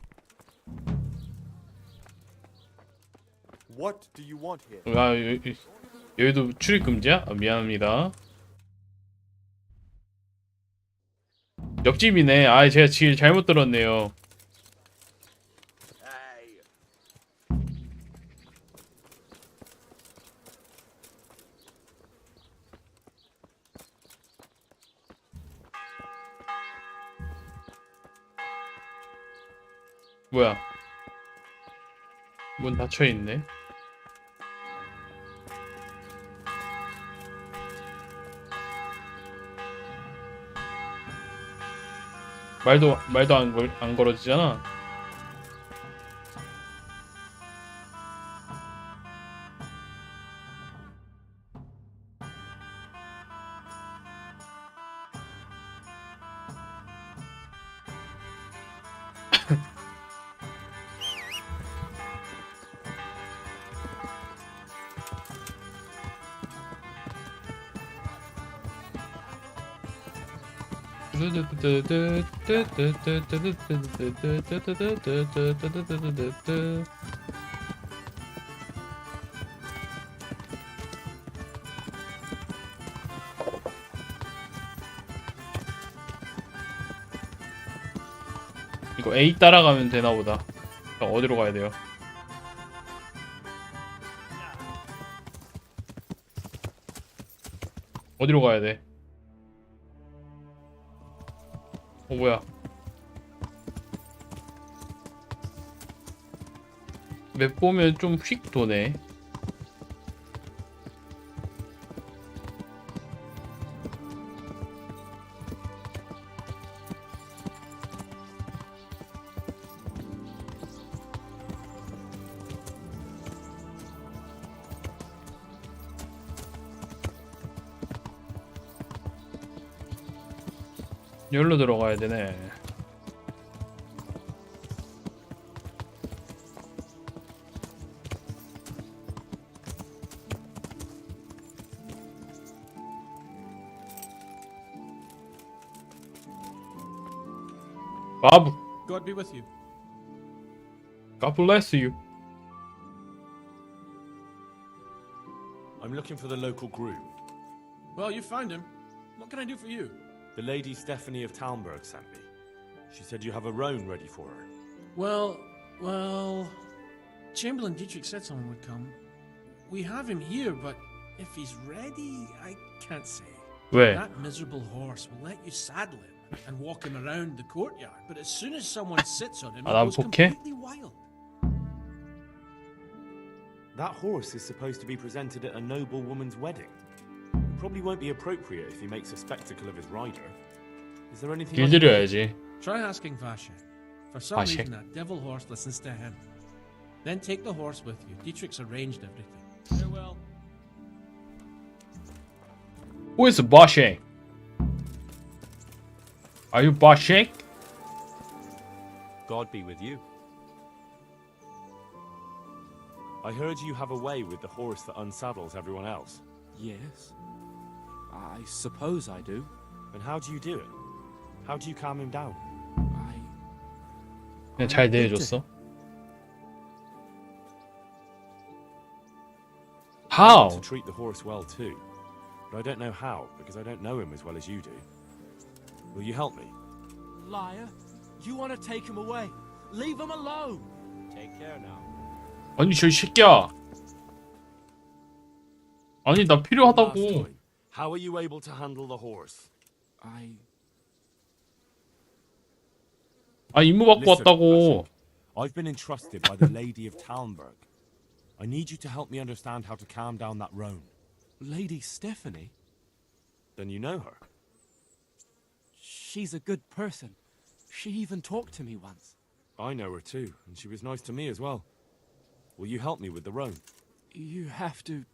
What do you want here? 아, 여기도 출입 금지야? 아, 미안합니다. 옆집이네. 아, 제가 길 잘못 들었네요. 뭐야? 문 닫혀 있네. 말도 안 걸어지잖아. 이거 A 따라가면 되나보다. 어디로 가야 돼요? 어디로 가야 돼? 뭐야? 맵 보면 좀 휙 도네. 여기로 들어가야 되네. Bob. God be with you. God bless you. I'm looking for the local groom. Well, you found him. What can I do for you? The lady Stephanie of Talmberg sent me. She said you have a roan ready for her. Well, Chamberlain Dietrich said someone would come. We have him here, but if he's ready, I can't say. 왜? That miserable horse will let you saddle him and walk him around the courtyard, but as soon as someone sits on him, he goes completely wild. That horse is supposed to be presented at a noble woman's wedding. Probably won't be appropriate if he makes a spectacle of his rider. Is there anything? 길들여야지. Try asking Vashek. For some reason, that devil horse listens to him. Then take the horse with you. Dietrich's arranged everything. Farewell. Who is Vashek? Are you Vashek? God be with you. I heard you have a way with the horse that unsaddles everyone else. Yes. I suppose I do. And how do you do it? How do you calm him down? 그냥 잘 대해줬어. How? To treat the horse well too. But I don't know how, because I don't know him as well as you do. Will you help me? Liar. You want to take him away. Leave him alone. Take care now. 아니 저 새끼야. 아니 나 필요하다고. How are you able to handle the horse? 아 임무 받고 Listen, 왔다고. I've been entrusted by the Lady of Talmberg. I need you to help me understand how to calm down that roan. Lady Stephanie? Then you know her. She's a good person. She even talked to me once. I know her too, and she was nice to me as well. Will you help me with the roan? You have to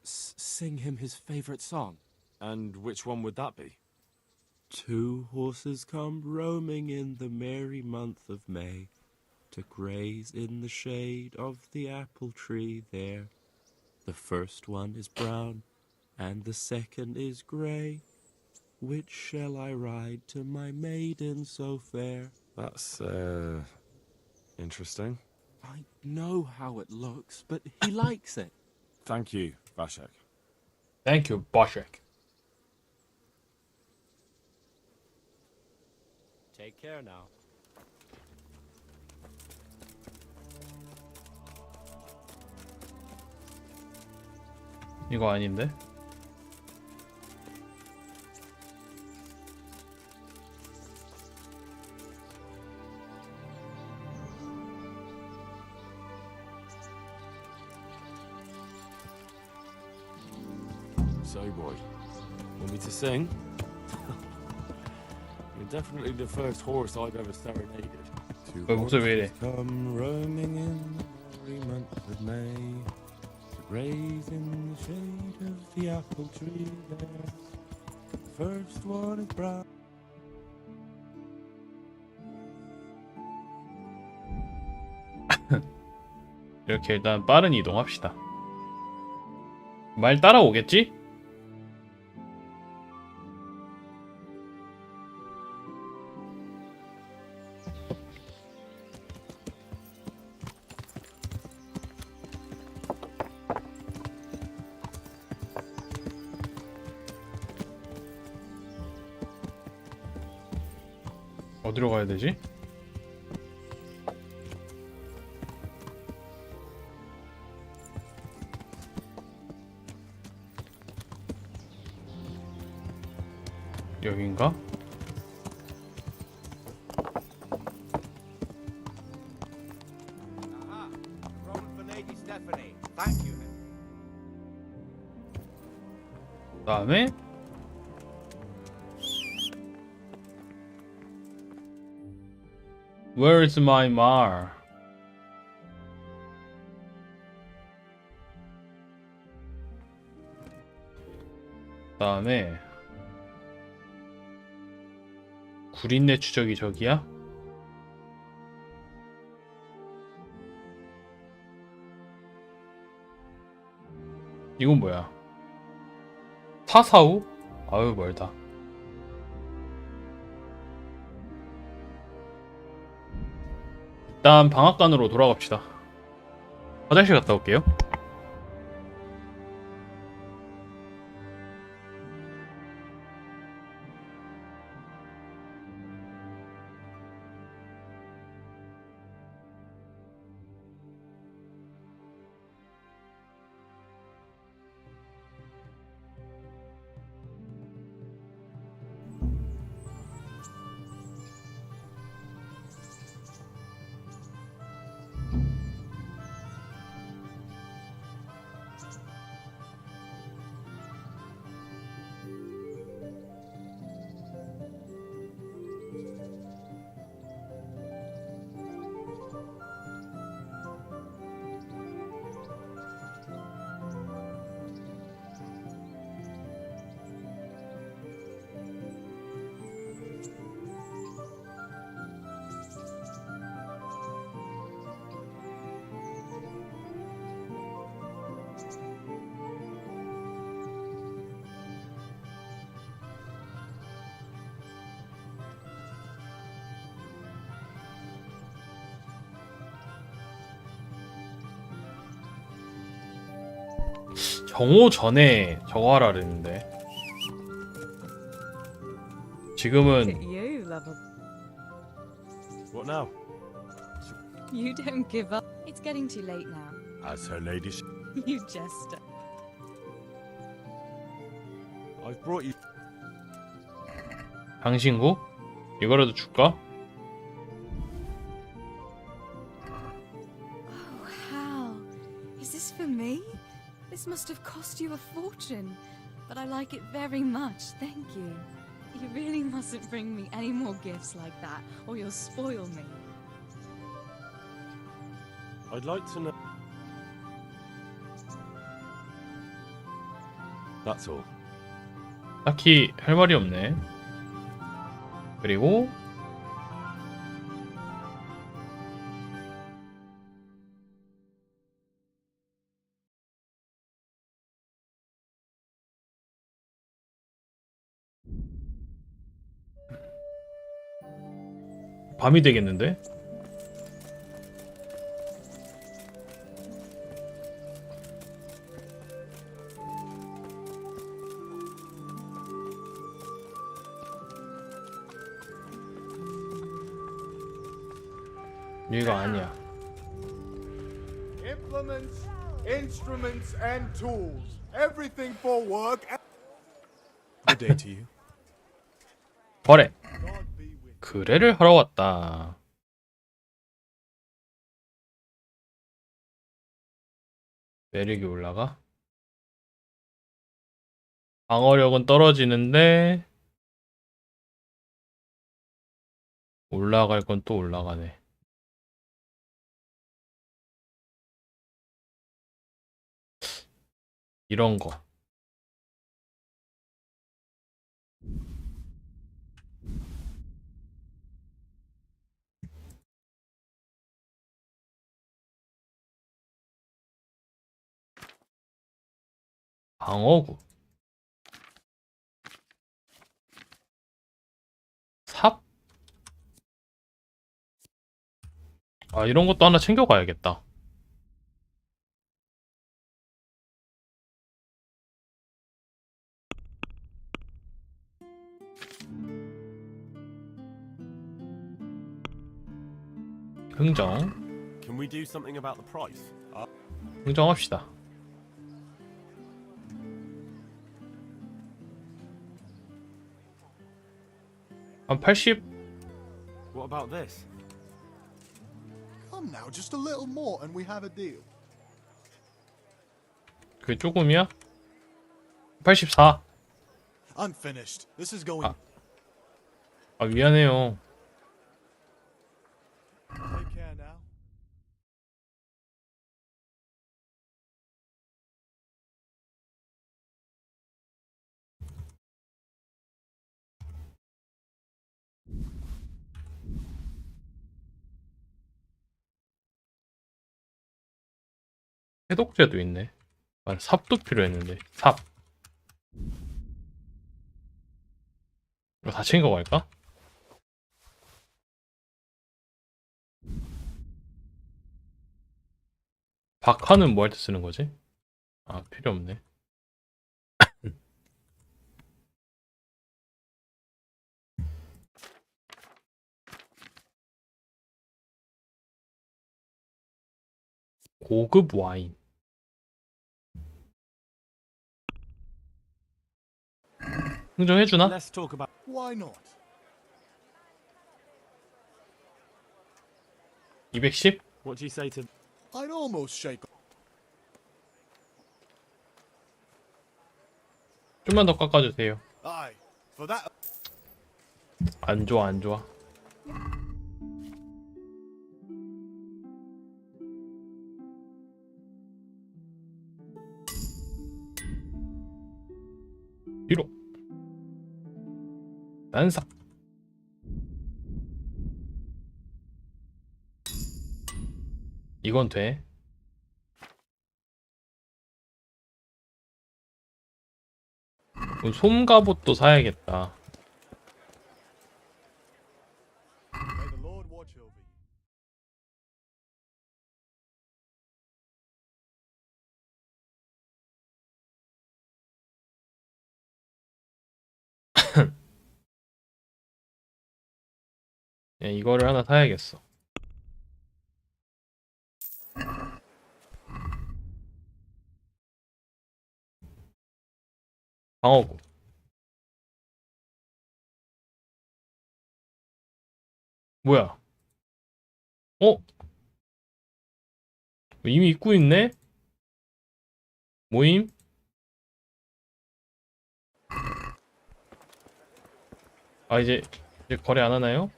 sing him his favorite song. And which one would that be? 2 horses come roaming in the merry month of May, to graze in the shade of the apple tree there. The first one is brown, and the second is grey. Which shall I ride to my maiden so fair? That's, interesting. I know how it looks, but he likes it. Thank you, Vashek. Thank you, Boshek. Take care now. 이거 아닌데? So, boy, want me to sing? You're definitely the first horse I've ever serenaded. 목소리 왜 이래? Come roaming in the merry month of May, to graze in the shade of the apple tree there. The first one is brown. 이렇게 일단 빠른 이동합시다. 말 따라오겠지? 어디로 가야 되지? 여긴가? Aha! Roman for Lady Stephanie. Thank you. 그다음에 Where's my mar? 그다음에 구린내 추적이 저기야? 이건 뭐야? 사사우? 아유 멀다. 일단 방앗간으로 돌아갑시다. 화장실 갔다 올게요. 정오 전에 저거 하라 그랬는데 지금은 You, lover. What now? You don't give up. It's getting too late now. As her ladyship. You jester. I've brought you. 당신구? 이거라도 줄까? Oh, Hal. Is this for me? This must have cost you a fortune. But I like it very much, thank you. You really mustn't bring me any more gifts like that, or you'll spoil me. I'd like to know. That's all. 딱히 할 말이 없네. 그리고 밤이 되겠는데? 여기가 아니야. Implements, instruments, and tools. Everything for work. Good day to you. 거래. 거래를 하러 왔다. 매력이 올라가? 방어력은 떨어지는데 올라갈 건 또 올라가네. 이런 거. 방어구. 삽? 아, 이런 것도 하나 챙겨가야겠다. 흥정. Can we do something about the price? 흥정합시다. 한 80? What about this? Come now, just a little more and we have a deal. 그게 조금이야? 84. I'm finished. This is going. 아, 미안해요. Take care now. 해독제도 있네. 아, 삽도 필요했는데. 삽. 이거 다 챙겨갈까? 박하는 뭐 할 때 쓰는 거지? 아, 필요 없네. 고급 와인. 흥정해주나? Let's talk about. Why not? 210? What do you say to? I'd almost shake. 좀만 더 깎아주세요. Aye, for that. 안 좋아, 안 좋아. 뒤로. 난사. 이건 돼. 솜갑옷도 사야겠다. May the Lord watch over you. 예, 이거를 하나 사야겠어. 방어구. 뭐야? 어? 이미 입고 있네? 모임? 아, 이제 거래 안 하나요?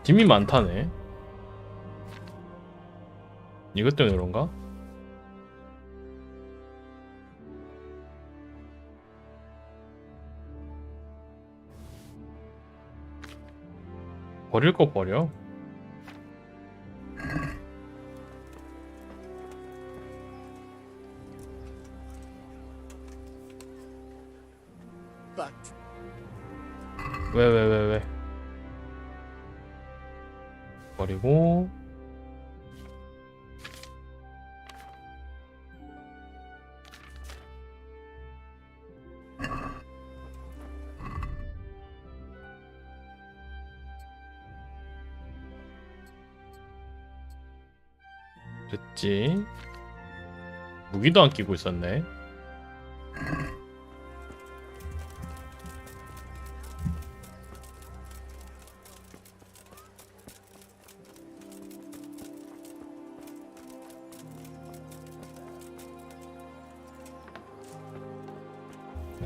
짐이 많다네. 이것 때문에 그런가? 버릴 거 버려. 왜? 버리고. 됐지. 무기도 안 끼고 있었네.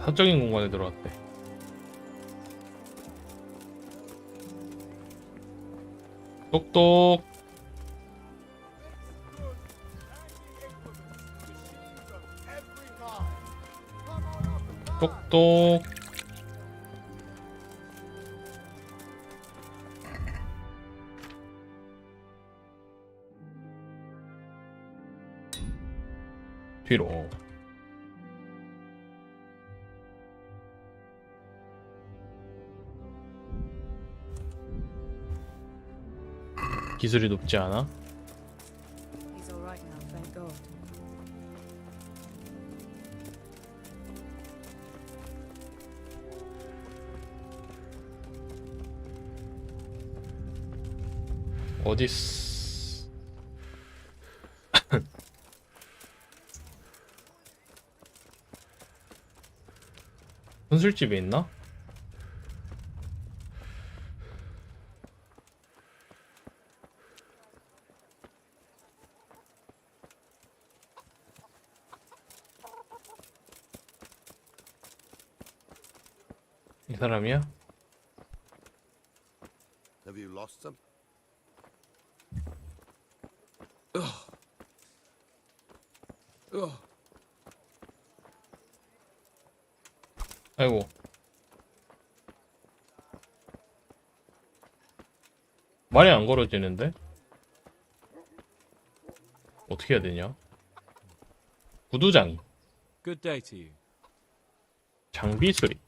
사적인 공간에 들어갔대. 똑똑. 똑똑. 뒤로. 기술이 높지 않아? He's all right now, thank God. 어딨어? 분술집에 있나? 이 사람이야? Have you lost some? 아이고. 말이 안 걸어지는데? 어떻게 해야 되냐? 구두장이. Good day to you. 장비 수리.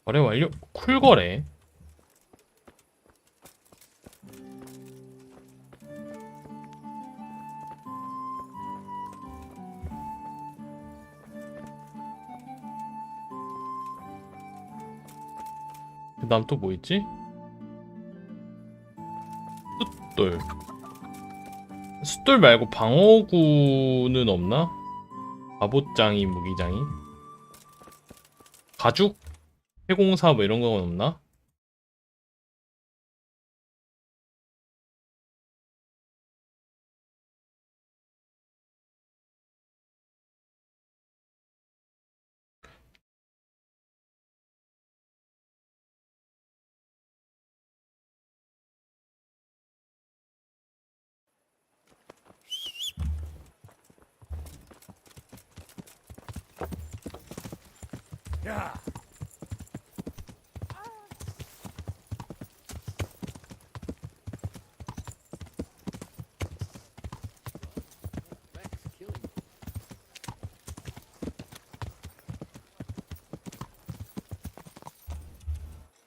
거래 완료. 쿨 거래. 그 다음 또 뭐 있지? 숫돌. 숫돌 말고 방어구는 없나? 바보장이 무기장이? 가죽? 해공사 뭐 이런 건 없나? Yeah.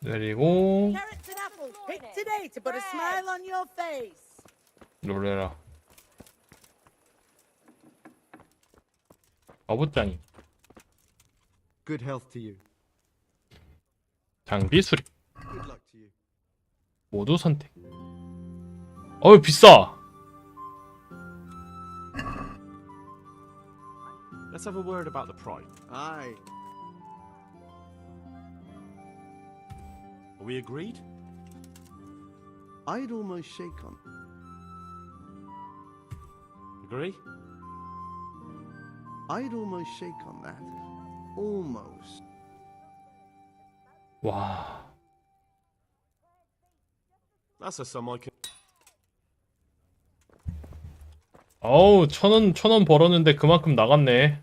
내리고 Carrots and apples picked today to put a smile on your face. 놀래라. 바보장이. Good health to you. 장비 수리. 모두 선택. 어우 비싸. Let's have a word about the price. Aye. Are we agreed? I'd almost shake on. Agree? I'd almost shake on that. Almost. 와. That's a sum I can. 어우 1,000원 벌었는데 그만큼 나갔네.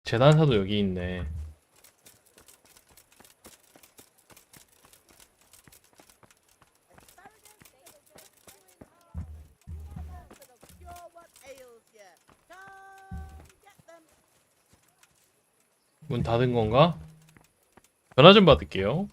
재단사도 여기 있네. 문 닫은 건가? 전화 좀 받을게요.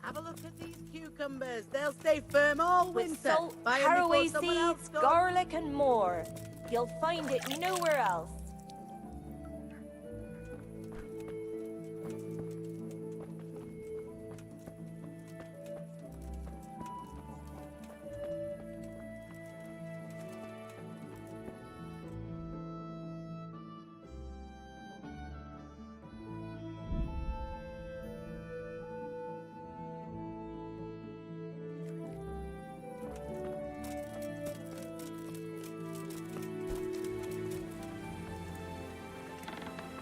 Have a look at these cucumbers. They'll stay firm all winter. With salt, Buy 'em before caraway someone else seeds, goes. garlic, and more. You'll find it nowhere else.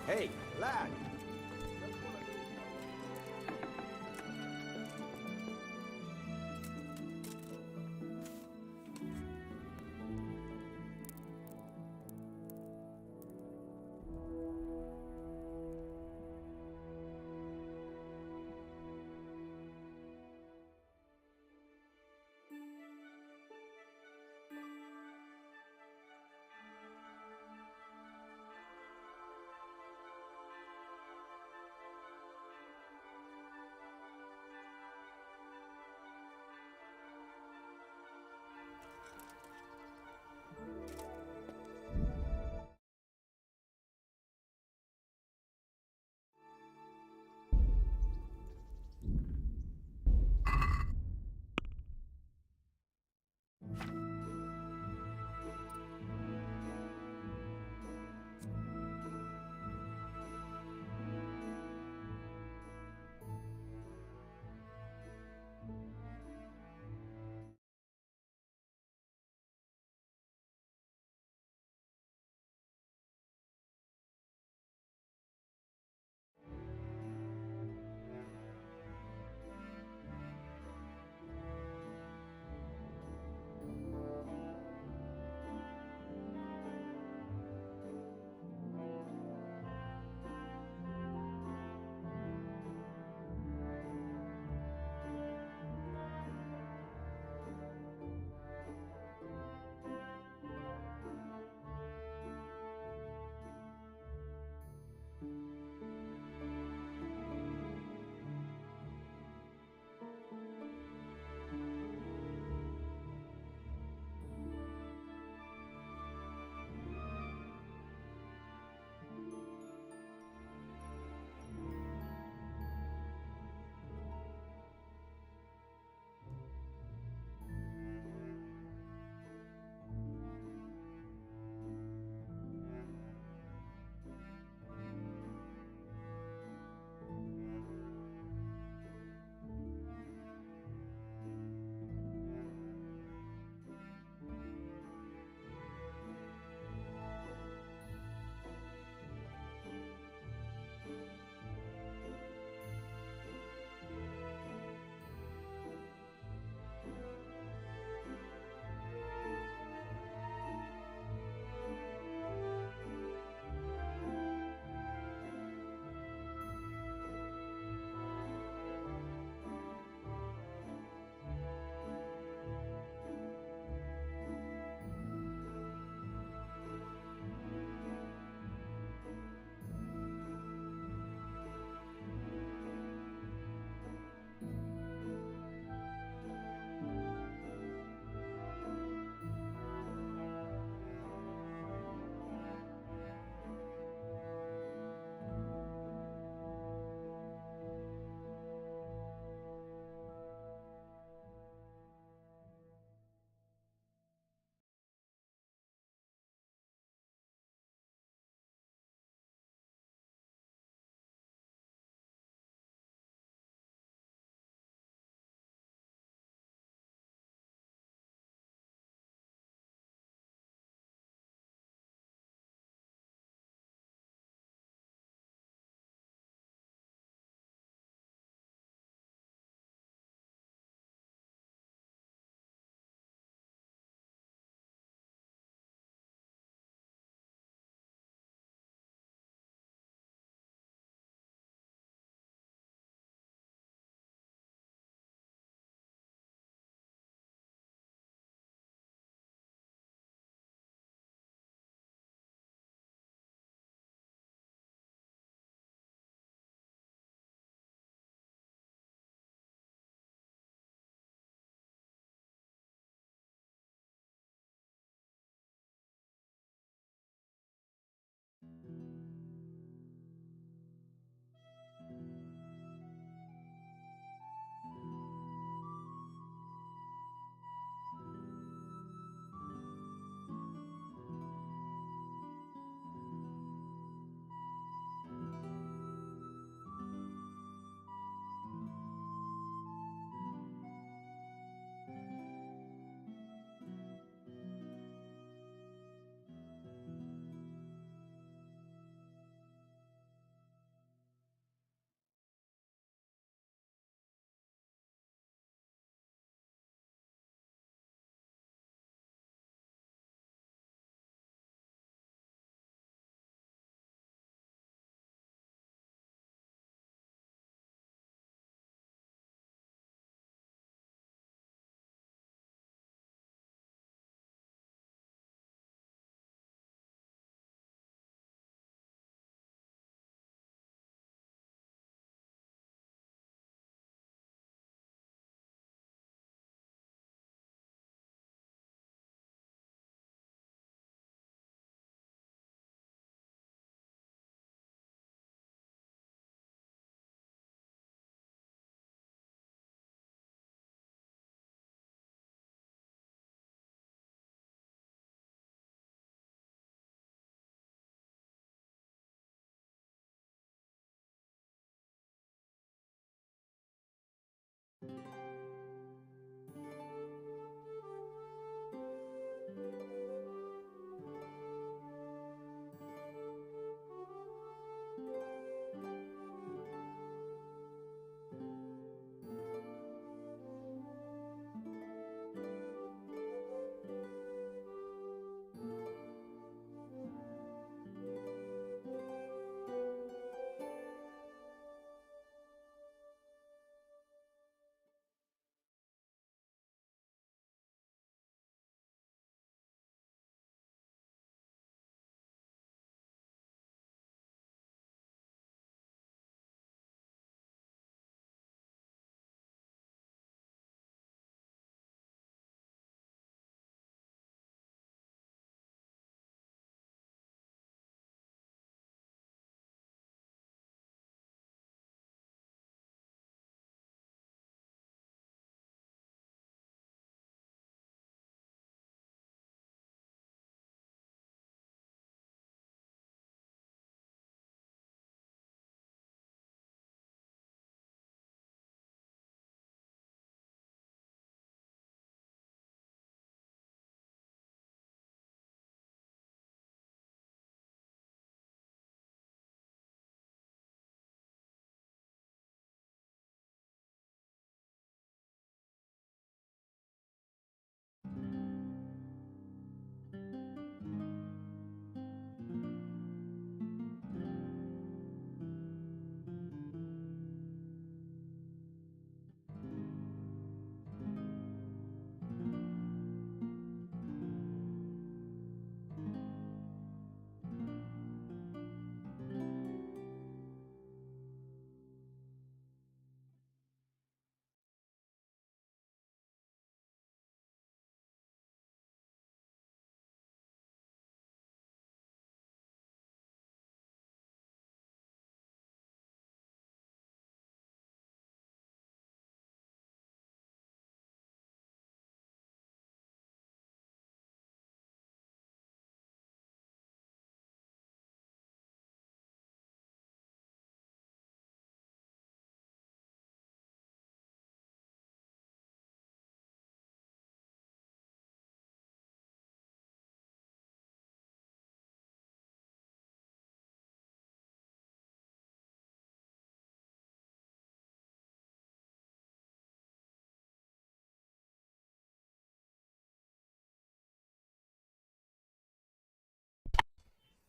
Hey, lad.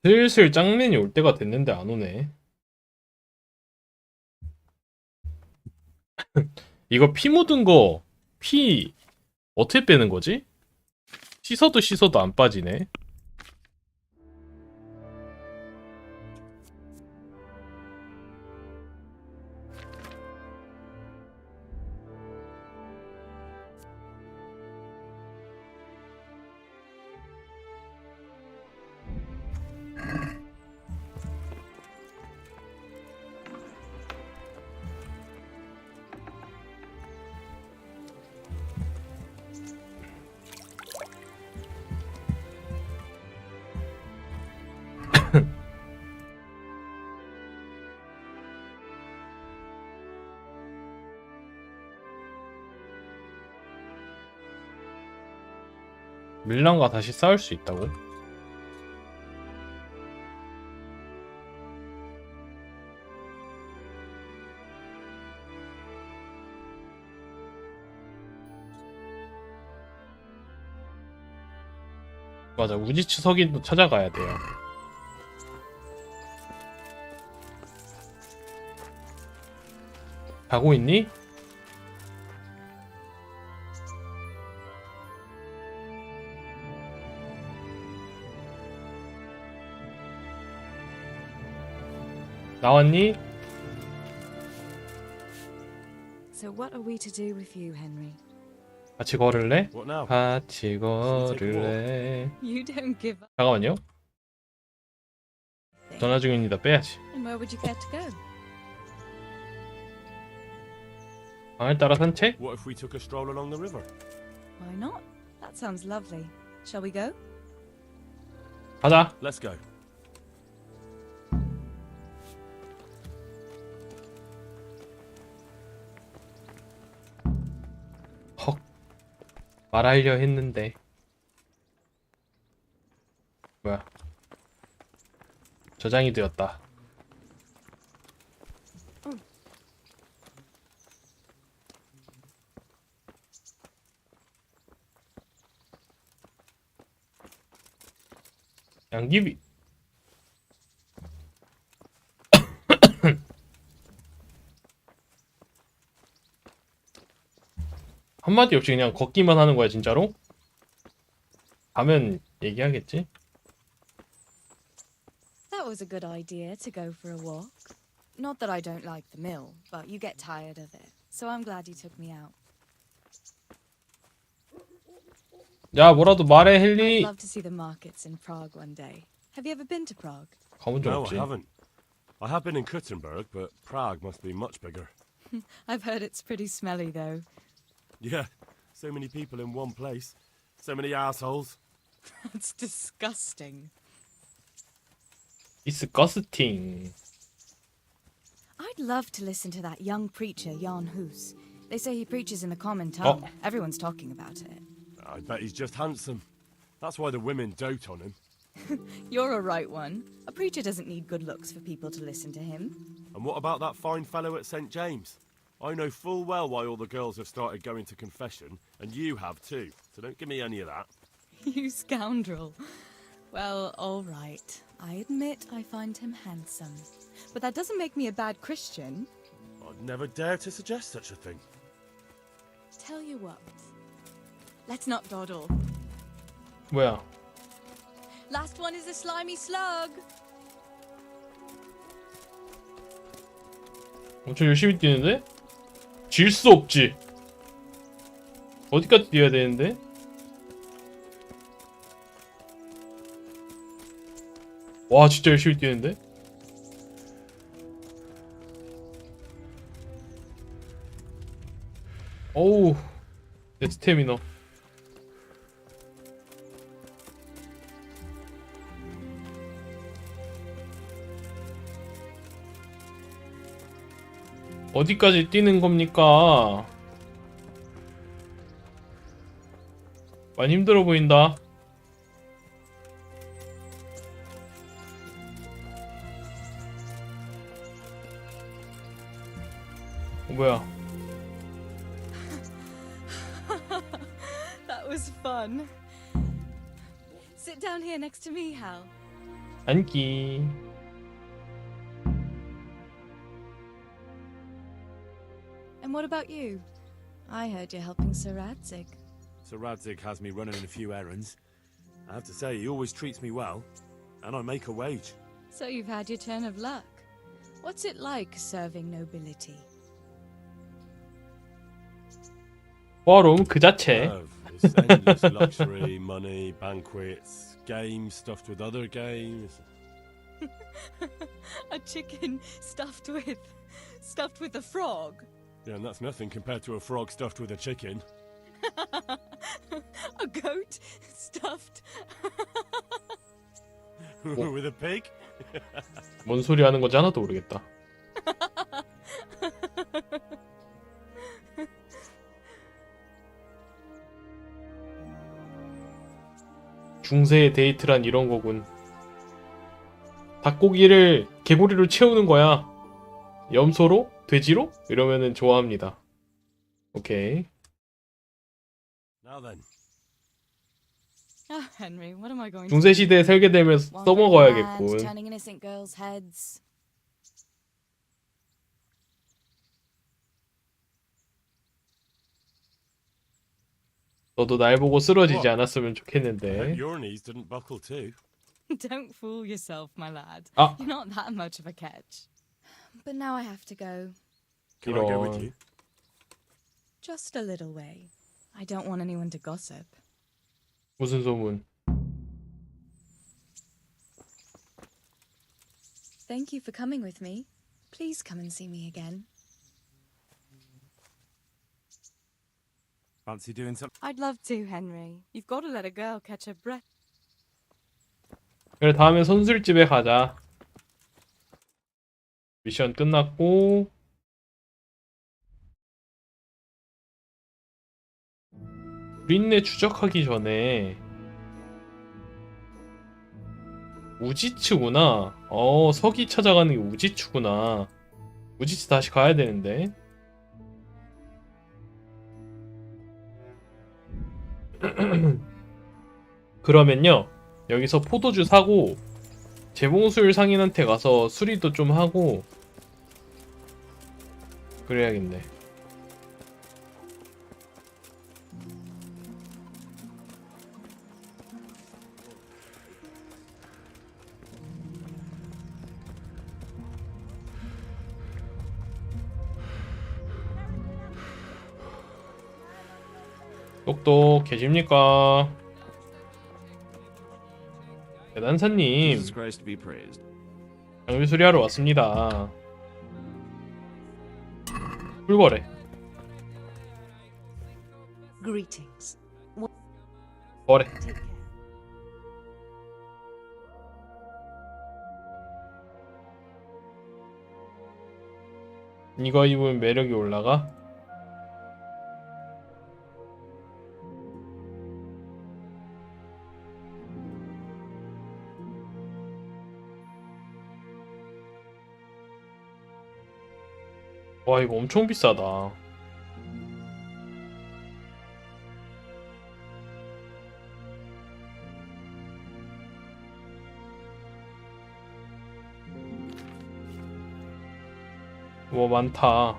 슬슬 짱맨이 올 때가 됐는데 안 오네. 이거 피 묻은 거 피 어떻게 빼는 거지? 씻어도 씻어도 안 빠지네. 밀란과 다시 싸울 수 있다고? 맞아, 우지치 석인도 찾아가야 돼요. 가고 있니? 나왔니? So what are we to do with you, Henry? 같이 걸을래? What now? 같이 걸을래. You don't give up. 잠깐만요. 전화 중입니다. 빼야지. And where would you care to go? 방을 따라 산책? What if we took a stroll along the river? Why not? That sounds lovely. Shall we go? 가자. Let's go. 헉. 말하려 했는데. 뭐야? 저장이 되었다. 양귀비. 한마디 없이 그냥 걷기만 하는 거야 진짜로? 가면 얘기하겠지? That was a good idea to go for a walk. Not that I don't like the mill, but you get tired of it. So I'm glad you took me out. 야 뭐라도 말해 I'd 헨리. love to see the markets in Prague one day. Have you ever been to Prague? 가본 적 No, 없지. I haven't. I have been in Kuttenberg, but Prague must be much bigger. I've heard it's pretty smelly though. Yeah, so many people in one place. So many assholes. That's disgusting. Disgusting. I'd love to listen to that young preacher, Jan Hus. They say he preaches in the common tongue. Oh. Everyone's talking about it. I bet he's just handsome. That's why the women dote on him. You're a right one. A preacher doesn't need good looks for people to listen to him. And what about that fine fellow at St. James? I know full well why all the girls have started going to confession, and you have too, so don't give me any of that. You scoundrel. Well, all right. I admit I find him handsome. But that doesn't make me a bad Christian. I'd never dare to suggest such a thing. Tell you what. Let's not dawdle. 뭐야? Last one is a slimy slug. 엄청 열심히 뛰는데? 질 수 없지. 어디까지 뛰어야 되는데? 와 진짜 열심히 뛰는데? 어우 내 스태미너. 어디까지 뛰는 겁니까? 많이 힘들어 보인다. 뭐야? That was fun. Sit down here next to me, Hal. 안기. And what about you? I heard you're helping Sir Radzig. Sir Radzig has me running a few errands. I have to say, he always treats me well, and I make a wage. So you've had your turn of luck. What's it like serving nobility? 호화로움 그 자체. It's endless luxury, money, banquets, games stuffed with other games. A chicken stuffed with a frog. Yeah, and that's nothing compared to a frog stuffed with a chicken. A goat stuffed With a pig? 뭔 소리 하는 건지 하나도 모르겠다. 중세의 데이트란 이런 거군. 닭고기를 개구리로 채우는 거야. 염소로? 돼지로? 이러면은 좋아합니다. 오케이. Now then. Oh, Henry, what am I going to 중세 시대에 살게 되면 Wandering 써먹어야겠군. around, turning innocent girls' heads. 너도 날 보고 쓰러지지 What? 않았으면 I hope 좋겠는데. your knees didn't buckle too. Don't fool yourself, my lad. Ah. You're not that much of a catch. But now I have to go. Can I go with you? Just a little way. I don't want anyone to gossip. 무슨 소문? Thank you for coming with me. Please come and see me again. Fancy doing something? I'd love to, Henry. You've got to let a girl catch her breath. 그래, 다음에 선술집에 가자. 미션 끝났고. 린네 추적하기 전에 우지츠구나. 서기 찾아가는 게 우지츠구나. 우지츠 다시 가야 되는데. 그러면요, 여기서 포도주 사고 재봉술 상인한테 가서 수리도 좀 하고 그래야겠네. 똑똑 계십니까? 대단사님, Jesus Christ be praised. 장비 수리하러 왔습니다. 꿀거래. Greetings. 거래. Take care. 이거 입으면 매력이 올라가? 와, 이거 엄청 비싸다. 뭐 많다.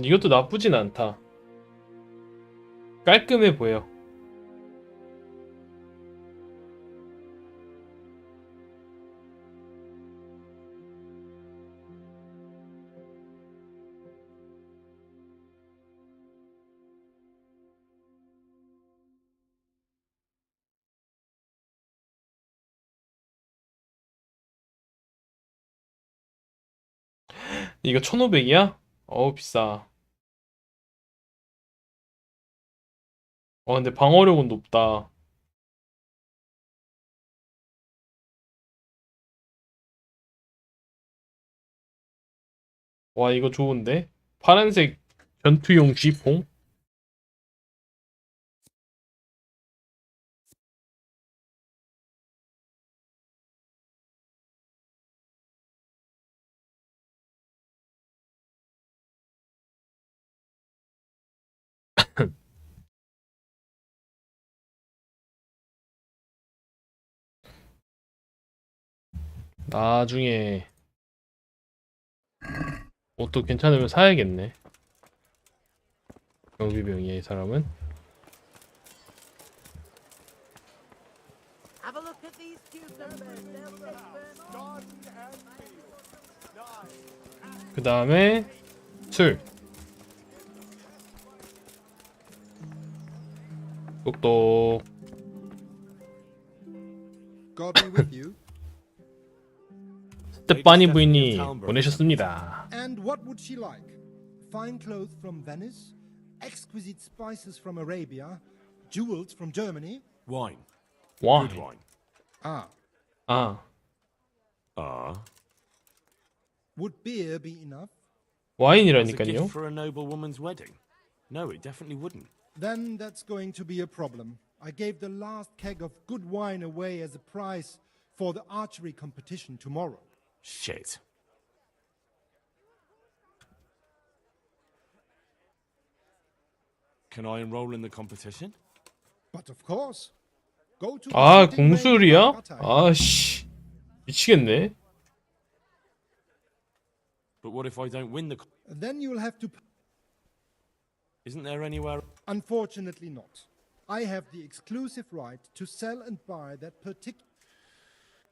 이것도 나쁘진 않다. 깔끔해 보여. 이거 1,500이야? 어우, 비싸. 근데 방어력은 높다. 와, 이거 좋은데? 파란색 전투용 쥐퐁? 나중에 옷도 괜찮으면 사야겠네. 경비병이야 이 사람은. Have a look at these cucumbers. They'll stay firm. 그 다음에 술. 똑똑. God be with you. 스테파니 부인이 보내셨습니다. And what would she like? Fine clothes from Venice, exquisite spices from Arabia, jewels from Germany. Wine. Wine. Good wine. Ah. Would beer be enough? As a 와인이라니까요. gift for a noble woman's wedding? No, it definitely wouldn't. Then that's going to be a problem. I gave the last keg of good wine away as a prize for the archery competition tomorrow. Shit. Can I enroll in the competition? But of course. Go to the 아, shooting range 공술이야? in Qatar. 아씨. 미치겠네. But what if I don't win the... Then you'll have to... Isn't there anywhere... Unfortunately not. I have the exclusive right to sell and buy that particular...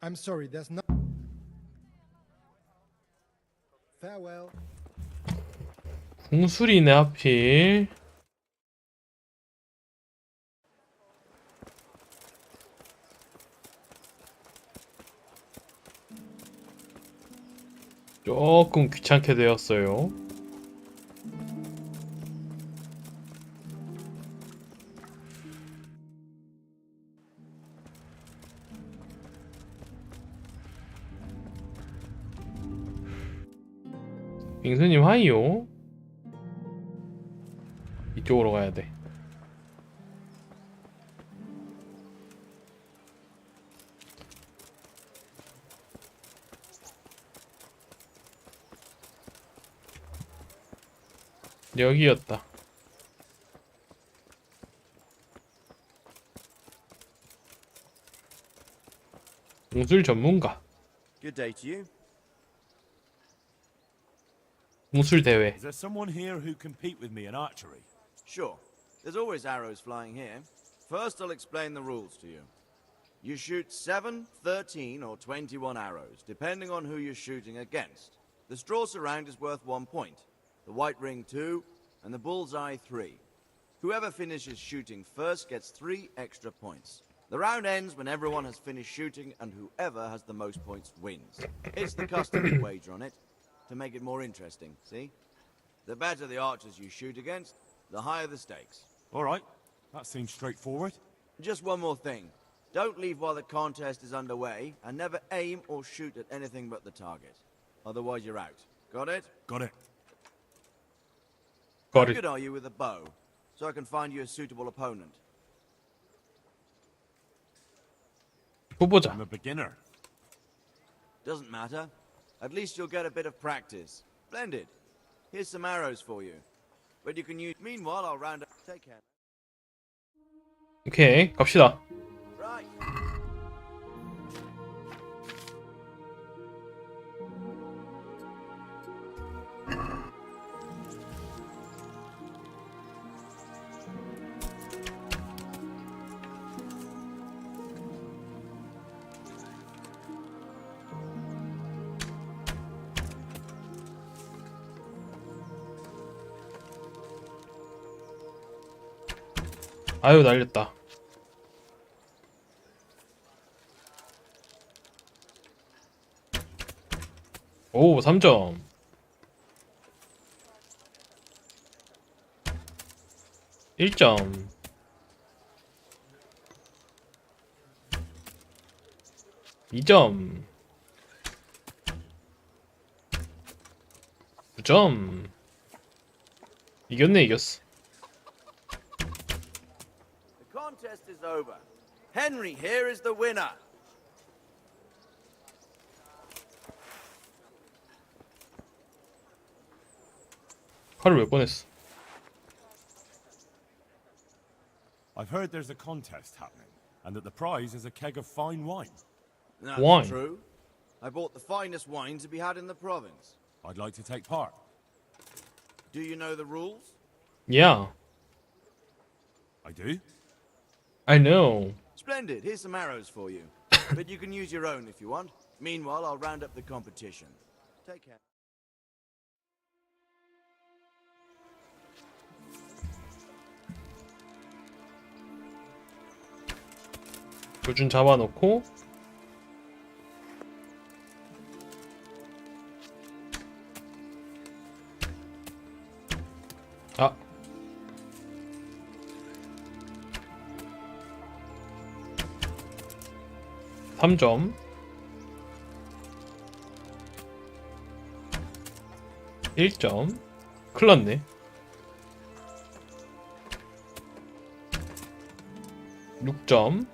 I'm sorry, there's no... Farewell. 공술이네 하필. 조금 귀찮게 되었어요. 빙수님 하이요. 이쪽으로 가야 돼. 여기였다. 공술 전문가. Good day to you. 공술 대회. Is there someone here who compete with me in archery? Sure. There's always arrows flying here. First, I'll explain the rules to you. You shoot 7, 13, or 21 arrows, depending on who you're shooting against. The straw surround is worth 1 point, the white ring 2, and the bullseye 3. Whoever finishes shooting first gets 3 extra points. The round ends when everyone has finished shooting, and whoever has the most points wins. It's the customary wager on it, to make it more interesting, see? The better the archers you shoot against, the higher the stakes. All right, that seems straightforward. Just one more thing. Don't leave while the contest is underway, and never aim or shoot at anything but the target. Otherwise you're out. Got it? Got it. Got How it. good are you with a bow? So I can find you a suitable opponent. 후보자. I'm a beginner. Doesn't matter. At least you'll get a bit of practice. Splendid. Here's some arrows for you. But you can use... Meanwhile, I'll round up... Take care. 오케이, 갑시다. Right. 아유, 날렸다. 오, 3점. 일점 2점. 9점. 이겼네, 이겼어. The contest is over. Henry here is the winner. 칼을 왜 꺼냈어? I've heard there's a contest happening, and that the prize is a keg of fine wine. That's Wine. true. I bought the finest wine to be had in the province. I'd like to take part. Do you know the rules? Yeah, I do? I know. Splendid. Here's some arrows for you. But you can use your own if you want. Meanwhile, I'll round up the competition. Take care. 불준 잡아놓고 아 3점 1점 큰일났네. (6점)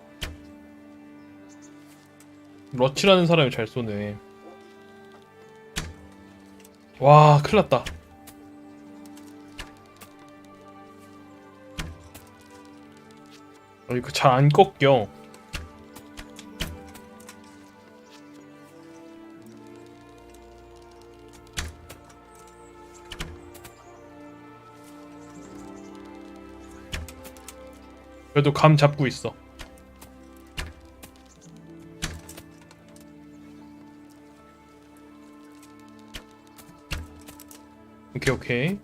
러치라는 사람이 잘 쏘네. 와 큰일났다. 이거 잘 안 꺾여. 그래도 감 잡고 있어. 오케이 오케이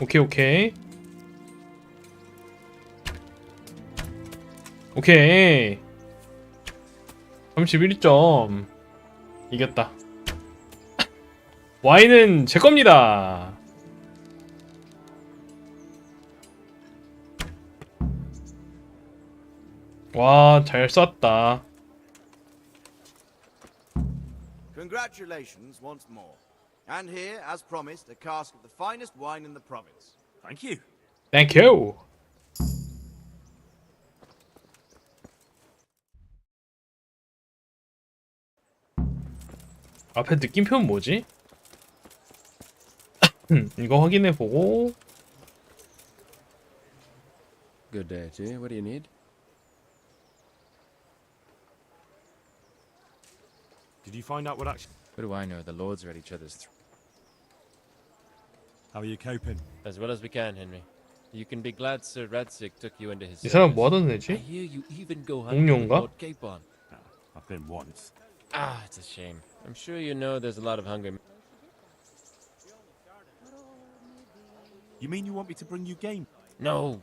오케이 오케이 오케이 31점 이겼다. 와인은 제 겁니다. 와, 잘 쐈다. Congratulations once more. And here, as promised, a cask of the finest wine in the province. Thank you. Thank you. 앞에 느낌표는 뭐지? 이거 확인해보고. Good day to you. What do you need? Did you find out what actually... What do I know? The lords are at each other's throats. How are you coping? As well as we can, Henry. You can be glad Sir Radzig took you into his 이 사람 service. 뭐 하던 I 애지? hear you even go hunting with 공룡가? Lord Capon. I've been once. Ah, it's a shame. I'm sure you know there's a lot of hungry... You mean you want me to bring you game? No,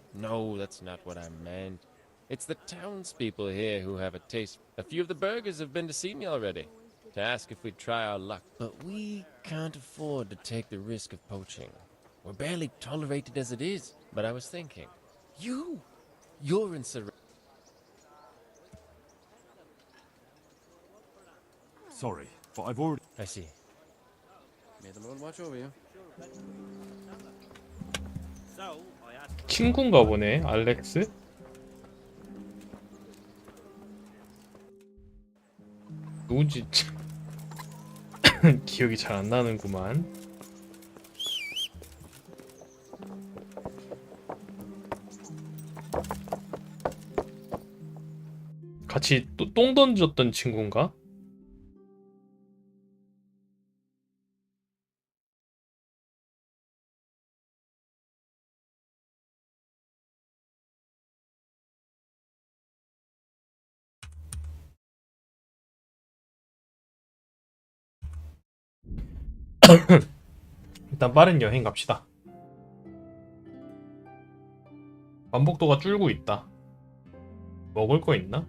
that's not what I meant. It's the townspeople here who have a taste. A few of the burghers have been to see me already, to ask if we'd try our luck. But we can't afford to take the risk of poaching. We're barely tolerated as it is. But I was thinking, you're in Sir... Sorry, but I've already... I see. May the Lord watch over you. 친구인가 보네, 알렉스? 누군지 기억이 잘 안 나는구만. 같이 또 똥 던졌던 친구인가? 일단 빠른 여행 갑시다. 반복도가 줄고 있다. 먹을 거 있나?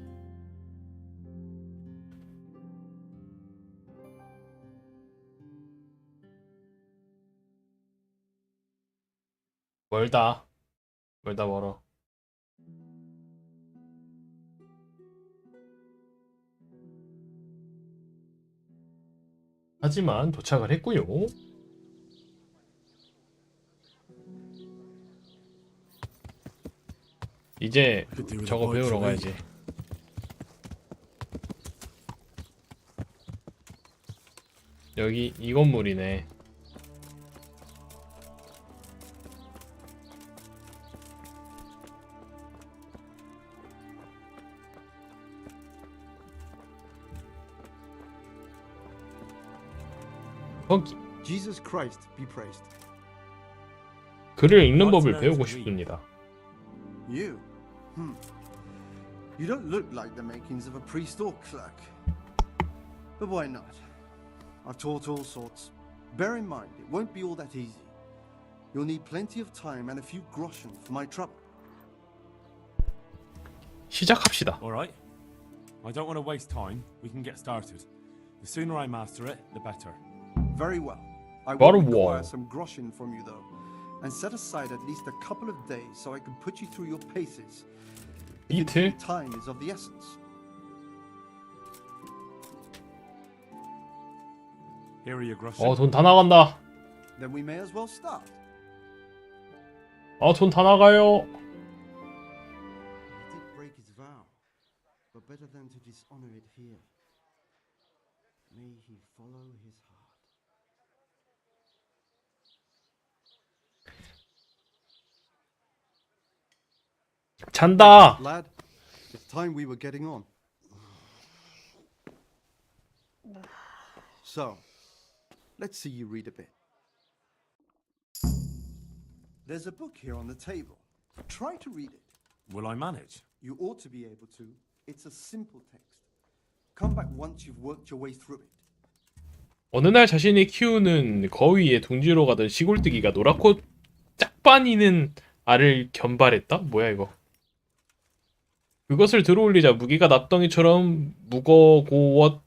멀다. 멀다 멀어. 하지만 도착을 했고요. 이제 저거 배우러 가야지. 여기 이 건물이네. 거기. Jesus Christ be praised. 글을 읽는 법을 배우고 싶습니다. You? You don't look like the makings of a priest or clerk. But why not? I've taught all sorts. Bear in mind, it won't be all that easy. You'll need plenty of time and a few groschen for my trouble. 시작합시다. All right. I don't want to waste time. We can get started. The sooner I master it, the better. Very well. I Very will require well. some groschen from you, though, and set aside at least a couple of days so I can put you through your paces. 이틀? Time is of the essence. Here are your groschen. 돈 다 나간다. Then we may as well start. 돈 다 나가요. He did break his vow, but better than to dishonor it here. May he follow his heart. 잔다. Lad, it's time we were getting on. So, let's see you read a bit. There's a book here on the table. Try to read it. Will I manage? You ought to be able to. It's a simple text. Come back once you've worked your way through it. 어느 날 자신이 키우는 거위의 둥지로 가던 시골뜨기가 노랗고 짝빠니는 알을 견발했다? 뭐야 이거? 그것을 들어올리자 무기가 납덩이처럼 무거고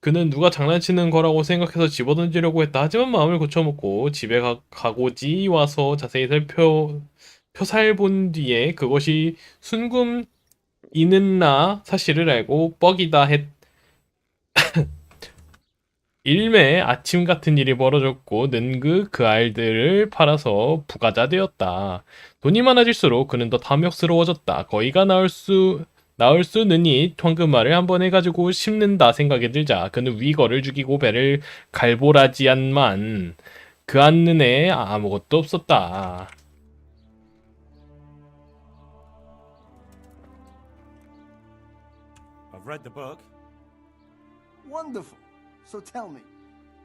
그는 누가 장난치는 거라고 생각해서 집어던지려고 했다. 하지만 마음을 고쳐먹고 집에 가고지 와서 자세히 표살본 뒤에 그것이 순금이는나 사실을 알고 뻑이다 일매 아침 같은 일이 벌어졌고 는그 그 알들을 팔아서 부가자 되었다. 돈이 많아질수록 그는 더 탐욕스러워졌다. 거의가 나을 수는이 황금알을 한 번 해가지고 심는다 생각이 들자 그는 위거를 죽이고 배를 갈보라지안만 그 안는에 아무것도 없었다. I've read the book. Wonderful. So tell me,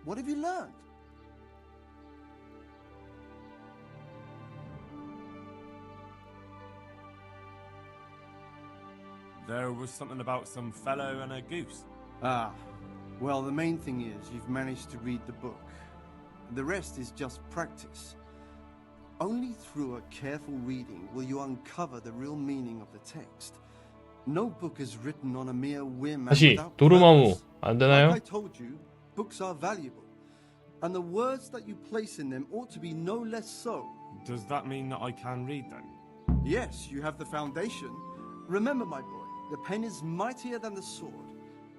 what have you learned? There was something about some fellow and a goose. Ah, well, the main thing is you've managed to read the book. The rest is just practice. Only through a careful reading will you uncover the real meaning of the text. No book is written on a mere whim and 다시 without 도루마무 purpose. 안 되나요? Like I told you, books are valuable, and the words that you place in them ought to be no less so. Does that mean that I can read then? Yes, you have the foundation. Remember, my boy, the pen is mightier than the sword.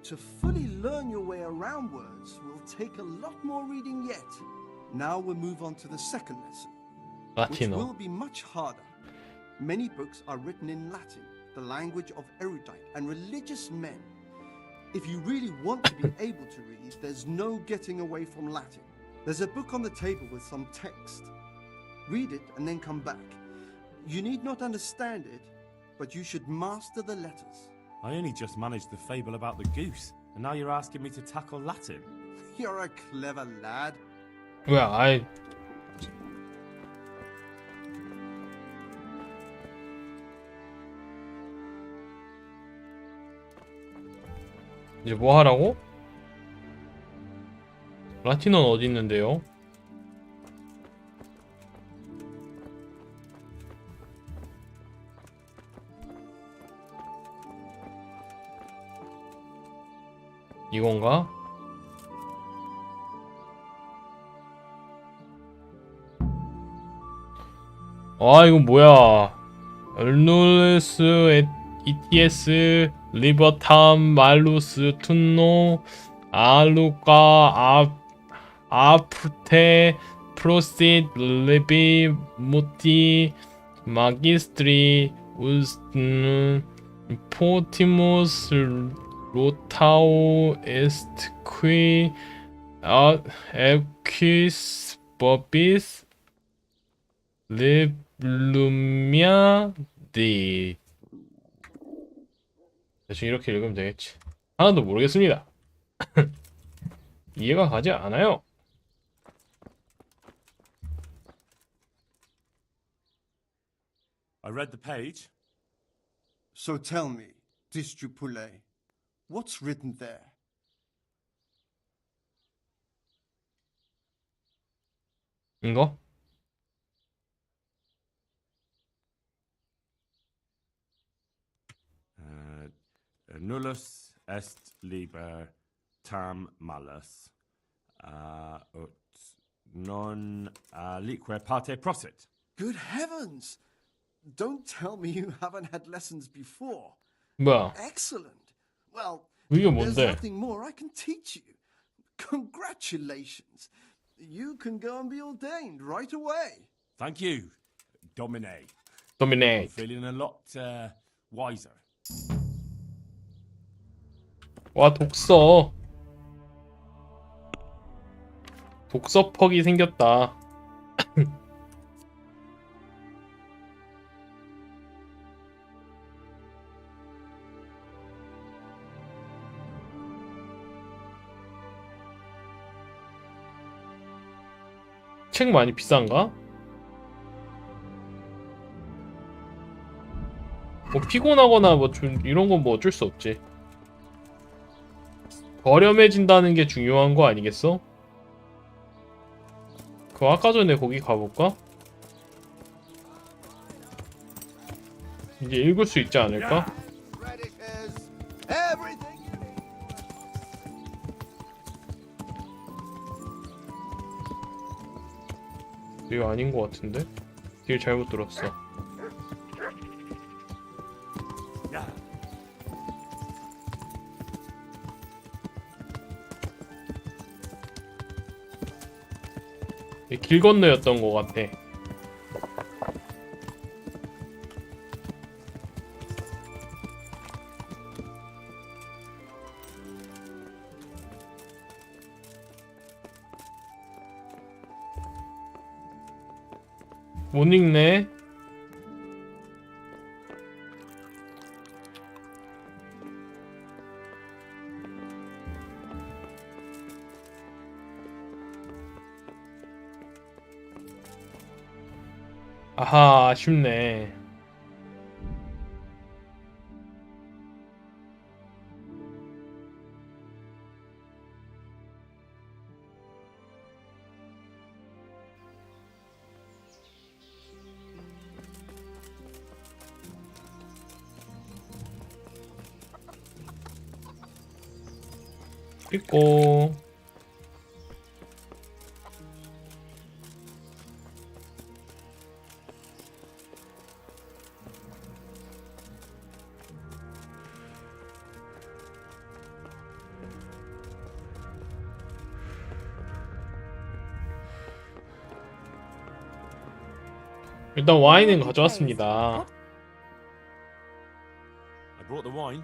To fully learn your way around words will take a lot more reading yet. Now we'll move on to the second lesson, which 라틴어. will be much harder. Many books are written in Latin, the language of erudite and religious men. If you really want to be able to read, there's no getting away from Latin. There's a book on the table with some text. Read it and then come back. You need not understand it, but you should master the letters. I only just managed the fable about the goose, and now you're asking me to tackle Latin. You're a clever lad. 뭐야? 아이. 이제 뭐 하라고? 라틴어는 어디 있는데요? 이건가? 아 이건 뭐야? 얼누르스 ETS 리버탐 말루스 툰노 알루카 아프테 프로시드 리비 무티 마기스트리 우스는 포티모스 로타오 에스트퀴 에퀴스 버비스 르블루미아 디 대충 이렇게 읽으면 되겠지. 하나도 모르겠습니다. 이해가 가지 않아요. I read the page. So tell me, District Poulet, what's written there? 이거? Nullus est liber tam malus, ut non alique parte prosit. Good heavens! Don't tell me you haven't had lessons before. 뭐야? Excellent. Well, 이게 there's 뭔데? nothing more I can teach you. Congratulations. You can go and be ordained right away. Thank you, Domine. 도미네. Feeling a lot wiser. 와, 독서. 독서 퍽이 생겼다. 책 많이 비싼가? 뭐 피곤하거나 뭐 좀 이런 건 뭐 어쩔 수 없지. 저렴해진다는 게 중요한 거 아니겠어? 그 아까 전에 거기 가볼까? 이제 읽을 수 있지 않을까? 이거 아닌 것 같은데? 길 잘못 들었어. 길 건너였던 것 같아. 못 읽네. 아하, 아쉽네. 있고. 일단 와인은 가져왔습니다. I brought the wine.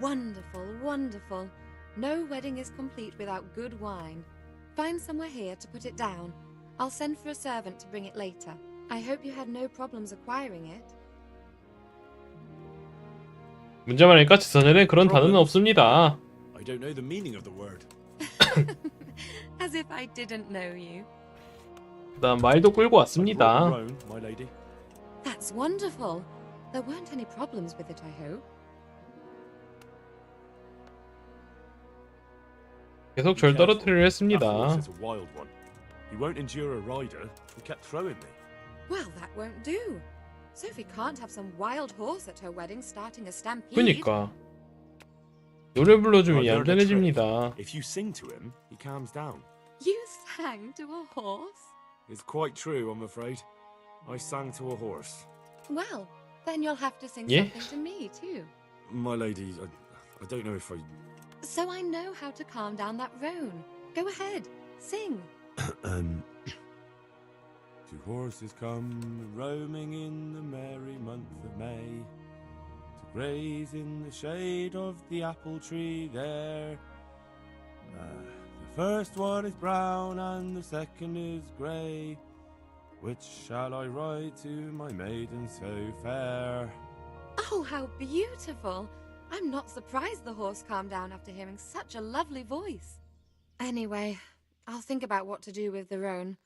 Wonderful, wonderful. No wedding is complete without good wine. Find somewhere here to put it down. I'll send for a servant to bring it later. I hope you had no problems acquiring it. 문제 많으니까 제 사전에 그런 단어는 없습니다. I don't know the meaning of the word. As if I didn't know you. 일단 말도 끌고 왔습니다. My lady. That's wonderful. There weren't any problems with it, I hope. 계속 절 떨어뜨리려 했습니다. That horse is a wild one. He won't endure a rider. He kept throwing me. Well, that won't do. Sophie can't have some wild horse at her wedding starting a stampede. 그니까 노래 불러주면 I learned a 얌전해집니다. trick. If you sing to him, he calms down. You sang to a horse? It's quite true, I'm afraid. I sang to a horse. Well, then you'll have to sing Yeah. something to me too. My lady, I don't know if I... So I know how to calm down that roan. Go ahead, sing. Two horses come roaming in the merry month of May to graze in the shade of the apple tree there. The first one is brown and the second is grey. Which shall I ride to, my maiden so fair? Oh, how beautiful. I'm not surprised the horse calmed down after hearing such a lovely voice. Anyway, I'll think about what to do with the roan.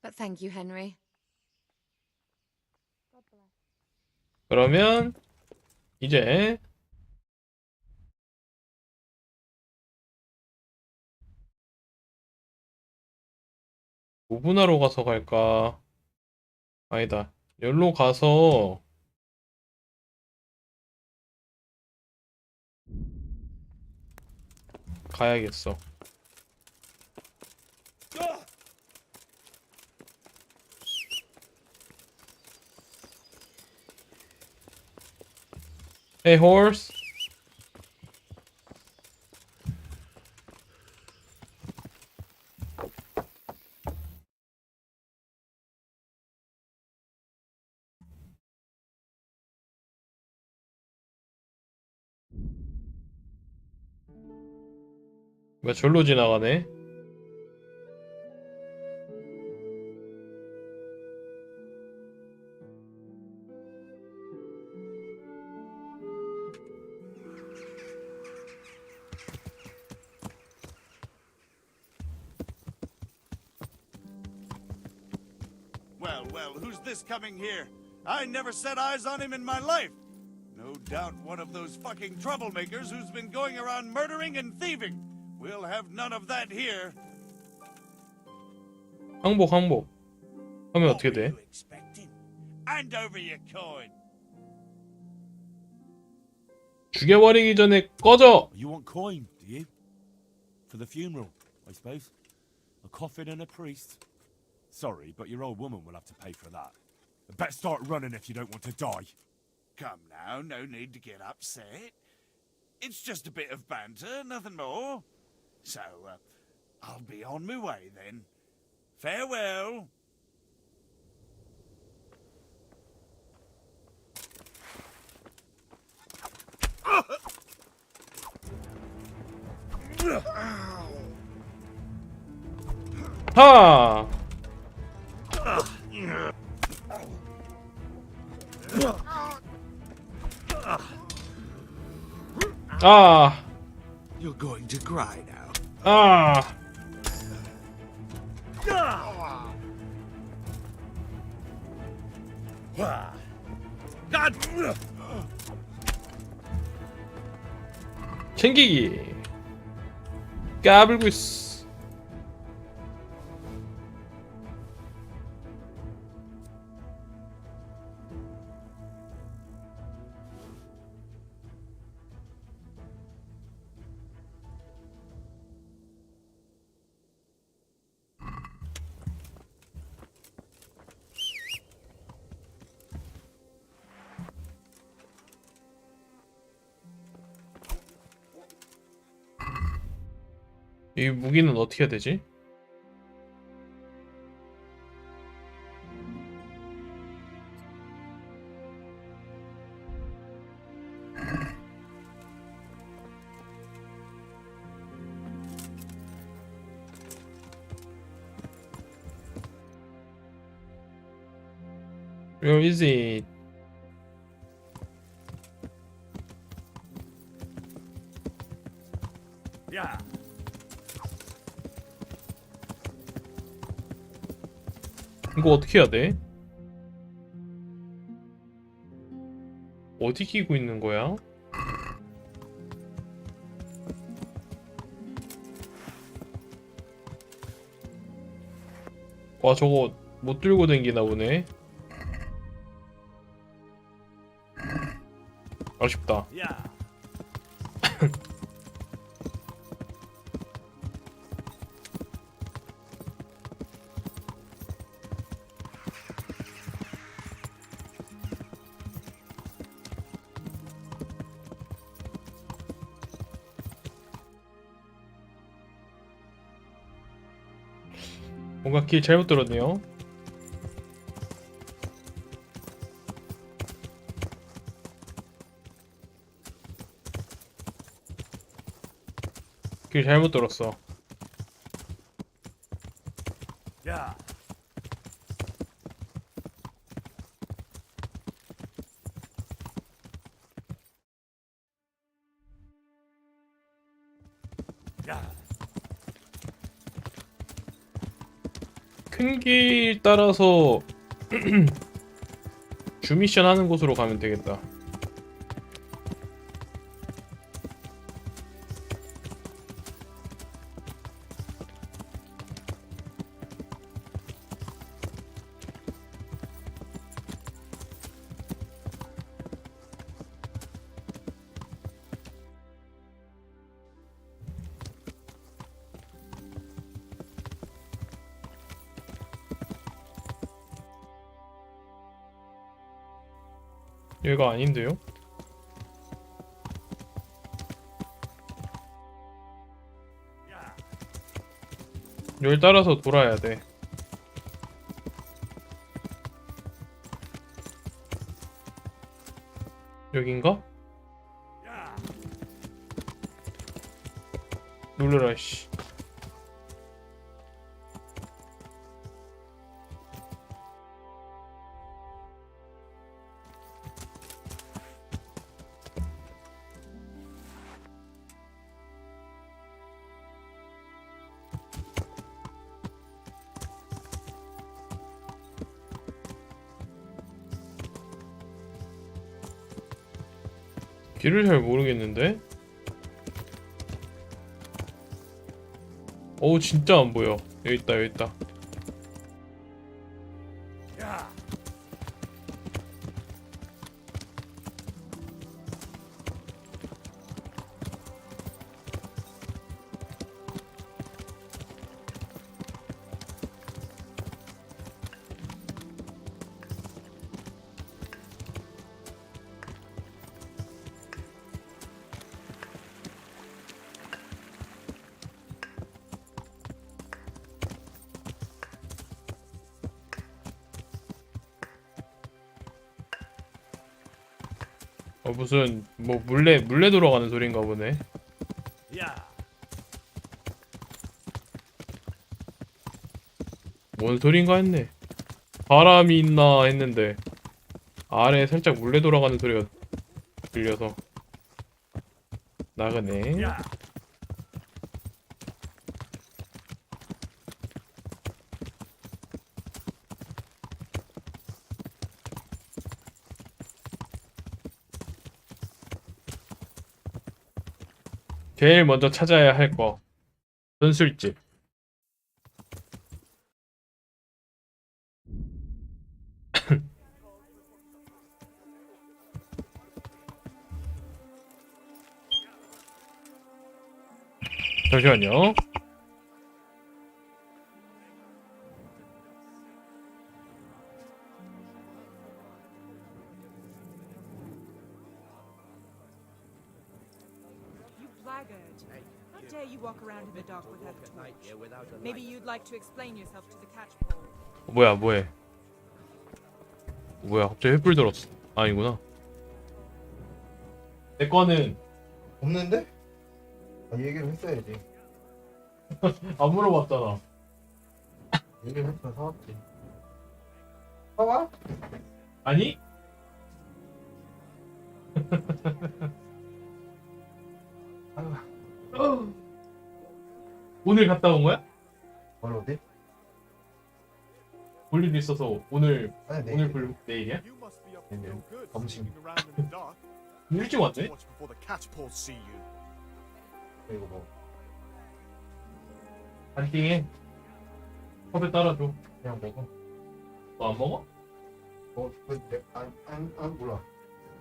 But thank you, Henry. 그러면 이제 무분하로 가서 갈까? 아니다. 여기로 가서 가야겠어. Hey horse. 왜 절로 지나가네? Well, who's this coming here? I never set eyes on him in my life. No doubt one of those fucking troublemakers who's been going around murdering and thieving. We'll have none of that here. 항복. 하면 어떻게 돼? Hand over your coin. 죽여버리기 전에 꺼져! You want coin, do you? For the funeral, I suppose. A coffin and a priest. Sorry, but your old woman will have to pay for that. Better start running if you don't want to die. Come now, no need to get upset. It's just a bit of banter, nothing more. So, I'll be on my way then. Farewell. 하! 아! You're going to cry now. 아! God! 챙기기! 까불고 있어. 이 무기는 어떻게 해야 되지? Where is it? Yeah. 이거 어떻게 해야 돼? 어디 끼고 있는 거야? 와, 저거 못 들고 댕기나 보네. 아쉽다. 뭔가 길 잘못 들었네요. 길 잘못 들었어. 야. 야. 큰 길 따라서 주 미션 하는 곳으로 가면 되겠다. 여기가 아닌데요? 여기 따라서 돌아야 돼. 여긴가? 놀래라 씨. 길을 잘 모르겠는데? 어우 진짜 안 보여. 여기 있다 여기 있다. 무슨 뭐 물레 돌아가는 소린가 보네. 뭔 소린가 했네. 바람이 있나 했는데 아래에 살짝 물레 돌아가는 소리가 들려서 나가네. 제일 먼저 찾아야 할 거 전술집. 잠시만요. How dare you walk around in the dark without a torch? Maybe you'd like to explain yourself to the catchpole. 뭐해? 뭐야? 갑자기 횃불 들었어. 아니구나. 내 거는 없는데? 아, 얘기를 했어야지. 안 물어봤잖아. 얘기를 했으면 사왔지. 사와? 아니? 오늘 갔다 온 거야? 오늘 어디? 볼 일 있어서 오늘 아니, 오늘 내일이야? 내일 점심. 일찍 왔네? 이거 뭐 반띵해. 컵에 따라줘. 그냥 먹어. 너 안 먹어? 안 몰라.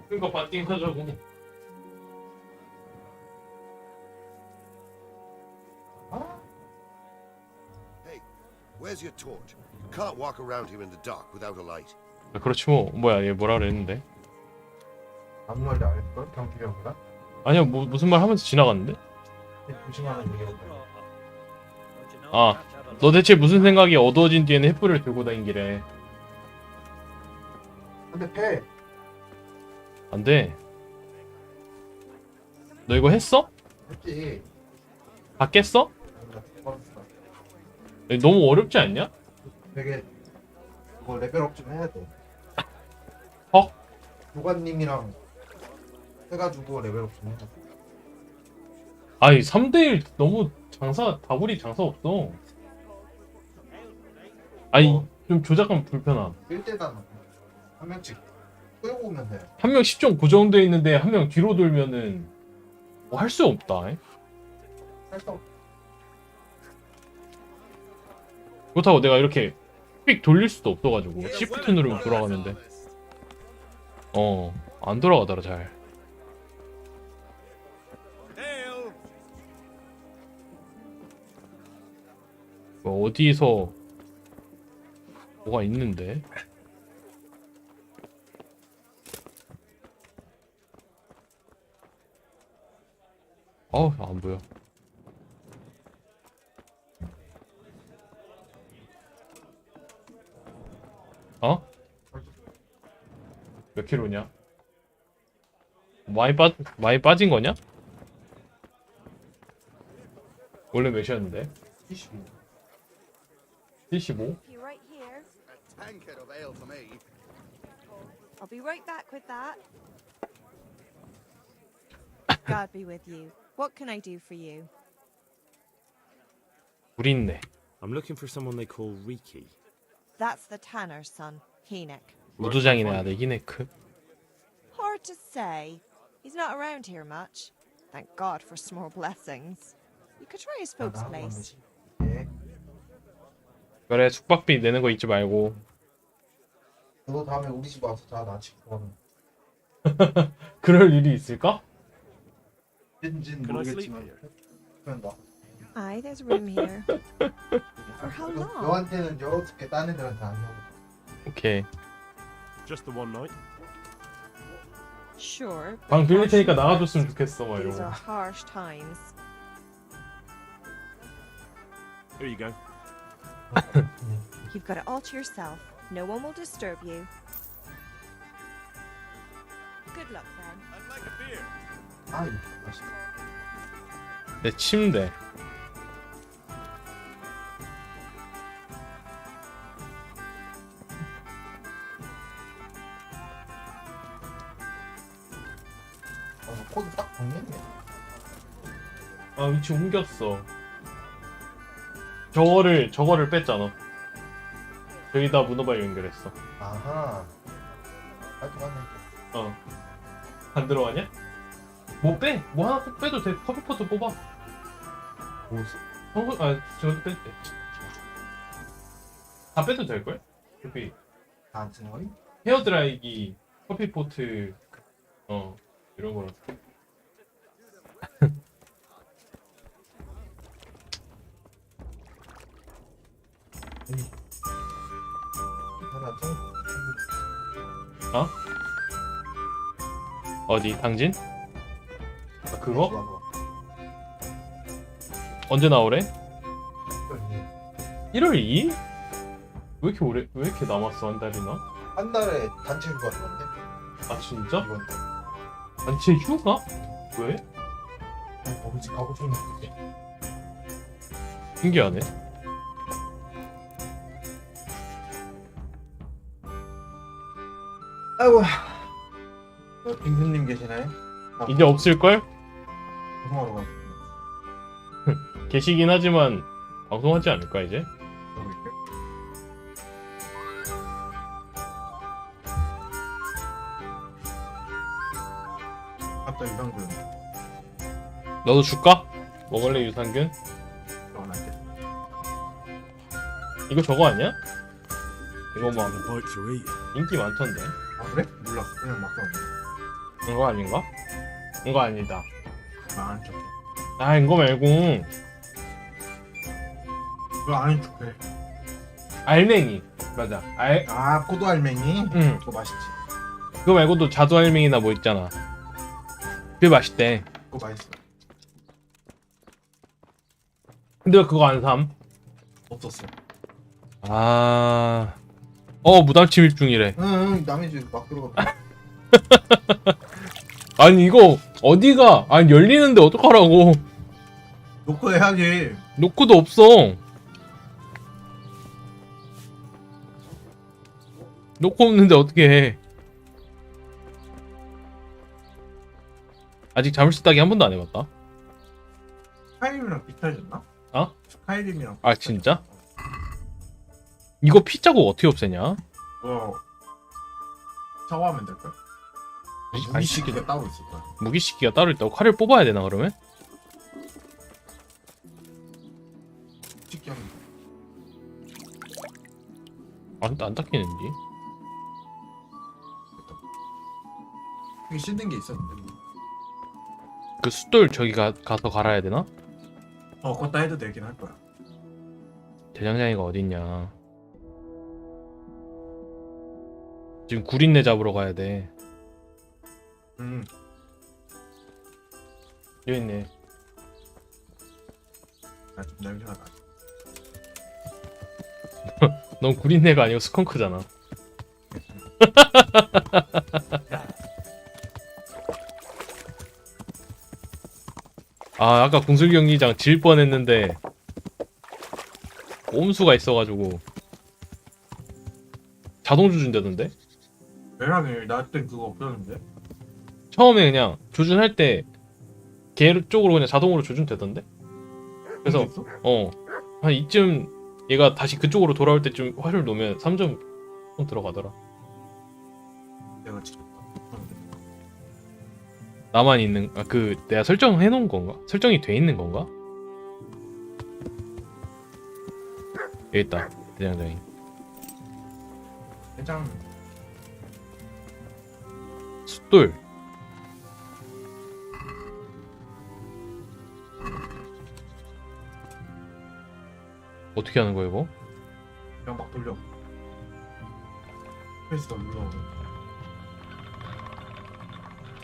그러니까 반띵 하자고. Where's your torch? You can't walk around here in the dark without a light. 그렇지 뭐. 뭐야 얘 뭐라 그랬는데? 아무 말도 안 했걸? 경기력이라? 아니야 뭐 무슨 말 하면서 지나갔는데? 조심하는 얘기였다. 아, 너 대체 무슨 생각이 어두워진 뒤에는 횃불을 들고 다니기래. 근데 패. 안 돼. 너 이거 했어? 했지. 다 깼어? 너무 어렵지 않냐? 되게 그거 레벨업 좀 해야 돼. 헉? 교관님이랑 해가지고 레벨업 좀 해야 돼. 아니 3대1 너무 다구리 장사 없어. 아니 좀 조작하면 불편함. 1대단 한 명씩 끌고 오면 돼. 한 명 10점 고정돼 있는데 한 명 뒤로 돌면은 뭐 할 수 없다. 살짝 그렇다고 내가 이렇게 삑 돌릴 수도 없어가지고 Shift 누르면 돌아가는데 안 돌아가더라 잘. 뭐 어디서 뭐가 있는데? 안 보여. 어? 몇 킬로냐? 많이 빠진 거냐? 원래 몇이었는데? 25. 75? You right here. A tankard of ale for me. I'll be right back with that. God be with you. What can I do for you? 우리 있네. I'm looking for someone they call Riki. That's the tanner's son, Enoch. 무도장이네 아들 히네크. Hard to say. He's not around here much. Thank God for small blessings. You could try his folks' place. 그래 숙박비 내는 거 잊지 말고. 너 다음에 우리 집 와서 자. 나 지금 그러면. 그럴 일이 있을까? 진 모르겠지만. 그냥 나. Aye, there's room here. For how long? 너한테는 저렇게 딴 애들한테 안 하고. 오케이. Just the one night. Sure. 방 빌릴 테니까 나가줬으면 좋겠어 막 These 이러고. are harsh times. Here you go. You've got it all to yourself. No one will disturb you. Good luck then. I'd like a beer. 아이 맛있다. 내 침대. 코드 딱 정리했네. 위치 옮겼어. 저거를 뺐잖아. 여기다 문어발 연결했어. 아하. 깔끔하네. 안 들어가냐? 뭐 빼? 뭐 하나 꼭 빼도 돼. 커피포트 뽑아. 저것도 빼도 돼. 다 빼도 될걸? 커피. 다 들어가니? 헤어드라이기, 커피포트, 이런 거라서. 어? 어디? 당진? 그거? 언제 나오래? 1월 2일? 왜 이렇게 남았어 한 달이나? 한 달에 단체 휴가 들었는데? 아 진짜? 이번 달. 단체 휴가? 왜? 가고 싶은데. 신기하네. 아이고. 빙수님 계시나요? 이제 없을걸? 방송하러 가요. 계시긴 하지만 방송하지 않을까 이제? 아까 유산균. 너도 줄까? 먹을래 유산균? 이거 저거 아니야? 이거 막 인기 많던데. 아 그래? 몰랐어. 그냥 막 써. 이거 아닌가? 이거 아니다. 나안 쳐. 이거 말고 그거 안 해줄게. 알맹이. 맞아. 포도 알맹이? 응. 그거 맛있지. 그거 말고도 자두 알맹이나 뭐 있잖아. 그게 맛있대. 그거 맛있어. 근데 왜 그거 안 삼? 없었어. 무단 침입 중이래. 응, 남의 집 막 들어가. 아니 이거 어디가? 열리는데 어떡하라고? 놓고 해야지. 놓고도 없어. 놓고 없는데 어떻게 해? 아직 자물쇠 따기 한 번도 안 해봤다. 스카이림이랑 비슷해졌나? 스카이림이랑. 진짜? 이거 피 자국 어떻게 없애냐? 샤워하면 될걸? 무기시기가 따로 있을 거야. 무기시기가 따로 있다고? 칼을 뽑아야 되나 그러면? 쉽게 하면 안 닦이는지? 되게 씻는 게 있었는데 뭐. 그 숫돌 저기 가서 갈아야 되나? 그것도 해도 되긴 할 거야. 대장장이가 어딨냐? 지금 구린내 잡으러 가야 돼. 여기 있네. 좀 냄새가 나. 넌 구린내가 아니고 스컹크잖아. 아, 아까 궁술 경기장 질 뻔했는데 옴수가 있어가지고 자동 조준되던데? 왜냐면 나때 그거 없었는데? 처음에 그냥 조준할 때 걔 쪽으로 그냥 자동으로 조준되던데? 그래서 한 이쯤 얘가 다시 그쪽으로 돌아올 때쯤 화를 놓으면 3점 들어가더라. 내가 지금 나만 있는 내가 설정해 놓은 건가? 설정이 돼 있는 건가? 여기 있다. 대장장이. 대장 숫돌. 어떻게 하는 거야 이거? 그냥 막 돌려. 스페이스 눌러.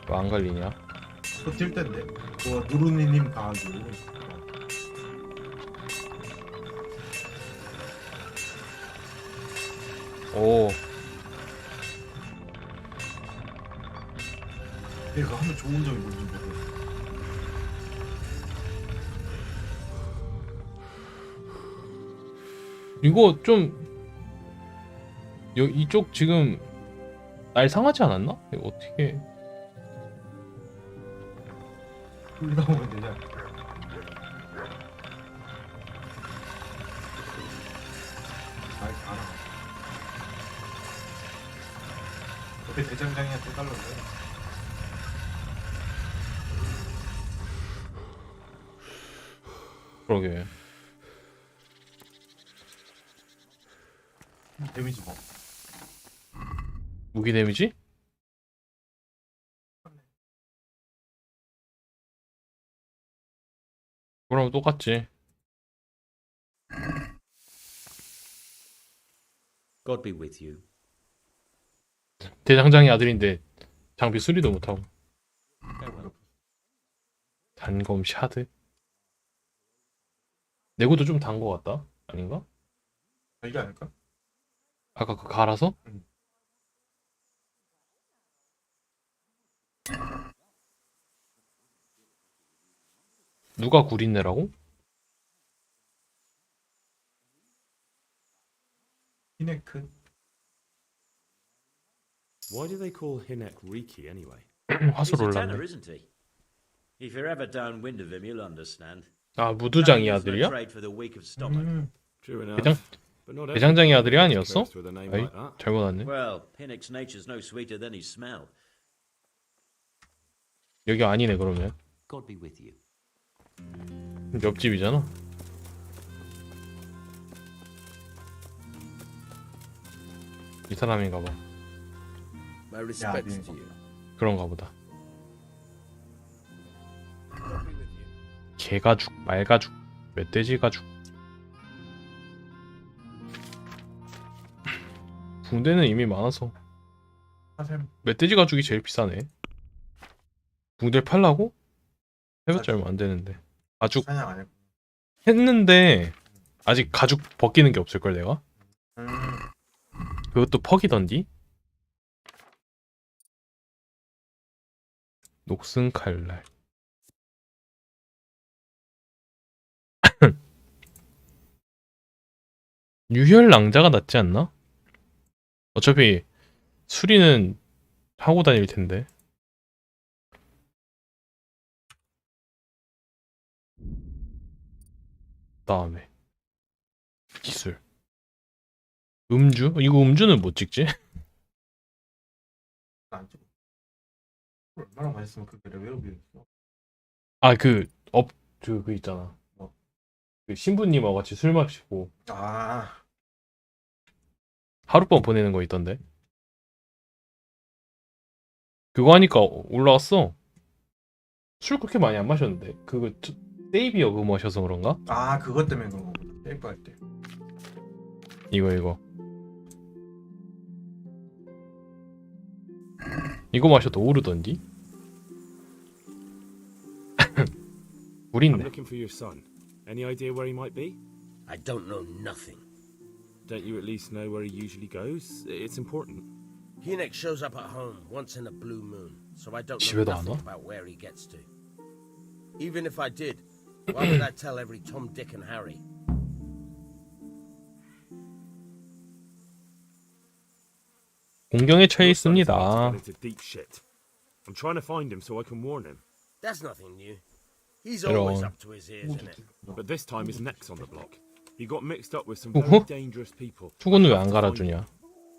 왜 안 갈리냐? 그거 뛸 텐데. 그거 누르니님 가가지고. 오. 얘가 하면 좋은 점이 뭔지 모르겠어. 이거 좀 이쪽 지금 날 상하지 않았나? 이거 어떻게 올라오면 되냐? 잘 알아. 옆에 대장장이한테 달라고요. 그러게. 데미지 뭐? 무기 데미지? 그럼 똑같지. God be with you. 대장장이 아들인데 장비 수리도 못하고. 단검 샤드? 내구도 좀 단 거 같다? 아닌가? 이게 아닐까? 아까 그 갈아서? 누가 구린내라고? 히네크. Why do they call Hinek Riki anyway? 화술 He's a 올랐네. tenor, isn't he? If you're ever downwind of him, you'll understand. 아, 무두장이 There's no 아들이야? trade for the weak of stomach. True enough. 대장 But not 대장장이 everyone 아들이 아니었어? cursed with a name 아이, like that. 잘못 왔네. Well, Hinnick's nature's no sweeter than his smell. 여기 아니네 그러면. God be with you. 옆집이잖아. 이 사람인가 봐. My respects to you. 그런가 보다. 개가죽, 말가죽, 멧돼지 가죽. 붕대는 이미 많아서 멧돼지 가죽이 제일 비싸네. 붕대 팔라고? 해봤자 얼마 안 되는데. 가죽 사냥 안 했고. 했는데 아직 가죽 벗기는 게 없을걸 내가? 그것도 퍽이던디? 녹슨 칼날. 유혈 낭자가 낫지 않나? 어차피 수리는 하고 다닐 텐데. 다음에 기술. 음주? 이거 음주는 못 찍지? 얼마나 맛있으면 그렇게 레벨업이 됐어? 아, 그 있잖아. 그 신부님하고 같이 술 마시고 아, 하룻밤 보내는 거 있던데. 그거 하니까 올라갔어. 술 그렇게 많이 안 마셨는데. 그거 세이비어 그거 마셔서 그런가? 아 그것 때문에 그런 거구나. 테이프 할 때. 이거 마셔도 오르던디? I'm 우린네. looking for your son. Any idea where he might be? I don't know nothing. Don't you at least know where he usually goes? It's important. Hynek shows up at home once in a blue moon, so I don't know 집에도 안 nothing 와? about where he gets to. Even if I did, why would I tell every Tom, Dick, and Harry? 공경에 처해 있습니다. Got into deep shit. I'm trying to find him so I can warn him. That's nothing new. He's 이런. always up to his ears in it. But this time his neck's on the block. He got mixed up with some 어허? very dangerous people. 투구는 왜 안 갈아주냐?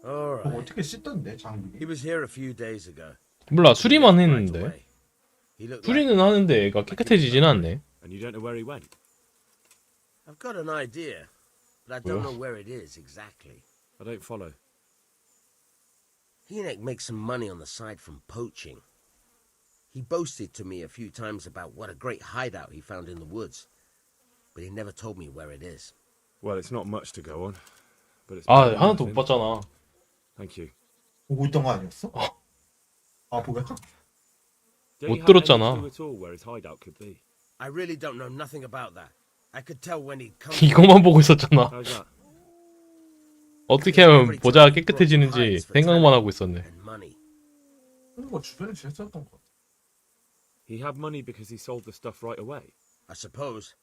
All 그거 right. 어떻게 씻던데 장비? He was here a few days ago. 몰라, 수리만 했는데. He looked like... 수리는 하는데 애가 깨끗해지진 않네. And you don't know where he went? I've got an idea, but I don't know where it is exactly. I don't follow. Hynek makes some money on the side from poaching. He boasted to me a few times about what a great hideout he found in the woods, but he never told me where it is. Well, it's not much to go on. But it's 아, better than 하나도 못 nothing. 봤잖아. Thank you. 보고 있던 거 아니었어? 아 뭐야? Don't 못 you have any 들었잖아. clue at all where his hideout could be? I really don't know nothing about that. I could tell when he'd come. 이거만 보고 있었잖아. How's that? 어떻게 하면 모자가 깨끗해지는지 생각만 하고 있었네. And money. 그거 주변에 제일 썼던 거. He had money because he sold the stuff right away. I suppose.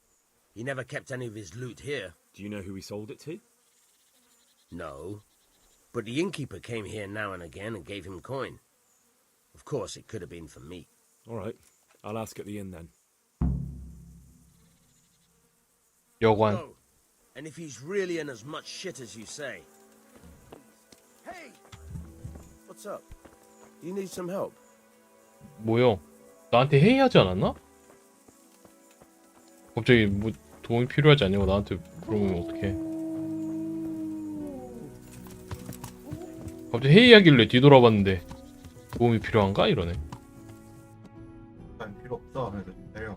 He never kept any of his loot here. Do you know who he sold it to? No. But the innkeeper came here now and again and gave him coin. Of course, it could have been for me. All right. I'll ask at the inn then. 여관. Oh, and if he's really in as much shit as you say. Hey! What's up? You need some help? 뭐요? 나한테 회의하지 않았나? 갑자기 뭐 도움이 필요하지 않냐고 나한테 물어보면 어떡해. 갑자기 회의하길래 뒤돌아봤는데 도움이 필요한가? 이러네. 난 필요 없어. 그래서 내려.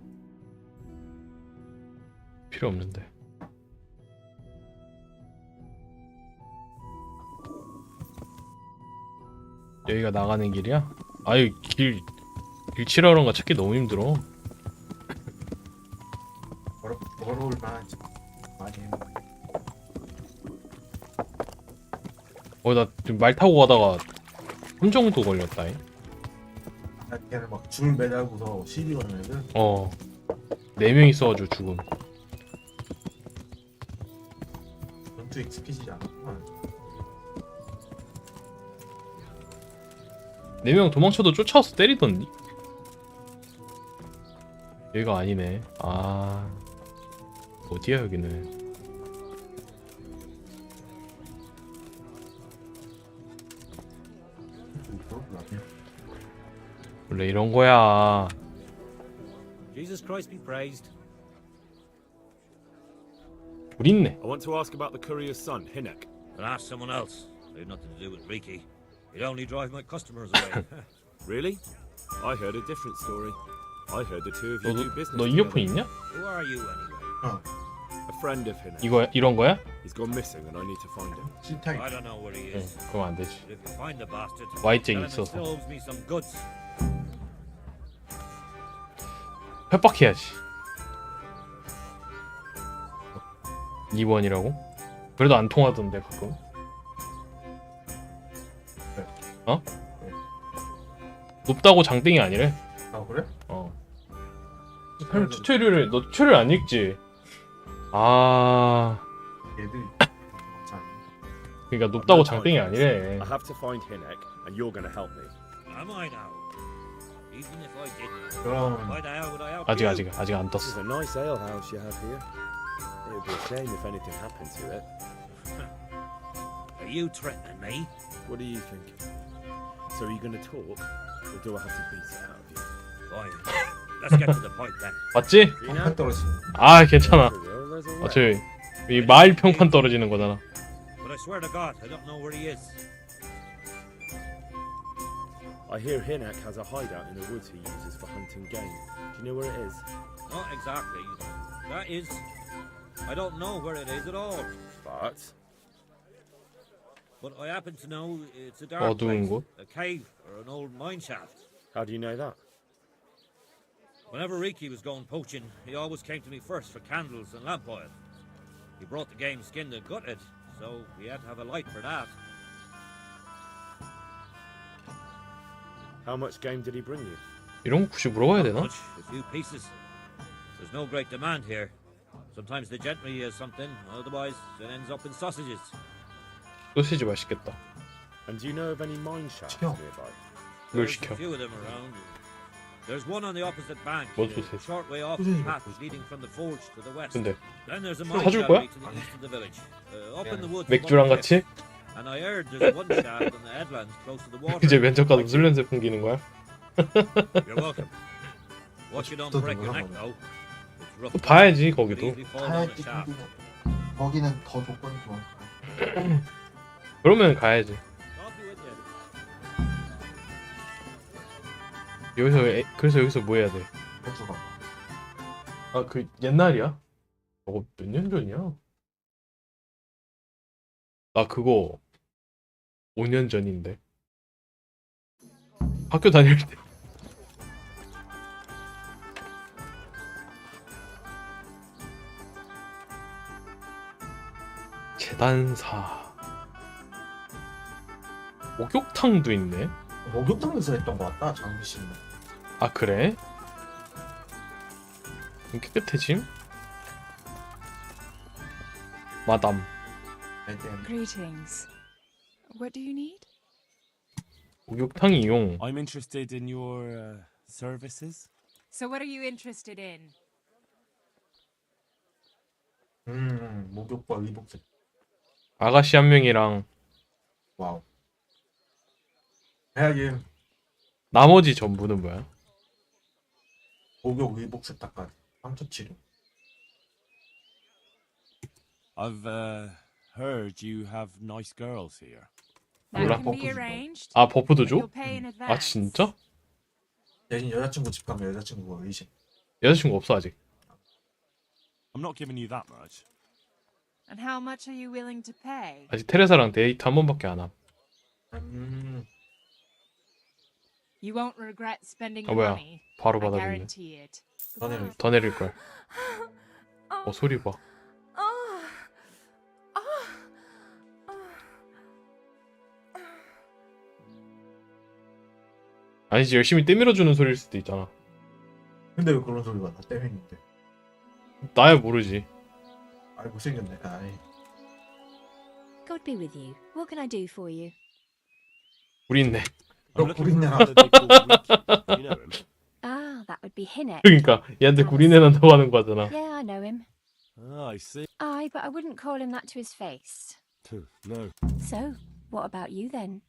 필요 없는데. 여기가 나가는 길이야? 아유, 길 칠하러가 찾기 너무 힘들어. 걸어올 만하지. 많이 해. 나 지금 말 타고 가다가 3 정도 걸렸다. 걔는 막 줄 매달고서 시비 거는 애들. 4명 있어가지고 죽음. 전투 익숙해지지 않았구만. 4명 도망쳐도 쫓아와서 때리던니? 여기가 아니네. 아, 어디야 여기는? 원래 이런 거야. Jesus Christ be praised. 우리 있네. I want to ask about the courier's son, Hynek. And ask someone else. They've nothing to do with Riki. He'd only drive my customers away. Really? I heard a different story. I heard the two of you do business 너 together. 이어폰 있냐? Who are you anyway? A friend of Hynek. 이런 거야? He's gone missing and I need to find him. I don't know where he is. 그럼 안 되지. But if you find the bastard, Y증이 tell him he 있어서. still owes me some goods. 협박해야지. 2번이라고? 그래도 안 통하던데 가끔. 어? 높다고 장땡이 아니래. 아 그래? 너 추천료를 안 읽지? 아. 얘들. 그러니까 높다고 장땡이 아니래. I have to find Hynek and you're going to help me. Am I now? Even if I didn't, 그럼 why the hell would I help 아직 you? 아직 안 This is 떴어. a nice ale house you have here. It would be a shame if anything happened to it. Are you threatening me? What do you think? To So are you going to talk, or do I have to beat it out of you? Fine. Let's get to the point then. 맞지? 평판 떨어지는. 아 괜찮아. 어차피 이 마일 평판 떨어지는 거잖아. But I swear to God, I don't know where he is. I hear Hinak has a hideout in the woods he uses for hunting game. Do you know where it is? Not exactly. That is... I don't know where it is at all. But I happen to know it's a dark 어두운 place, 곳. a cave or an old mine shaft. How do you know that? Whenever Riki was going poaching, he always came to me first for candles and lamp oil. He brought the game skinned and gutted, so we had to have a light for that. How much game did he bring you? 이런 거 굳이 물어봐야 되나? Much, a few pieces. There's no great demand here. Sometimes the gentry has something, otherwise it ends up in sausages. 소시지 맛있겠다. And do you know of any mine shafts 시켜. nearby? 뭘 There's 시켜? a few of them around. There's one on the opposite bank, 뭔 a 소시지? short way off the path leading from the forge to the west. 근데 Then there's a 술 mine 사줄 shaft 거야? to the east of the village, up in the woods. 맥주랑 above the 같이? cliff. And I heard there's one shaft on the headlands close to the water. 이제 면접 가서 술 냄새 풍기는 거야? You're welcome. Watch you don't break your neck though. It's rough. 또 봐야지 You could 거기도. easily fall down a 가야지. shaft. 거기는 더 조건이 좋아. 그러면 가야지. 그래서 여기서 뭐 해야 돼? 맥주가. 아 그 옛날이야? 저거 몇 년 전이야? 나 그거 5년 전인데. 학교 다닐 때. 재단사. 목욕탕도 있네. 목욕탕에서 했던 것 같다. 장비 씨는. 아 그래? 깨끗해짐? 마담. Greetings. What do you need? 목욕탕 이용. I'm interested in your services. So what are you interested in? 목욕과 의복 세트. 아가씨 한 명이랑 와우. 해야지. 나머지 전부는 뭐야? 목욕 의복 세트까지. 3,700. I've heard you have nice girls here. That 몰라. can be arranged. 아 버프도 but 줘? you'll pay in 아 advance. 진짜? 대신 여자친구 집 가면 여자친구가 의심. 여자친구 없어 아직. I'm not giving you that much. And how much are you willing to pay? 아직 테레사랑 데이트 한 번밖에 안 함. You won't regret spending 아 뭐야? money. 바로 I 받아주네. guarantee it. 더 내릴 걸. 소리 봐. 아니지 열심히 때밀어주는 소리일 수도 있잖아. 근데 왜 그런 소리가 나 때문인데? 나야 모르지. 아이 못생겼네. 아이. God be with you. What can I do for you? 구린내. 너 구린내라. Ah, that would be Hinek. 그러니까 얘한테 구린내 난다고 하는 거잖아. Yeah, I know him. I see. Aye, but I wouldn't call him that to his face. No. So, what about you then?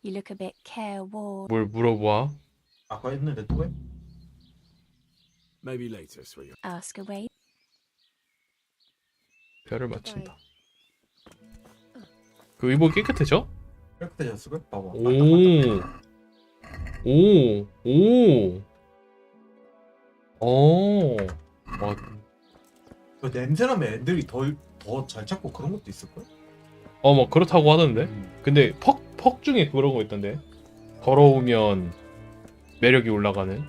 You look a bit careworn. 뭘 물어봐? 아까 했는데 또 해? Maybe later, sweetheart. Ask away. 별을 맞춘다. 그 의복 깨끗해져? 깨끗해졌을 걸? 봐봐. 와. 그 냄새나면 애들이 더 잘 찾고 그런 것도 있을 걸? 뭐 그렇다고 하던데. 근데 퍽 중에 그런 거 있던데. 더러우면 매력이 올라가는.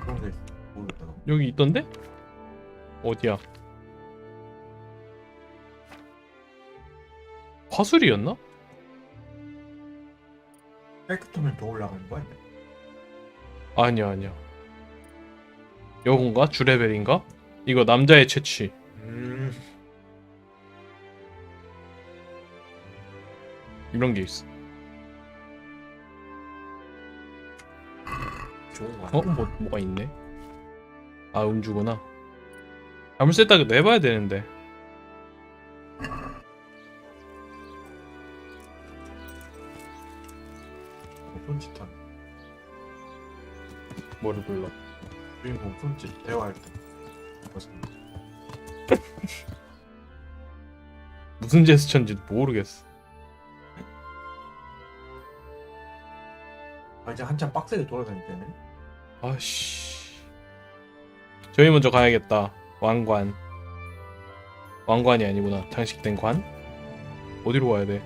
그런 게 모르겠다. 여기 있던데? 어디야? 화술이었나? 깨끗하면 더 올라가는 거야? 아니야. 요건가? 주레벨인가? 이거 남자의 채취. 이런 게 있어. 좋은 거 아니야? 뭐가 있네? 아 음주구나. 자물쇠 딱 내봐야 되는데. 손짓한. 뭐를 불러? 주인공 손짓 대화할 때. 무슨 제스처인지 모르겠어. 아 이제 한참 빡세게 돌아다닐 때네. 아씨. 저희 먼저 가야겠다. 왕관. 왕관이 아니구나. 장식된 관? 어디로 가야 돼?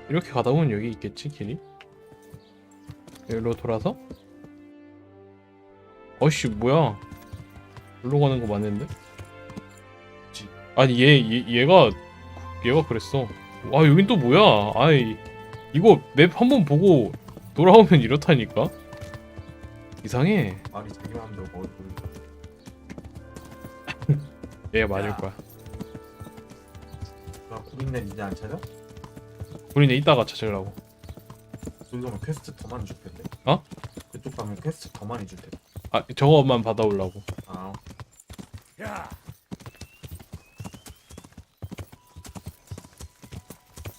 이렇게 가다 보면 여기 있겠지, 길이? 여기로 돌아서? 어이씨, 뭐야? 여기로 가는 거 맞는데? 아니, 얘가 그랬어. 아, 여긴 또 뭐야? 아이, 이거 맵 한번 보고 돌아오면 이렇다니까? 이상해. 말이 자기 마음대로 먹을 거야. 얘가 맞을 거야. 나 구린내 이제 안 찾아? 우리는 이따가 찾으려고. 저기 가면 퀘스트 더 많이 줄 텐데. 어? 그쪽 가면 퀘스트 더 많이 줄 텐데. 아, 저거만 받아오려고. 아.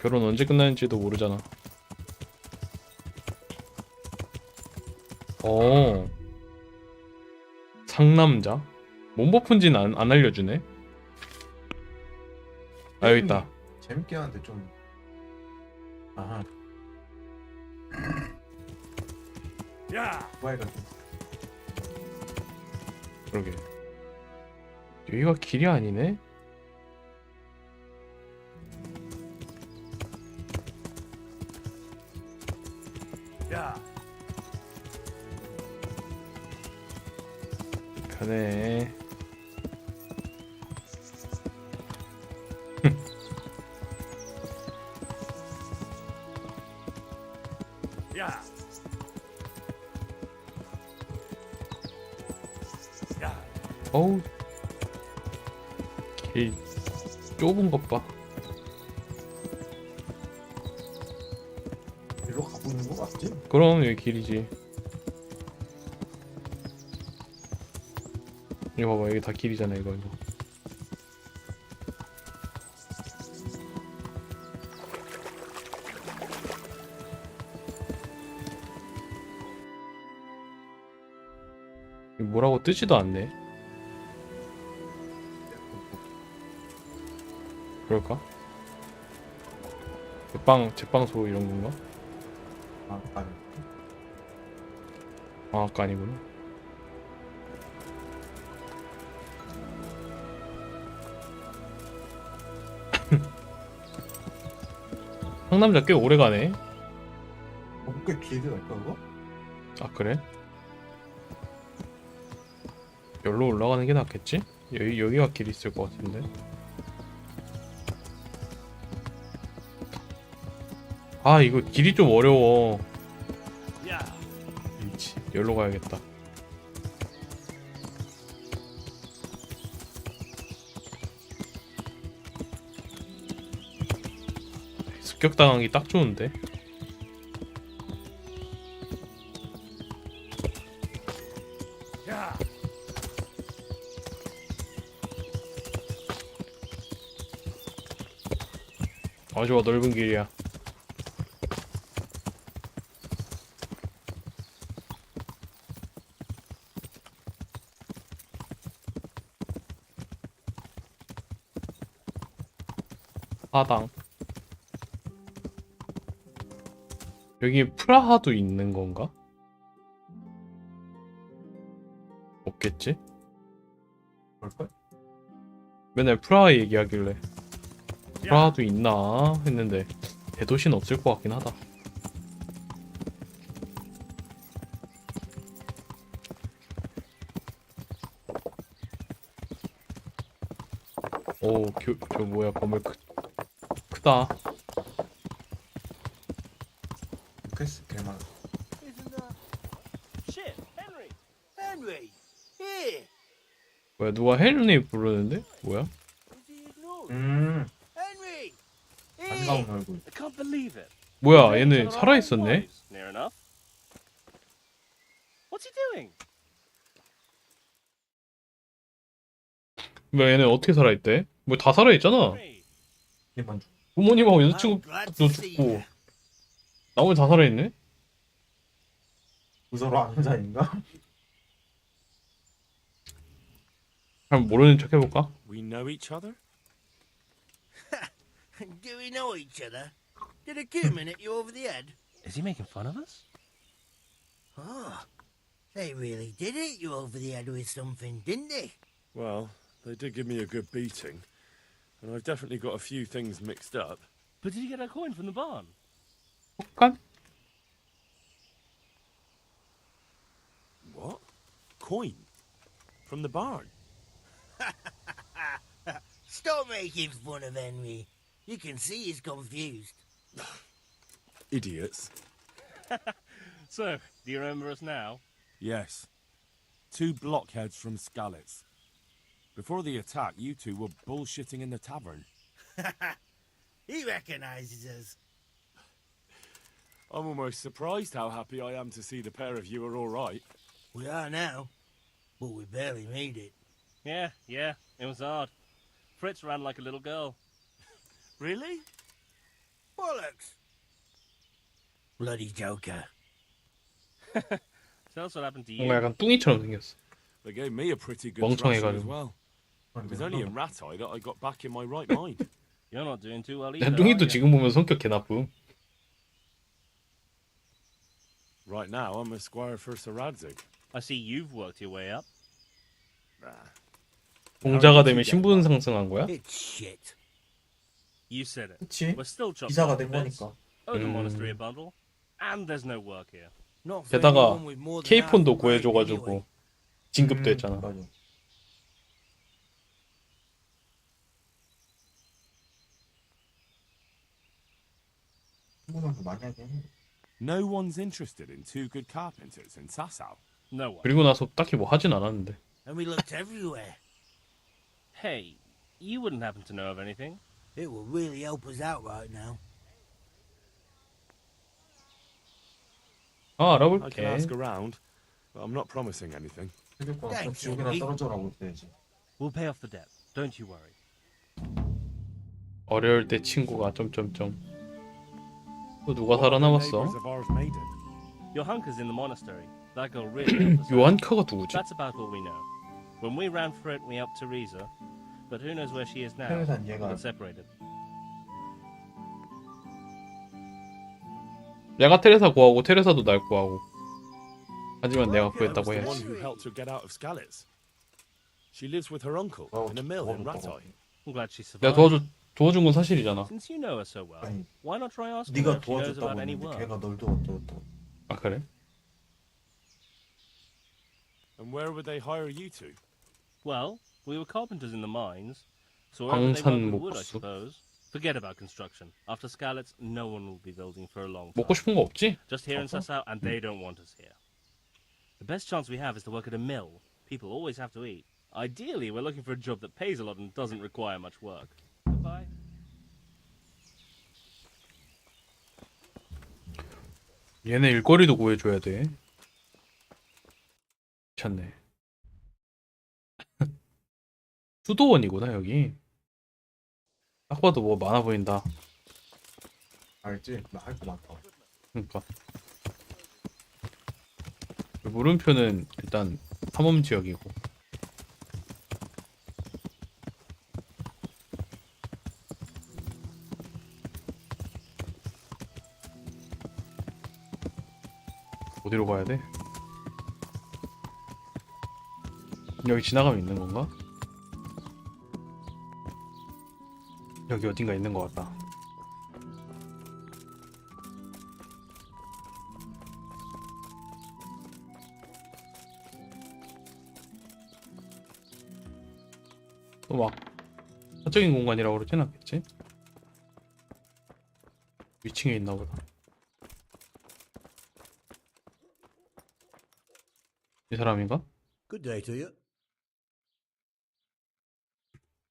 결혼 언제 끝나는지도 모르잖아. 상남자? 몸 버픈지는 안 알려주네. 아, 여기 있다. 재밌게 하는데 좀. 아하. 야. 와이가 좀. 그러게. 여기가 길이 아니네? 야. 가네. 야. 야. 어우. 길 좁은 것 봐. 일로 가고 있는 거 맞지? 그럼 여기 길이지. 이거 봐봐, 여기 다 길이잖아, 이거. 이거 뭐라고 뜨지도 않네. 그럴까? 제빵소 이런 건가? 아, 아니. 아, 아까 아니구나. 상남자 꽤 오래 가네. 꽤 길게 갈까 그거? 아, 그래? 여기로 올라가는 게 낫겠지? 여기가 길 있을 것 같은데. 아, 이거 길이 좀 어려워. 야. 여기로 가야겠다. 습격당하기 딱 좋은데. 야. 아, 좋아, 넓은 길이야. 사당. 여기 프라하도 있는 건가? 없겠지? 뭘걸? 맨날 프라하 얘기하길래 프라하도 있나 했는데 대도시는 없을 것 같긴 하다. 오, 저 뭐야, 건물 크다. 퀘스트 개많아. Shit, Henry! Henry! Here! 뭐야, 누가 헨리 부르는데? 뭐야? Henry! 반가운 얼굴. I can't believe it. 뭐야, 얘는 살아있었네? Near enough. What's he doing? 뭐야, 얘네 어떻게 살아있대? 뭐 다 살아있잖아. 얘만 죽. 부모님하고 여자친구도 죽고 나머지 다 살아있네? 서로 아는 사이인가? 그럼 모르는 척 해볼까? We know each other? Do we know each other? Did a cumin hit you over the head? Is he making fun of us? Oh, they really did hit you over the head with something, didn't they? Well, they did give me a good beating, and I've definitely got a few things mixed up. But did you get a coin from the barn? What? Coin? From the barn? Stop making fun of Henry. You can see he's confused. Idiots. So, do you remember us now? Yes. 2 blockheads from Skalitz. Before the attack, you two were bullshitting in the tavern. He recognizes us. I'm almost surprised how happy I am to see the pair of you are all right. We are now, but we barely made it. Yeah, it was hard. Fritz ran like a little girl. Really? Bollocks! Bloody joker. Tell us what happened to you. 뭔가 약간 뚱이처럼 생겼어. They gave me a pretty good thrashing as 멍청해가지고. well. It was only in Ratai that I got back in my right mind. You're not doing too well 야, either, are 뚱이도 you? 지금 보면 성격 개 나쁨. Right now, I'm a squire for Sir Radzig. I see you've worked your way up. 공자가 되면 신분 상승한 거야? It's shit. You said it. 그치? We're still chopped 기사가 up to 된 bits. 거니까. Owe the monastery a bundle, and there's no work here. Not for 게다가 anyone with more than K폰도 half a brain 구해줘가지고 anyway. 진급도 했잖아. 맞아. 친구랑도 많이 하긴 해. No one's interested in 2 good carpenters in Sasau. No one. 그리고 나서 딱히 뭐 하진 않았는데. And we looked everywhere. Hey, you wouldn't happen to know of anything? It will really help us out right now. 아, I can 알아볼게. ask around, but I'm not promising anything. 그러니까 또 Thanks, 지옥이나 Henry. 떨어져라고 했어야지. We'll pay off the debt. Don't you worry. 어려울 때 친구가 점점점. 또 누가 What other 살아남았어? neighbours of ours made it? Your hunker's in the monastery. That girl really helped us out. 요한카가 누구지? That's about all we know. When we ran for it, we helped Teresa. But who knows where she is now? 테레사는 We 얘가 got separated. 내가 테레사 구하고 테레사도 날 구하고. 하지만 내가 구했다고 The one 해야지. who helped her get out of Skalitz. She lives with her uncle in a mill in Ratai. I'm glad she 내가 survived. 도와준 건 사실이잖아. Since you know her so well, 아니, why not try asking her 네가 if she knows 도와줬다고 about any 했는데 work? 걔가 널 도왔다고. 아 그래? And where would they hire you to? Well, we were carpenters in the mines, so wherever they work with wood, I 방산목수. suppose. Forget about construction. After Skalitz, no one will be building for a long time. 먹고 싶은 거 없지? Just here in 없어? Sasau, and they don't want us here. The best chance we have is to work at a mill. People always have to eat. Ideally, we're looking for a job that pays a lot and doesn't require much work. Goodbye. 얘네 일거리도 구해줘야 돼. 미쳤네. 수도원이구나 여기. 딱 봐도 뭐 많아 보인다. 알지? 나 할 거 많다. 그러니까 물음표는 일단 탐험 지역이고. 어디로 가야 돼? 여기 지나가면 있는 건가? 여기 어딘가 있는 것 같다. 또 막 사적인 공간이라고 그러진 않겠지? 위층에 있나 보다. 이 사람인가? Good day to you.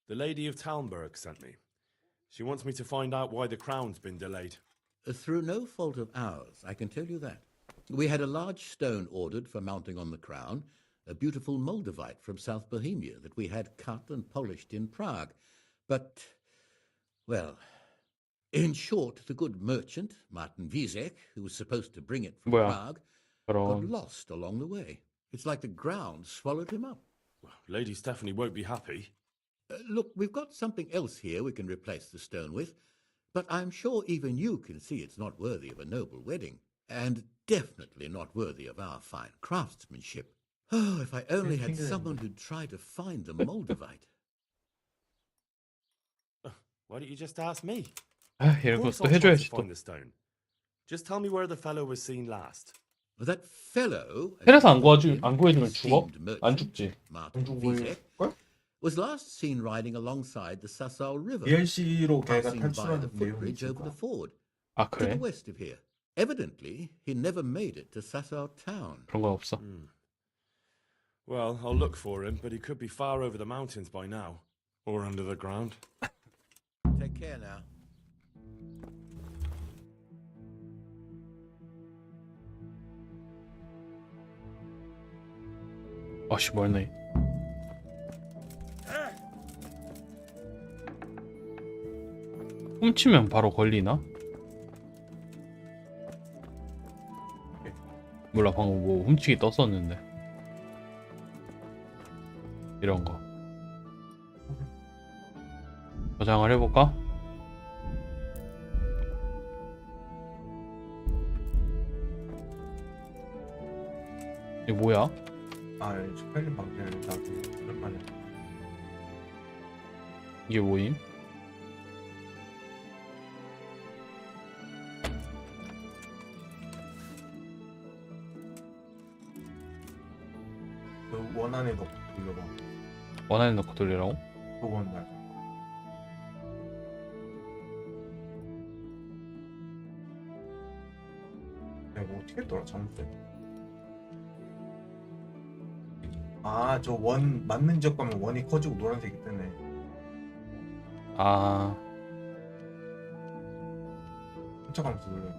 The Lady of Talmberg sent me. She wants me to find out why the crown's been delayed. Through no fault of ours, I can tell you that. We had a large stone ordered for mounting on the crown, a beautiful Moldavite from South Bohemia that we had cut and polished in Prague. But, well, in short, the good merchant, Martin Wiesek, who was supposed to bring it from 뭐야? Prague, got 그럼 lost along the way. It's like the ground swallowed him up. Lady Stephanie won't be happy. Look, we've got something else here we can replace the stone with, but I'm sure even you can see it's not worthy of a noble wedding, and definitely not worthy of our fine craftsmanship. Oh, if I only had someone who'd try to find the Moldavite. Why don't you just ask me? 아, 이런 Of course 것도 I'll try to 해줘야지 또. find the stone. Just tell me where the fellow was seen last. That fellow, 테레사 안 구해주면 죽어? esteemed 안 merchant, 죽지. Martin Wiesek, was last seen riding alongside the Sassau River, DLC로 걔가 passing by the 탈출하는 내용이 footbridge over the 있을까? ford. 아, To the 그래? west of here. Evidently, he never made it to Sassau town. 그런 건 없어. Well, I'll look for him, but he could be far over the mountains by now. Or under the ground. Take care now. 아씨, 멀네. 훔치면 바로 걸리나? 몰라, 방금 뭐 훔치기 떴었는데. 이런 거. 저장을 해볼까? 이게 뭐야? 아, 스펠링 방지를 나도 오랜만에. 이게 뭐임? 그 원안에 넣고 돌려봐. 원안에 넣고 돌리라고? 그건 날. 야, 이거 어떻게 했더라, 잠수. 아, 저 원 맞는 지역 가면 원이 커지고 노란색이 뜨네. 아, 훔쳐가면서 놀래.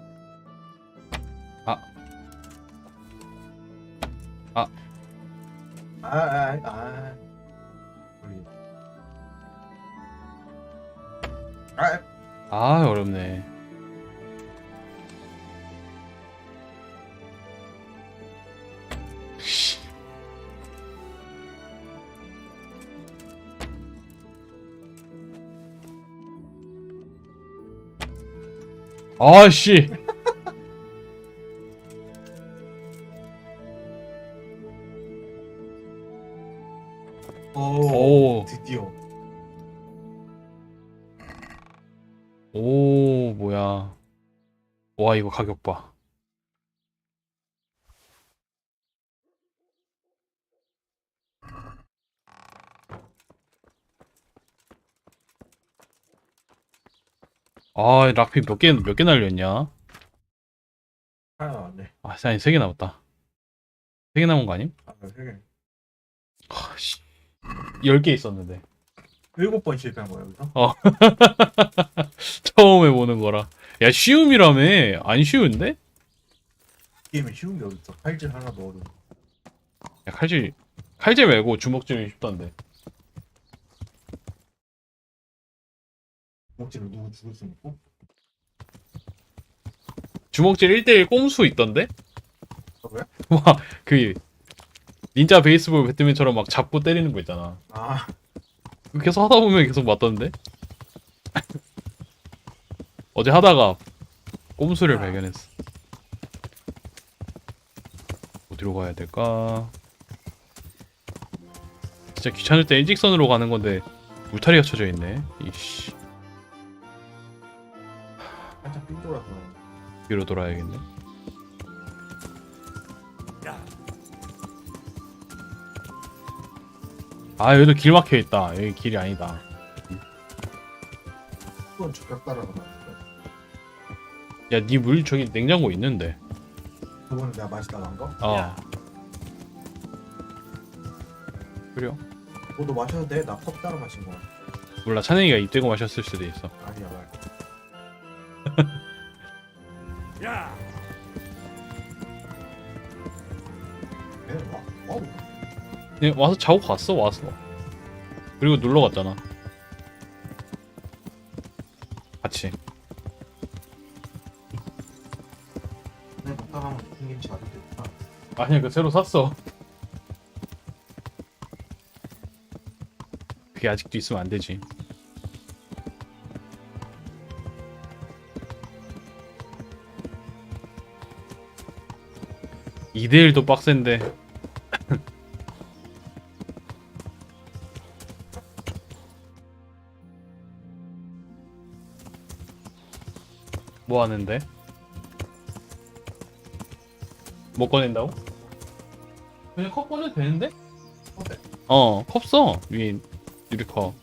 아, 아, 우리. 아, 아, 어렵네. 아씨. 오, 드디어. 오, 뭐야. 와, 이거 가격 봐. 아, 락피 몇 개 날렸냐? 하나 나왔네. 아, 아니, 3개 남았다. 3개 남은 거 아님? 아, 3개. 아씨. 10개 있었는데. 7번 실패한 거야, 여기서? 어. 처음 해보는 거라. 야, 쉬움이라며. 안 쉬운데? 게임은 쉬운 게 어딨어. 칼질 하나도 어려워. 야, 칼질 말고 주먹질이 쉽던데. 목질로 누구 죽을 수 있고? 주먹질 1대1 꼼수 있던데? 왜? 와, 그 닌자 베이스볼 배트맨처럼 막 잡고 때리는 거 있잖아. 아, 계속 하다 보면 계속 맞던데? 어제 하다가 꼼수를 발견했어. 어디로 가야 될까? 진짜 귀찮을 때 일직선으로 가는 건데 울타리가 쳐져 있네. 이씨. 살짝 삥돌아서. 뒤로 돌아야겠네. 아, 여기도 길 막혀 있다. 여기 길이 아니다. 그건 저격 따라가 봤는데. 야, 니 물 저기 냉장고 있는데. 그거는 내가 마시다 간 거? 어. 그래요? 너도 마셔도 돼? 나 컵 따라 마신 거야. 몰라, 찬영이가 입대고 마셨을 수도 있어. 아니야, 말. 야! 그냥 와서 자고 갔어, 와서. 그리고 놀러 갔잖아. 같이. 네, 먹다 가면 무슨 김치 아직도 있다. 아니야, 그 새로 샀어. 그게 아직도 있으면 안 되지. (2대1) 도 빡센데. 뭐 하는데? 뭐 꺼낸다고? 그냥 컵 꺼내도 되는데? 컵 써. 위에 유리컵.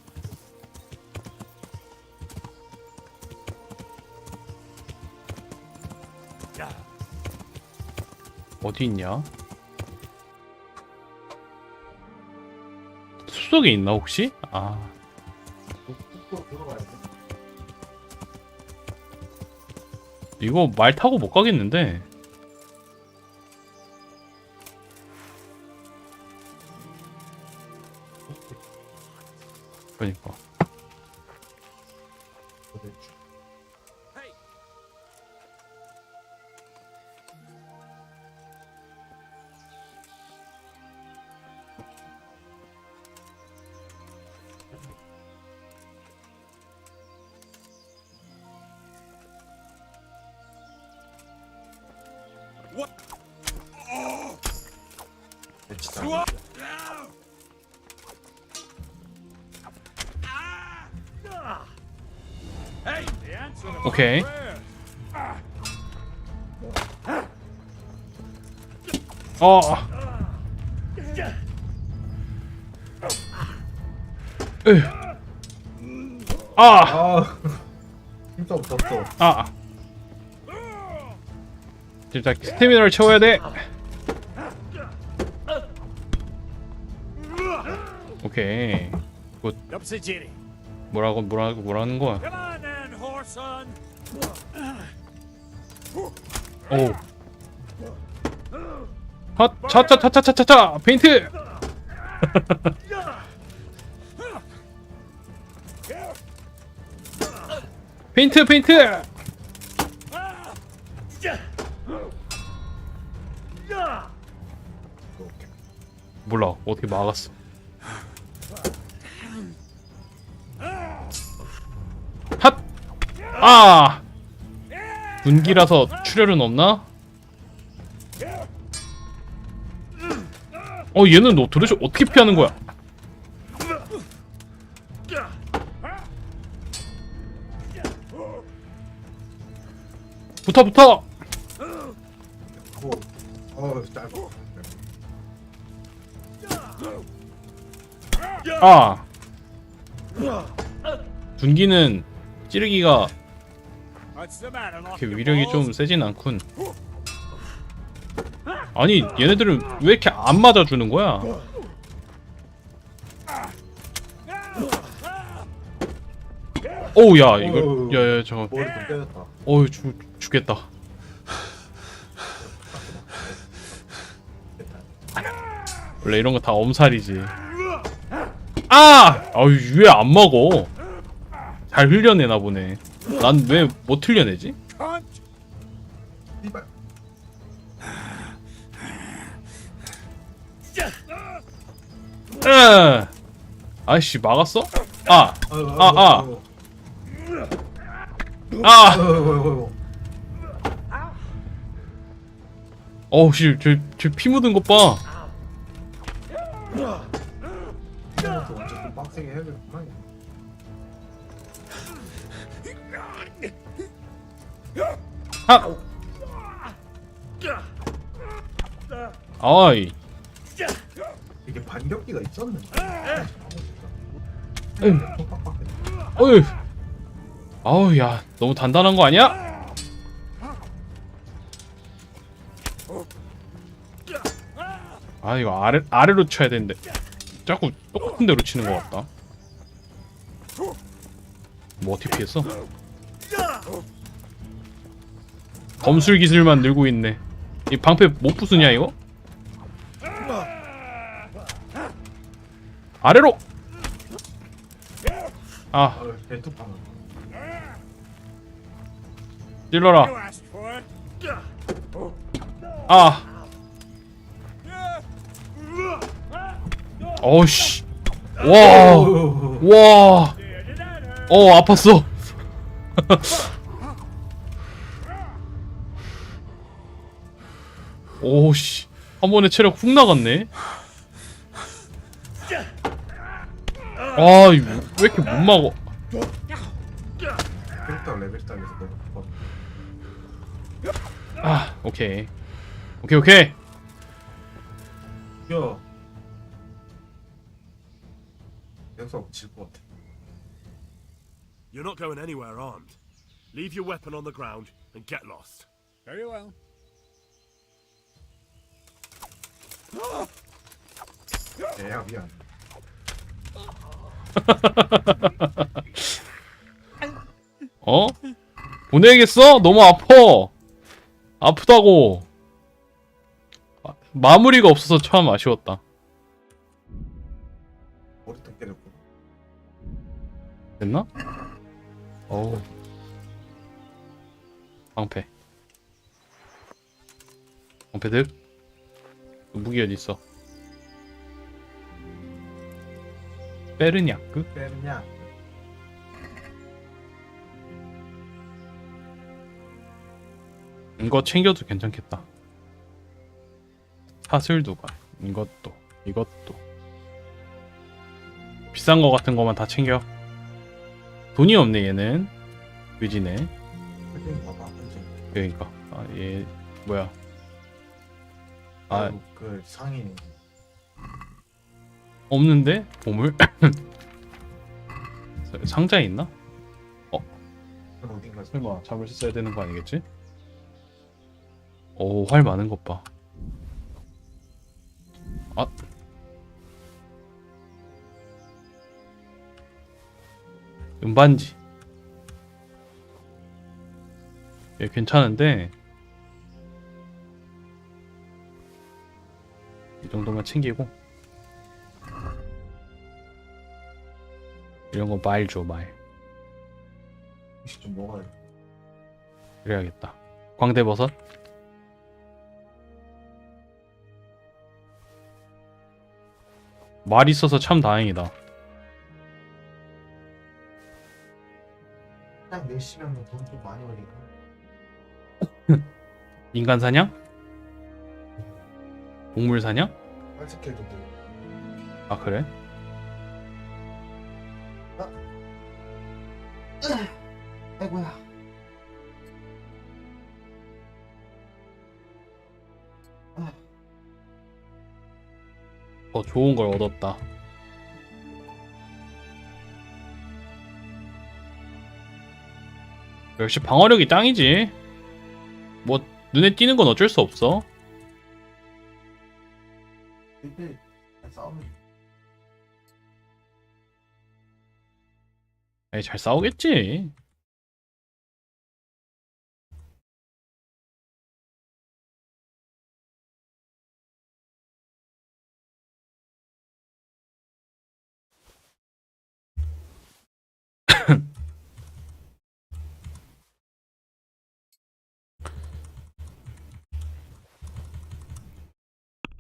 어디 있냐? 숲속에 있나 혹시? 아. 이거 말 타고 못 가겠는데. 그러니까. What? Oh! 오케이. 진짜 없었어. 일단 스태미나를 채워야 돼. 오케이. 굿. 뭐라는 거야? 오. 핫, 차차차차차차 페인트. 페인트. 몰라, 어떻게 막았어. 핫! 분기라서 출혈은 없나? 얘는 너 도대체 어떻게 피하는 거야? 붙어! 둔기는 찌르기가 이렇게 위력이 좀 세진 않군. 아니, 얘네들은 왜 이렇게 안 맞아주는 거야? 오우, 야, 이거, 야, 저거. 어우, 죽겠다. 원래 이런 거 다 엄살이지. 아유, 왜 안 먹어? 잘 흘려내나 보네. 난 왜 못 흘려내지? 아이씨, 막았어? 어우씨, 저 피 묻은 것 봐. 좀 빡세게 해야겠구만. 아이. 이게 반격기가 있었는데. 어휴. 아우, 야, 너무 단단한 거 아니야? 이거 아래로 쳐야 되는데 자꾸 똑같은 데로 치는 것 같다. 뭐 어떻게 피했어? 검술 기술만 늘고 있네. 이 방패 못 부수냐 이거? 아래로! 찔러라. 아. 어우씨. 와. 와. 아팠어. 오씨. 한 번에 체력 훅 나갔네. 아, 왜 이렇게 못 막어? 캐릭터 레벨 따라서 너무 아, 오케이. 오케이. 야, 연속 질것 같아. You're not going anywhere armed. Leave your weapon on the ground and get lost. Very well. 야, 미안. 어? 보내야겠어? 너무 아파. 아프다고. 마무리가 없어서 참 아쉬웠다. 머리통 깨졌고. 됐나? 어우. 방패. 방패들? 무기 어딨어? 베르냐크? 빼느냐? 이거 챙겨도 괜찮겠다. 사슬 두가 이것도 비싼 거 같은 거만 다 챙겨. 돈이 없네 얘는. 의지네. 그러니까 얘 뭐야? 그 상인 없는데? 보물? 상자에 있나? 어딘가 설마 잡을 수 써야 되는 거 아니겠지? 오, 활 많은 것 봐. 아. 음반지. 얘 괜찮은데 이 정도만 챙기고 이런 거 말 줘, 말. 좀 먹어야 돼. 그래야겠다. 광대버섯. 말 있어서 참 다행이다. 딱 열심히 하면 돈 좀 많이 벌니까. 인간 사냥? 동물 사냥? 빨갛게도 돼. 아, 그래? 아이고야. 더 좋은 걸 얻었다. 역시 방어력이 짱이지. 뭐 눈에 띄는 건 어쩔 수 없어. 에이, 잘 싸우겠지.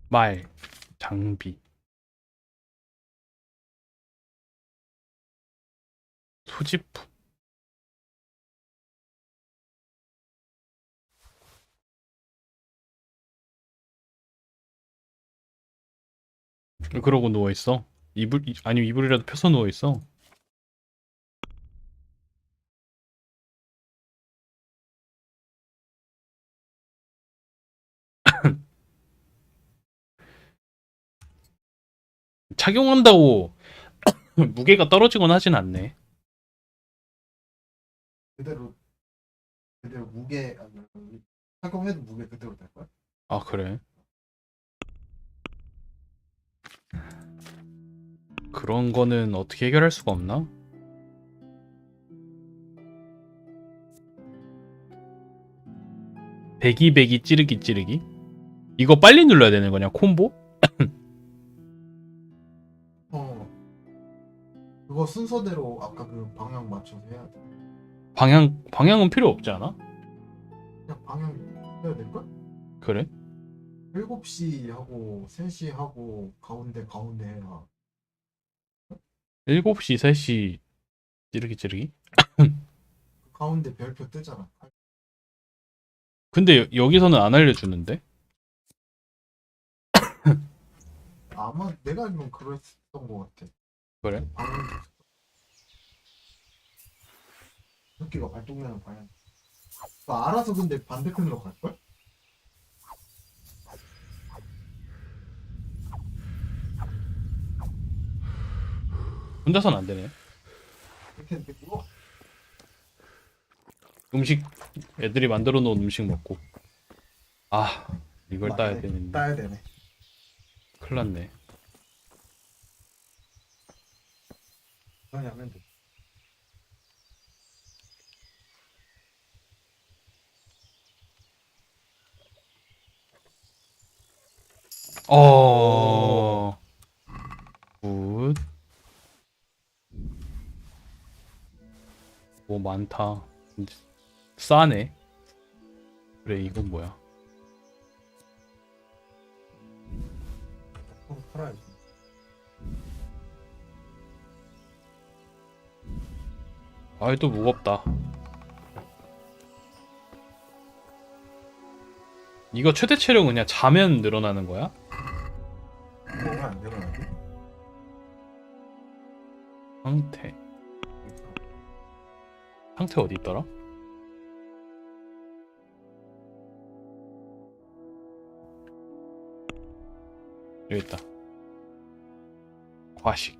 말, 장비, 소지품. 그러고 누워있어. 아니 이불이라도 펴서 누워있어. 착용한다고 무게가 떨어지곤 하진 않네. 그대로 무게 착용해도 무게 그대로 될 거야? 아, 그래? 그런 거는 어떻게 해결할 수가 없나? 배기 찌르기 이거 빨리 눌러야 되는 거냐? 콤보? 그거 순서대로 아까 그 방향 맞춰서 해야 돼. 방향은 필요 없지 않아? 그냥 방향 해야 될걸? 그래? 7시 하고 3시 하고 가운데 해라. 7시, 3시 찌르기. 가운데 별표 뜨잖아. 근데 여기서는 안 알려주는데? 아마 내가 알면 그랬던 것 같아. 그래? 토끼가 발동되는 방향. 알아서 근데 반대편으로 갈걸? 혼자서는 안 되네. 근데 그거 음식 애들이 만들어 놓은 음식 먹고. 아, 이걸 따야 되는데. 따야 되네. 큰일 났네. 그냥 하면 돼. 굿. 뭐 많다. 싸네. 그래, 이건 뭐야? 팔아야지. 아이, 또 무겁다. 이거 최대 체력 그냥 자면 늘어나는 거야? 뭐가 안 늘어나지? 상태 어디 있더라? 여기 있다. 과식.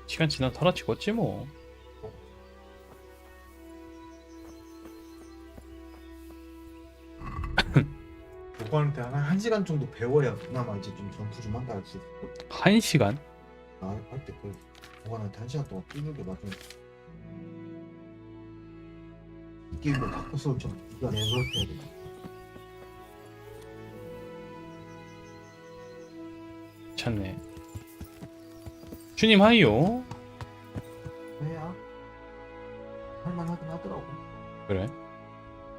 시간 지나 털어치웠지 뭐. 그거한테 한 1시간 정도 배워야 그나마 이제 좀 전투 좀 한다 할 수 있어. 1시간? 할때 그 보관한테 1시간 동안 뚫는 맞으면 이 게임을 갖고 싸우잖아. 네가 레벨업 해야 돼. 괜찮네. 주님 하이요. 해야 할만하긴 하더라고. 그래?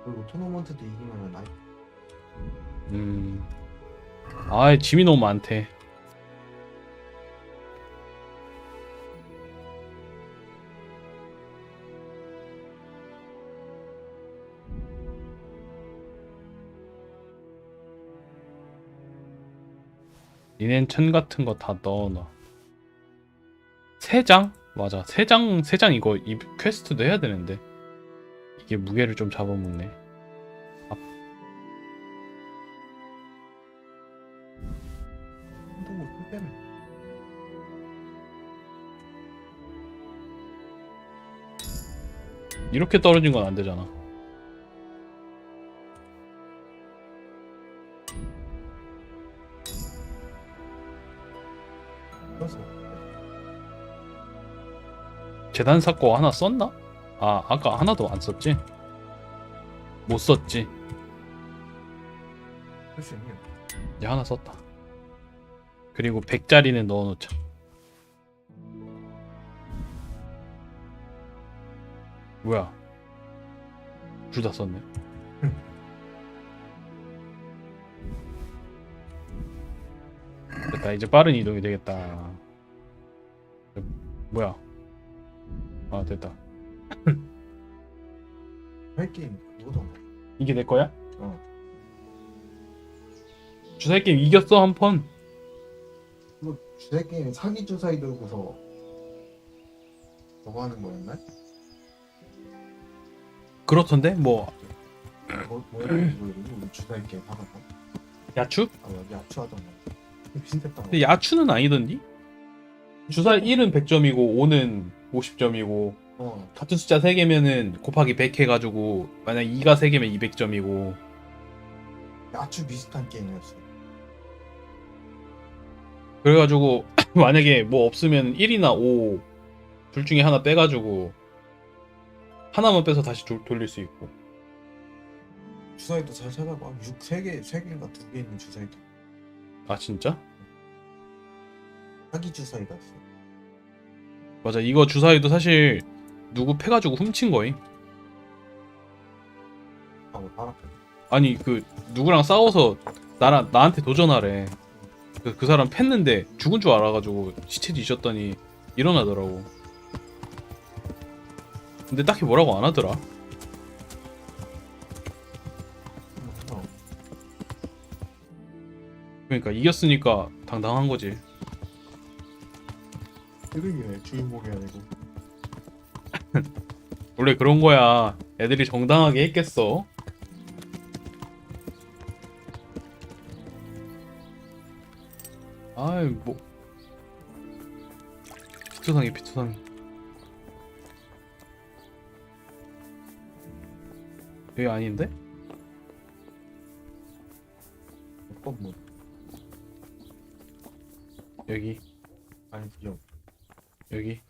그리고 토너먼트도 이기면은 나이. 아, 짐이 너무 많대. 니넨 천 같은 거 다 넣어놔. 3장? 맞아. 3장 이거 이 퀘스트도 해야 되는데. 이게 무게를 좀 잡아먹네. 이렇게 떨어진 건 안 되잖아. 재단 샀고 하나 썼나? 아, 아까 하나도 안 썼지? 못 썼지. 할수 있네요. 이제 하나 썼다. 그리고 100짜리는 넣어놓자. 뭐야? 둘 다 썼네. 됐다. 이제 빠른 이동이 되겠다. 뭐야? 아, 됐다. 할 게임 누구던가. 이게 내 거야? 어. 주사위 게임 이겼어 한 번. 이거 주사위 게임 사기 주사위 들고서 저거 하는 거였나? 그렇던데 뭐 뭐야 주사위 게임 하던 거? 야추? 야추 하던 거. 비슷했던 거. 근데 야추는 아니던디? 주사위 1은 100점이고 5는 50점이고 같은 숫자 3개면은 곱하기 100 해가지고 만약 2가 3개면 200점이고. 야추 비슷한 게임이었어. 그래가지고 만약에 뭐 없으면 1이나 5 둘 중에 하나 빼가지고 하나만 빼서 다시 돌릴 수 있고. 주사위도 잘 찾아봐. 3개인가 2개 있는 주사위도. 아 진짜? 사기 주사위가 있어. 맞아, 이거 주사위도 사실 누구 패가지고 훔친 거임. 아니 그 누구랑 싸워서 나한테 도전하래. 그 사람 팼는데 죽은 줄 알아가지고 시체 뒤졌더니 일어나더라고. 근데 딱히 뭐라고 안 하더라. 그러니까 이겼으니까 당당한 거지. 이름이네 주인공이야 되고. 원래 그런 거야. 애들이 정당하게 했겠어. 아이 뭐 피투성이. 여기 아닌데? 건물. 여기. 아니 여. 여기.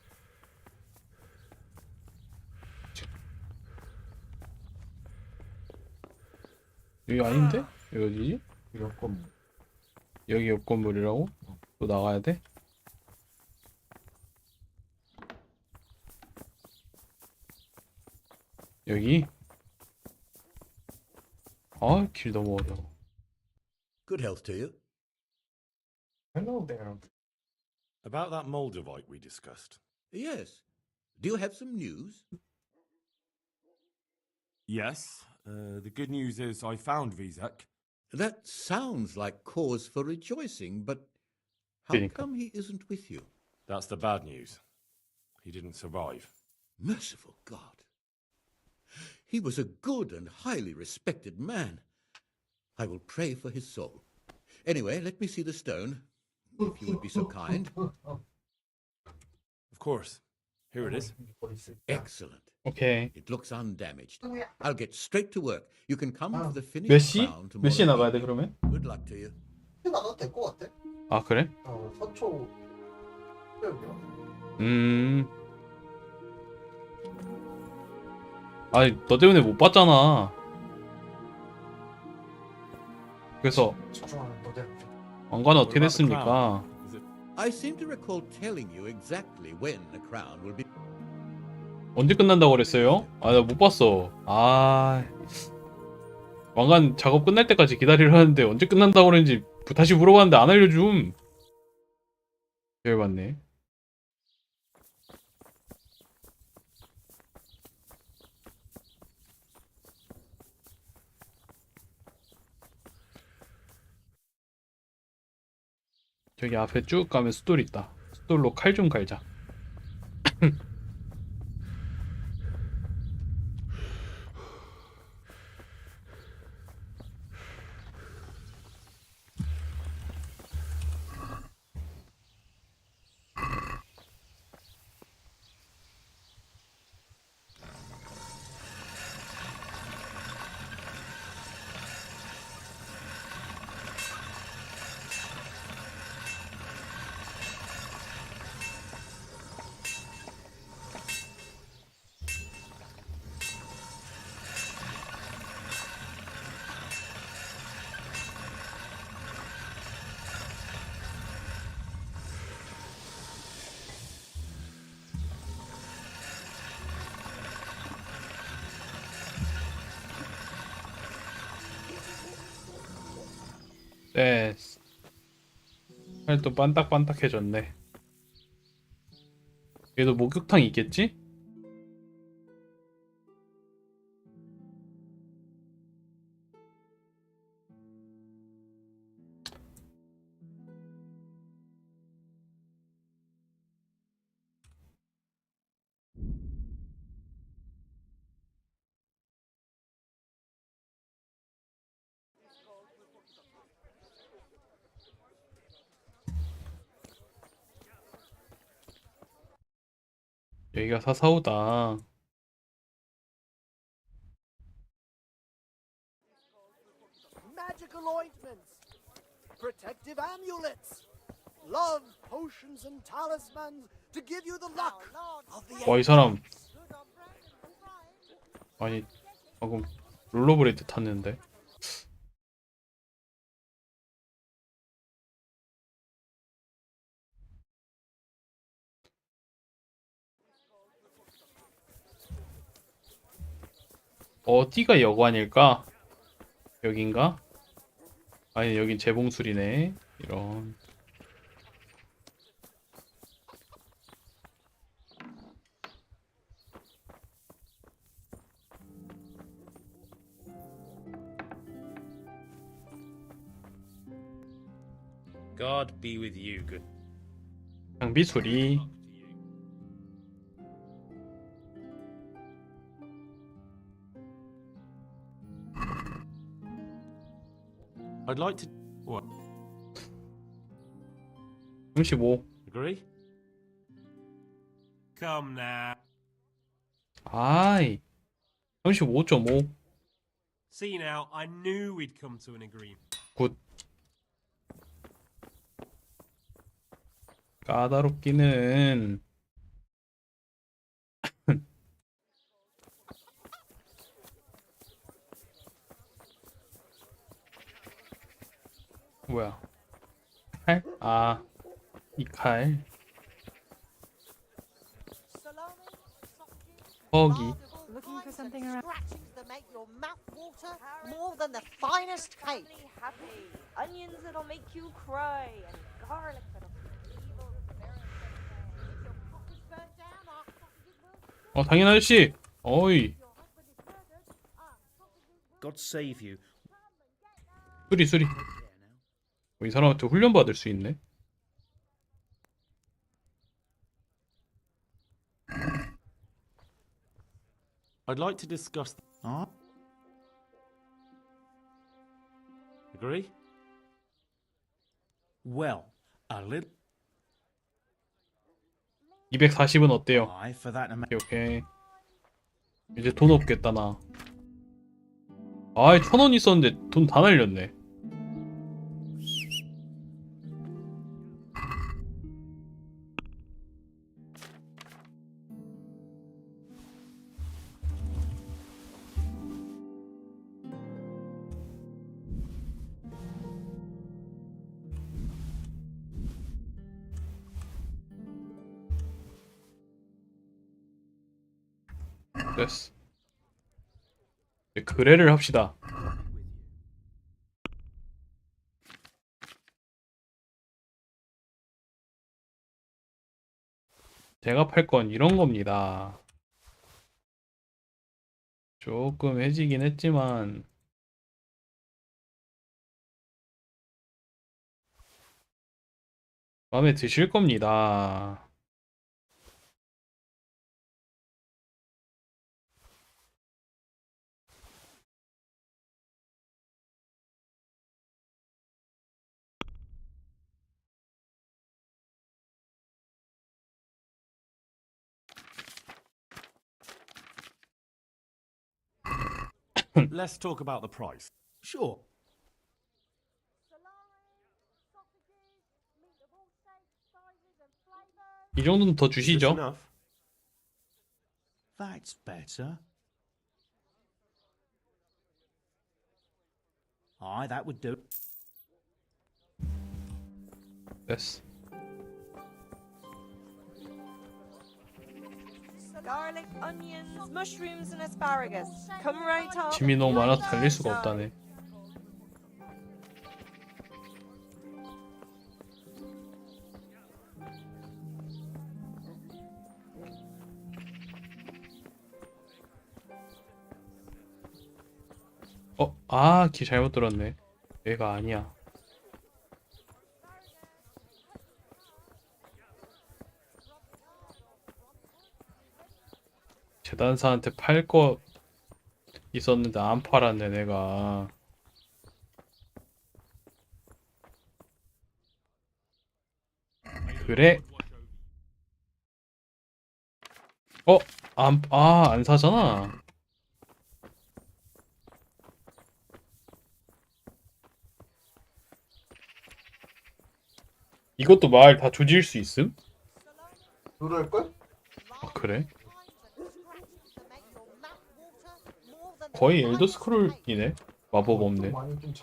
여기 아닌데? 여기 어디지? 옆 건물. 여기 옆 건물이라고? 또 나가야 돼? 여기? 아, 길 너무 어려워. Good health to you. Hello there. About that Moldavite we discussed. Yes. Do you have some news? Yes. The good news is I found Vizek. That sounds like cause for rejoicing, but how come he isn't with you? That's the bad news. He didn't survive. Merciful God. He was a good and highly respected man. I will pray for his soul. Anyway, let me see the stone, if you would be so kind. Of course. Here it is. Excellent. Okay. It looks undamaged. I'll get straight to work. You can come for the 몇 finished 시? crown 몇 시에 tomorrow. 나가야 돼 그러면? Good luck to you. 나가도 될 것 같아. 아 그래? 서초. 아니 너 때문에 못 봤잖아. 그래서 집중하는 너대. 왕관은 어떻게 됐습니까? I seem to recall telling you exactly when the crown will be. 언제 끝난다고 그랬어요? 아 나 못 봤어. 아 왕관 작업 끝날 때까지 기다리라는데 언제 끝난다고 그랬는지 다시 물어봤는데 안 알려줌. 열받네. 저기 앞에 쭉 가면 숫돌 있다. 숫돌로 칼 좀 갈자. 네. 팔도 반딱반딱해졌네. 얘도 목욕탕이 있겠지? 여기가 사사오다. Magical ointments, protective amulets, love potions and talismans to give you the luck of the 와, 이 사람. 아니, 방금 롤러브레이드 탔는데. 어디가 여관일까? 여긴가? 아니 여긴 재봉술이네. 이런. God be with you, good. 장비 수리. I'd like to. What? 35. Agree? Come now. 아이. 35.5. See now, I knew we'd come to an agreement. 굿. 까다롭기는. 뭐야? 칼? 아, 이 칼. 거기. Looking for something around. Scratchings that make your mouth water more than the finest cake. Happy. Onions that'll make you cry, and garlic that'll make evil 당연 아저씨. 어이. God save you. 수리. 이 사람한테 훈련 받을 수 있네. I'd like to discuss. Agree? Well, a little. 240은 어때요? Aye, for that amount. 오케이. 이제 돈 없겠다 나. 아이 1,000원 있었는데 돈 다 날렸네. 됐어. 이제 거래를 합시다. 제가 팔 건 이런 겁니다. 조금 해지긴 했지만 마음에 드실 겁니다. Let's talk about the price. Sure. 이 정도는 더 주시죠. That's better. Aye, that would do. 됐어. garlic, onions, mushrooms, and asparagus. Come right up. 짐이 너무 많아서 달릴 수가 없다네. 길 잘못 들었네. 얘가 아니야. 재단사한테 팔 거 있었는데 안 팔았네 내가. 그래. 안 사잖아. 이것도 말 다 조질 수 있음? 그럴걸? 그래? 거의 엘더 스크롤이네. 마법 없네. 많이 좀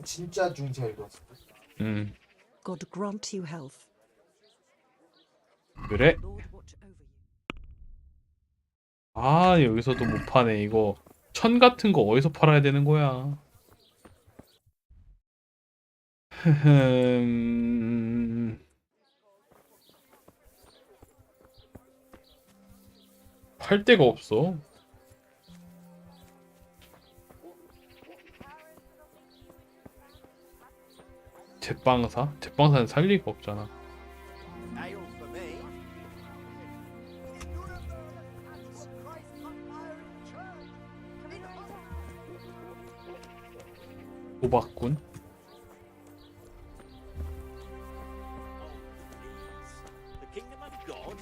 진짜 좀 잘 봤어. God grant you health. 그래. 아, 여기서도 못 파네. 이거 천 같은 거 어디서 팔아야 되는 거야? 팔 데가 없어. 제빵사? 제빵사는 살 리가 없잖아. Ale for me. 도박꾼? The kingdom of God?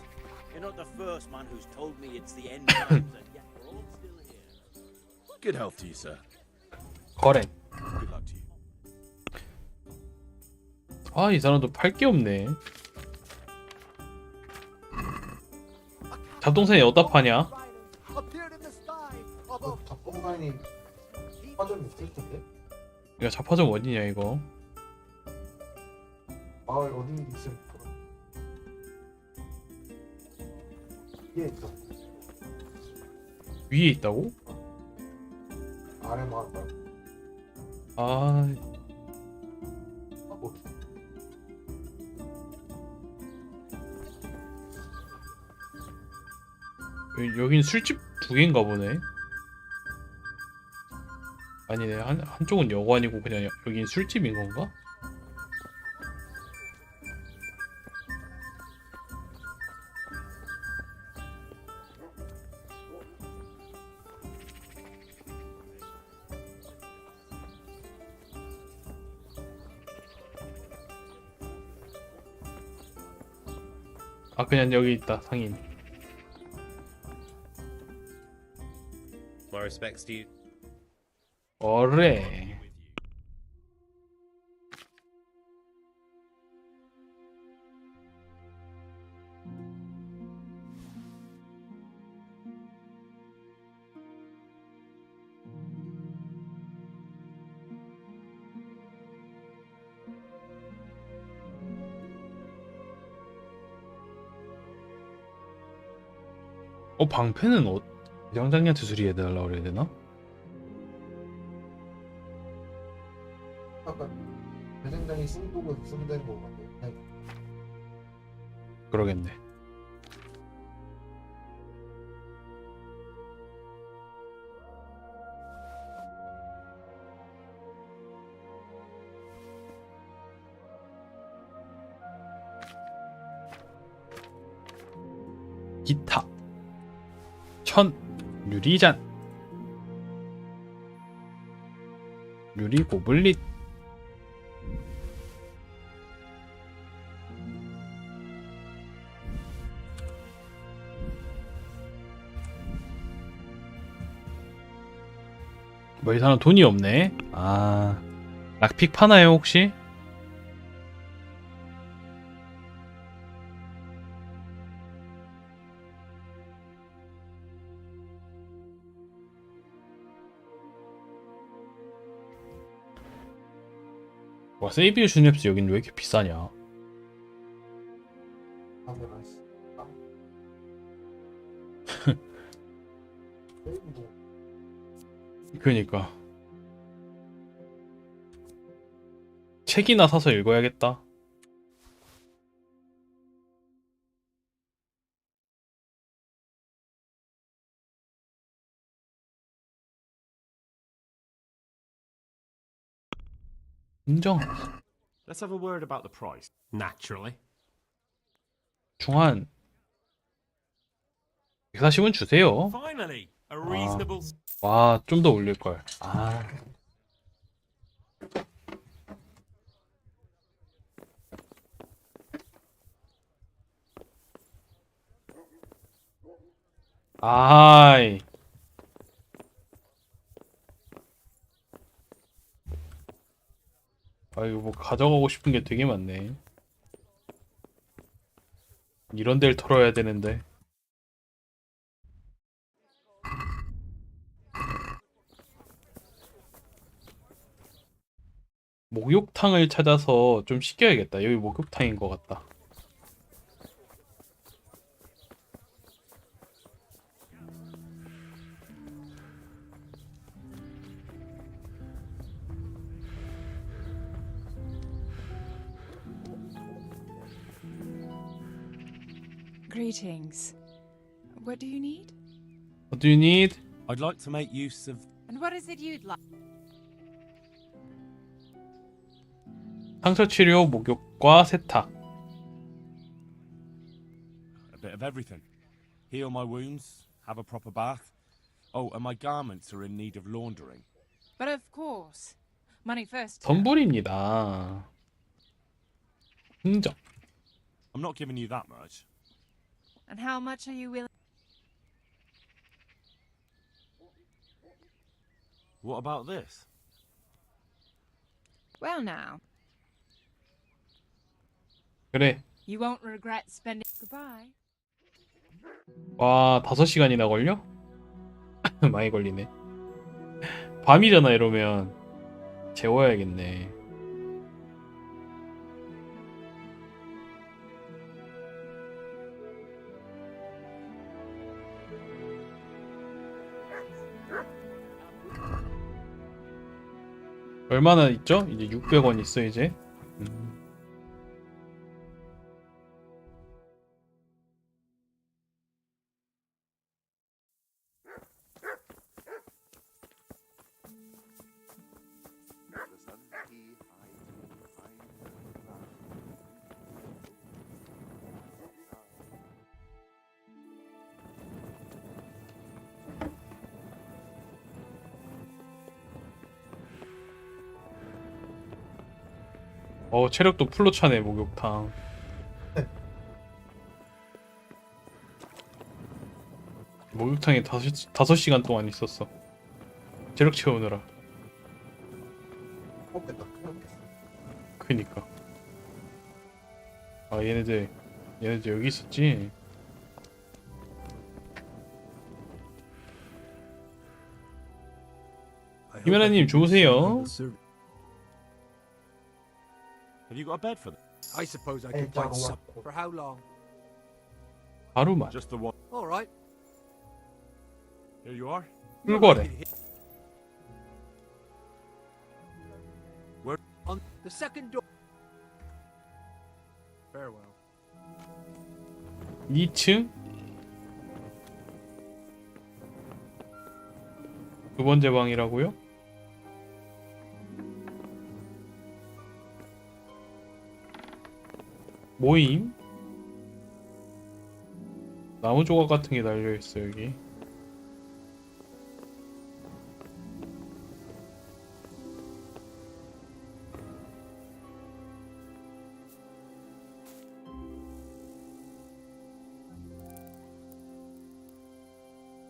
You're not the first man who's told me it's the end times, and yet we're all still here. Good health to you, sir. 거래. Good luck to you. 아, 이 사람도 팔 게 없네. 잡동사니 어디다 파냐? Appeared in the sky above. 잡동사니 화전 있을 텐데. 이거 자파점 어디냐 이거? 마을 어디 있으면 위에 있어. 위에 있다고? 아래 마을 말고. 아, 뭐. 여긴 술집 두 개인가 보네. 아니네, 한쪽은 여관이고 그냥 여긴 술집인 건가? 아, 그냥 여기 있다, 상인. My respects to you. 어래. 방패는 대장장이한테 수리해달라고 그래야 되나? 아까 대장장이 승복은 승된 거 같아. 그러겠네. 기타, 천, 유리잔, 유리 고블릿, 뭐 이 사람 돈이 없네. 아, 락픽 파나요 혹시? 와, 세이비우 슈넵스 여긴 왜 이렇게 비싸냐? 그니까 책이나 사서 읽어야겠다. 인정. Let's have a word about the price. Naturally. 중한 140원 주세요. Finally, a reasonable. 와, 좀 더 올릴 걸. 아. 아이. 아, 이거 뭐 가져가고 싶은 게 되게 많네. 이런 데를 털어야 되는데. 목욕탕을 찾아서 좀 씻겨야겠다. 여기 목욕탕인 것 같다. Greetings. What do you need? What do you need? I'd like to make use of And what is it you'd like? 상처 치료, 목욕과 세탁. a bit of everything. Heal my wounds, have a proper bath. Oh, and my garments are in need of laundering. But of course. Money first. 선불입니다. 흥정. I'm not giving you that much. And how much are you willing? What about this? Well now. 그래. You won't regret spending. Goodbye. 와, 5시간이나 걸려? 많이 걸리네. 밤이잖아 이러면. 재워야겠네. 얼마나 있죠? 이제 600원 있어 이제. 체력도 풀로 차네 목욕탕. 목욕탕에 5시간 동안 있었어. 체력 채우느라. 그니까. 아 얘네들 여기 있었지. 이면아님 좋으세요? Have you got a bed for them? I suppose I could find some. For how long? 하루만. Just the one. All right. Here you are. 꿀거래. Where? On the second door. Farewell. 2층? 두 번째 방이라고요? 모임? 나무 조각 같은 게 달려있어 여기.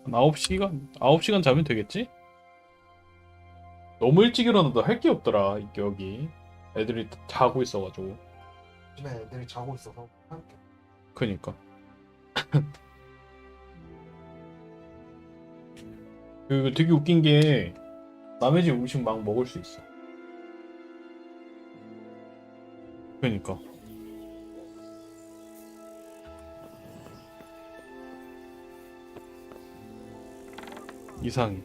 한 9시간 자면 되겠지? 너무 일찍 일어나도 할 게 없더라 여기. 애들이 자고 있어가지고. 요즘에 애들이 자고 있어서 할게. 그니까. 그리고 되게 웃긴 게 남의 집 음식 막 먹을 수 있어. 그니까. 이상해.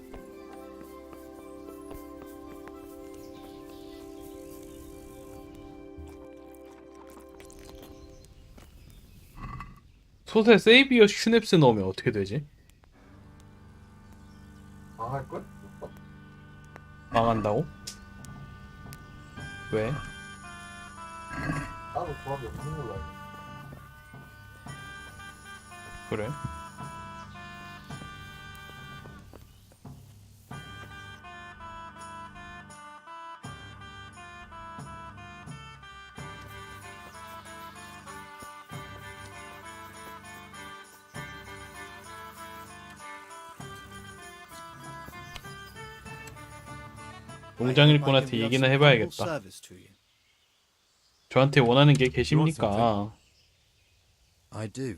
솥에 세이비어 슈넵스 넣으면 어떻게 되지? 망할걸? 망한다고? 왜? 나도 조합이 없는 걸로 알고. 그래? 농장일꾼한테 얘기나 해봐야겠다. 저한테 원하는 게 계십니까? I do.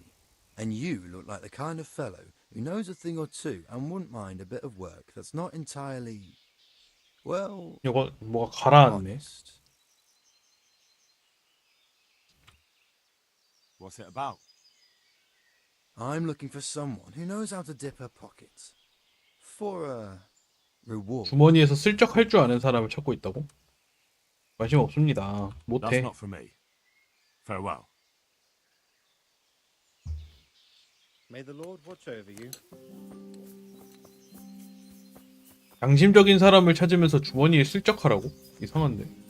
And you look like the kind of fellow who knows a thing or two and wouldn't mind a bit of work that's not entirely, well, 이거 뭐가 가라앉네. honest. What's it about? I'm looking for someone who knows how to dip her pockets. For a reward. 주머니에서 슬쩍 할 줄 아는 사람을 찾고 있다고? 관심 없습니다. That's 못해. not for me. Farewell. May the Lord watch over you. 양심적인 사람을 찾으면서 주머니에 슬쩍하라고? 이상한데.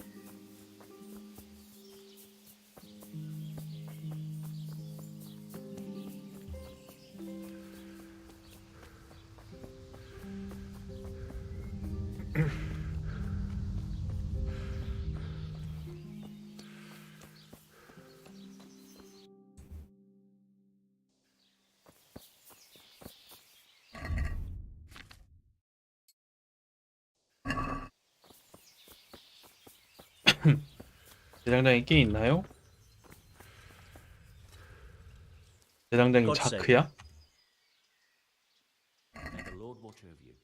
대장장이 꽤 있나요? 대장장이 자크야? May the Lord watch over you.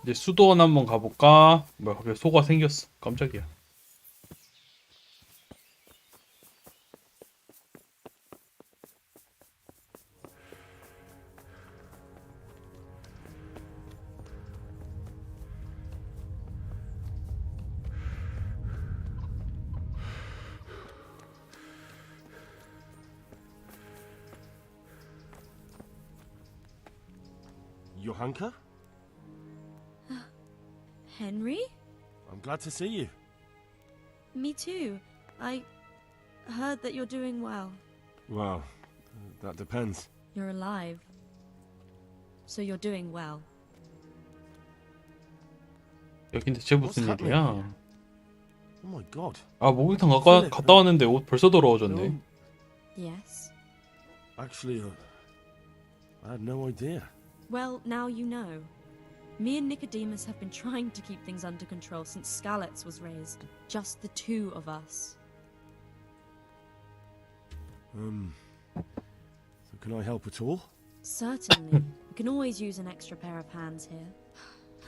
이제 수도원 한번 가볼까? 뭐야 갑자기 소가 생겼어. 깜짝이야. Johanka? Henry? I'm glad to see you. Me too. I heard that you're doing well. Well, that depends. You're alive. So you're doing well. 여긴 대체 무슨 What's 일이야? happening? Oh my god. 아 목욕탕 갔다 왔는데 옷 벌써 더러워졌네. Yes. Actually, I had no idea. Well, now you know. Me and Nicodemus have been trying to keep things under control since Skalitz was raised. Just the two of us. So can I help at all? Certainly. We can always use an extra pair of hands here.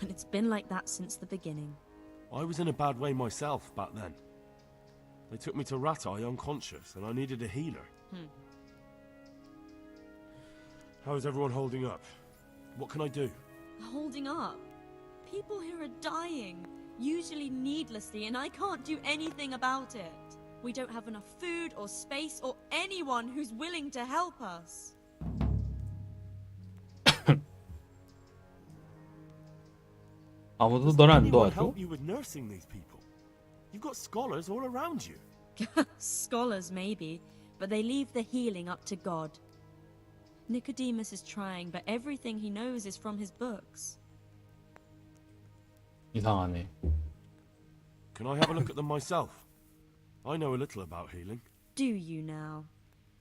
And it's been like that since the beginning. I was in a bad way myself back then. They took me to Ratai unconscious, and I needed a healer. How's everyone holding up? What can I do? Holding up. People here are dying, usually needlessly, and I can't do anything about it. We don't have enough food or space or anyone who's willing to help us. 아무도 널 안 Anyone 도와줘? help you with nursing these people? You've got scholars all around you. Scholars, maybe, but they leave the healing up to God. Nicodemus is trying, but everything he knows is from his books. 이상하네. Can I have a look at them myself? I know a little about healing. Do you now?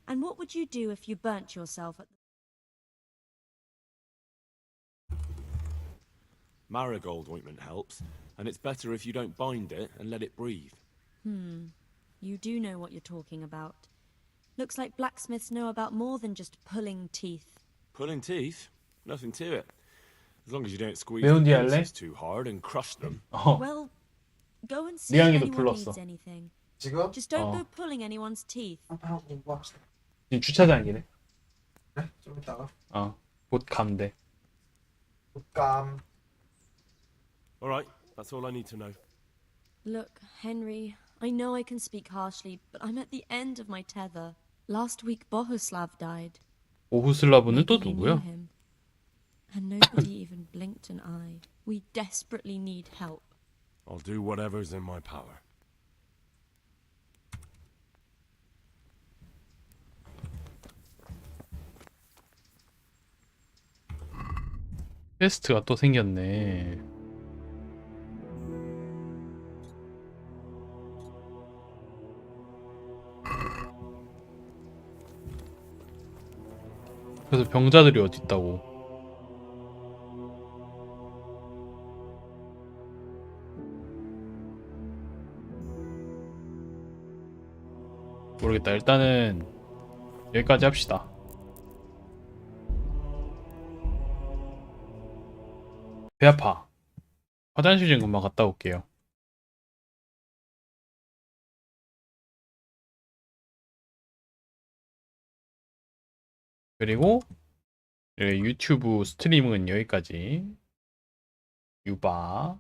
And what would you do if you burnt yourself at Marigold ointment helps, and it's better if you don't bind it and let it breathe. You do know what you're talking about. Looks like blacksmiths know about more than just pulling teeth. Pulling teeth? Nothing to it. As long as you don't squeeze 매운 the 뒤 할래? pieces too hard and crush them. Well, go and see if 리앙이도 anyone 불렀어. needs anything. 지금? Just don't go pulling anyone's teeth. 한판 공부합시다. 지금 주차장이네. 그래? 좀 이따가. 곧 감대. 감. All right, that's all I need to know. Look, Henry, I know I can speak harshly, but I'm at the end of my tether. Last week Bohuslav died. 오후슬라브는 또 Maybe you 누구야? knew him. And nobody even blinked an eye. We desperately need help. I'll do whatever's in my power. 퀘스트가 또 생겼네. 그래서 병자들이 어디 있다고? 모르겠다. 일단은 여기까지 합시다. 배 아파. 화장실 좀 금방 갔다 올게요. 그리고 유튜브 스트리밍은 여기까지. 유바.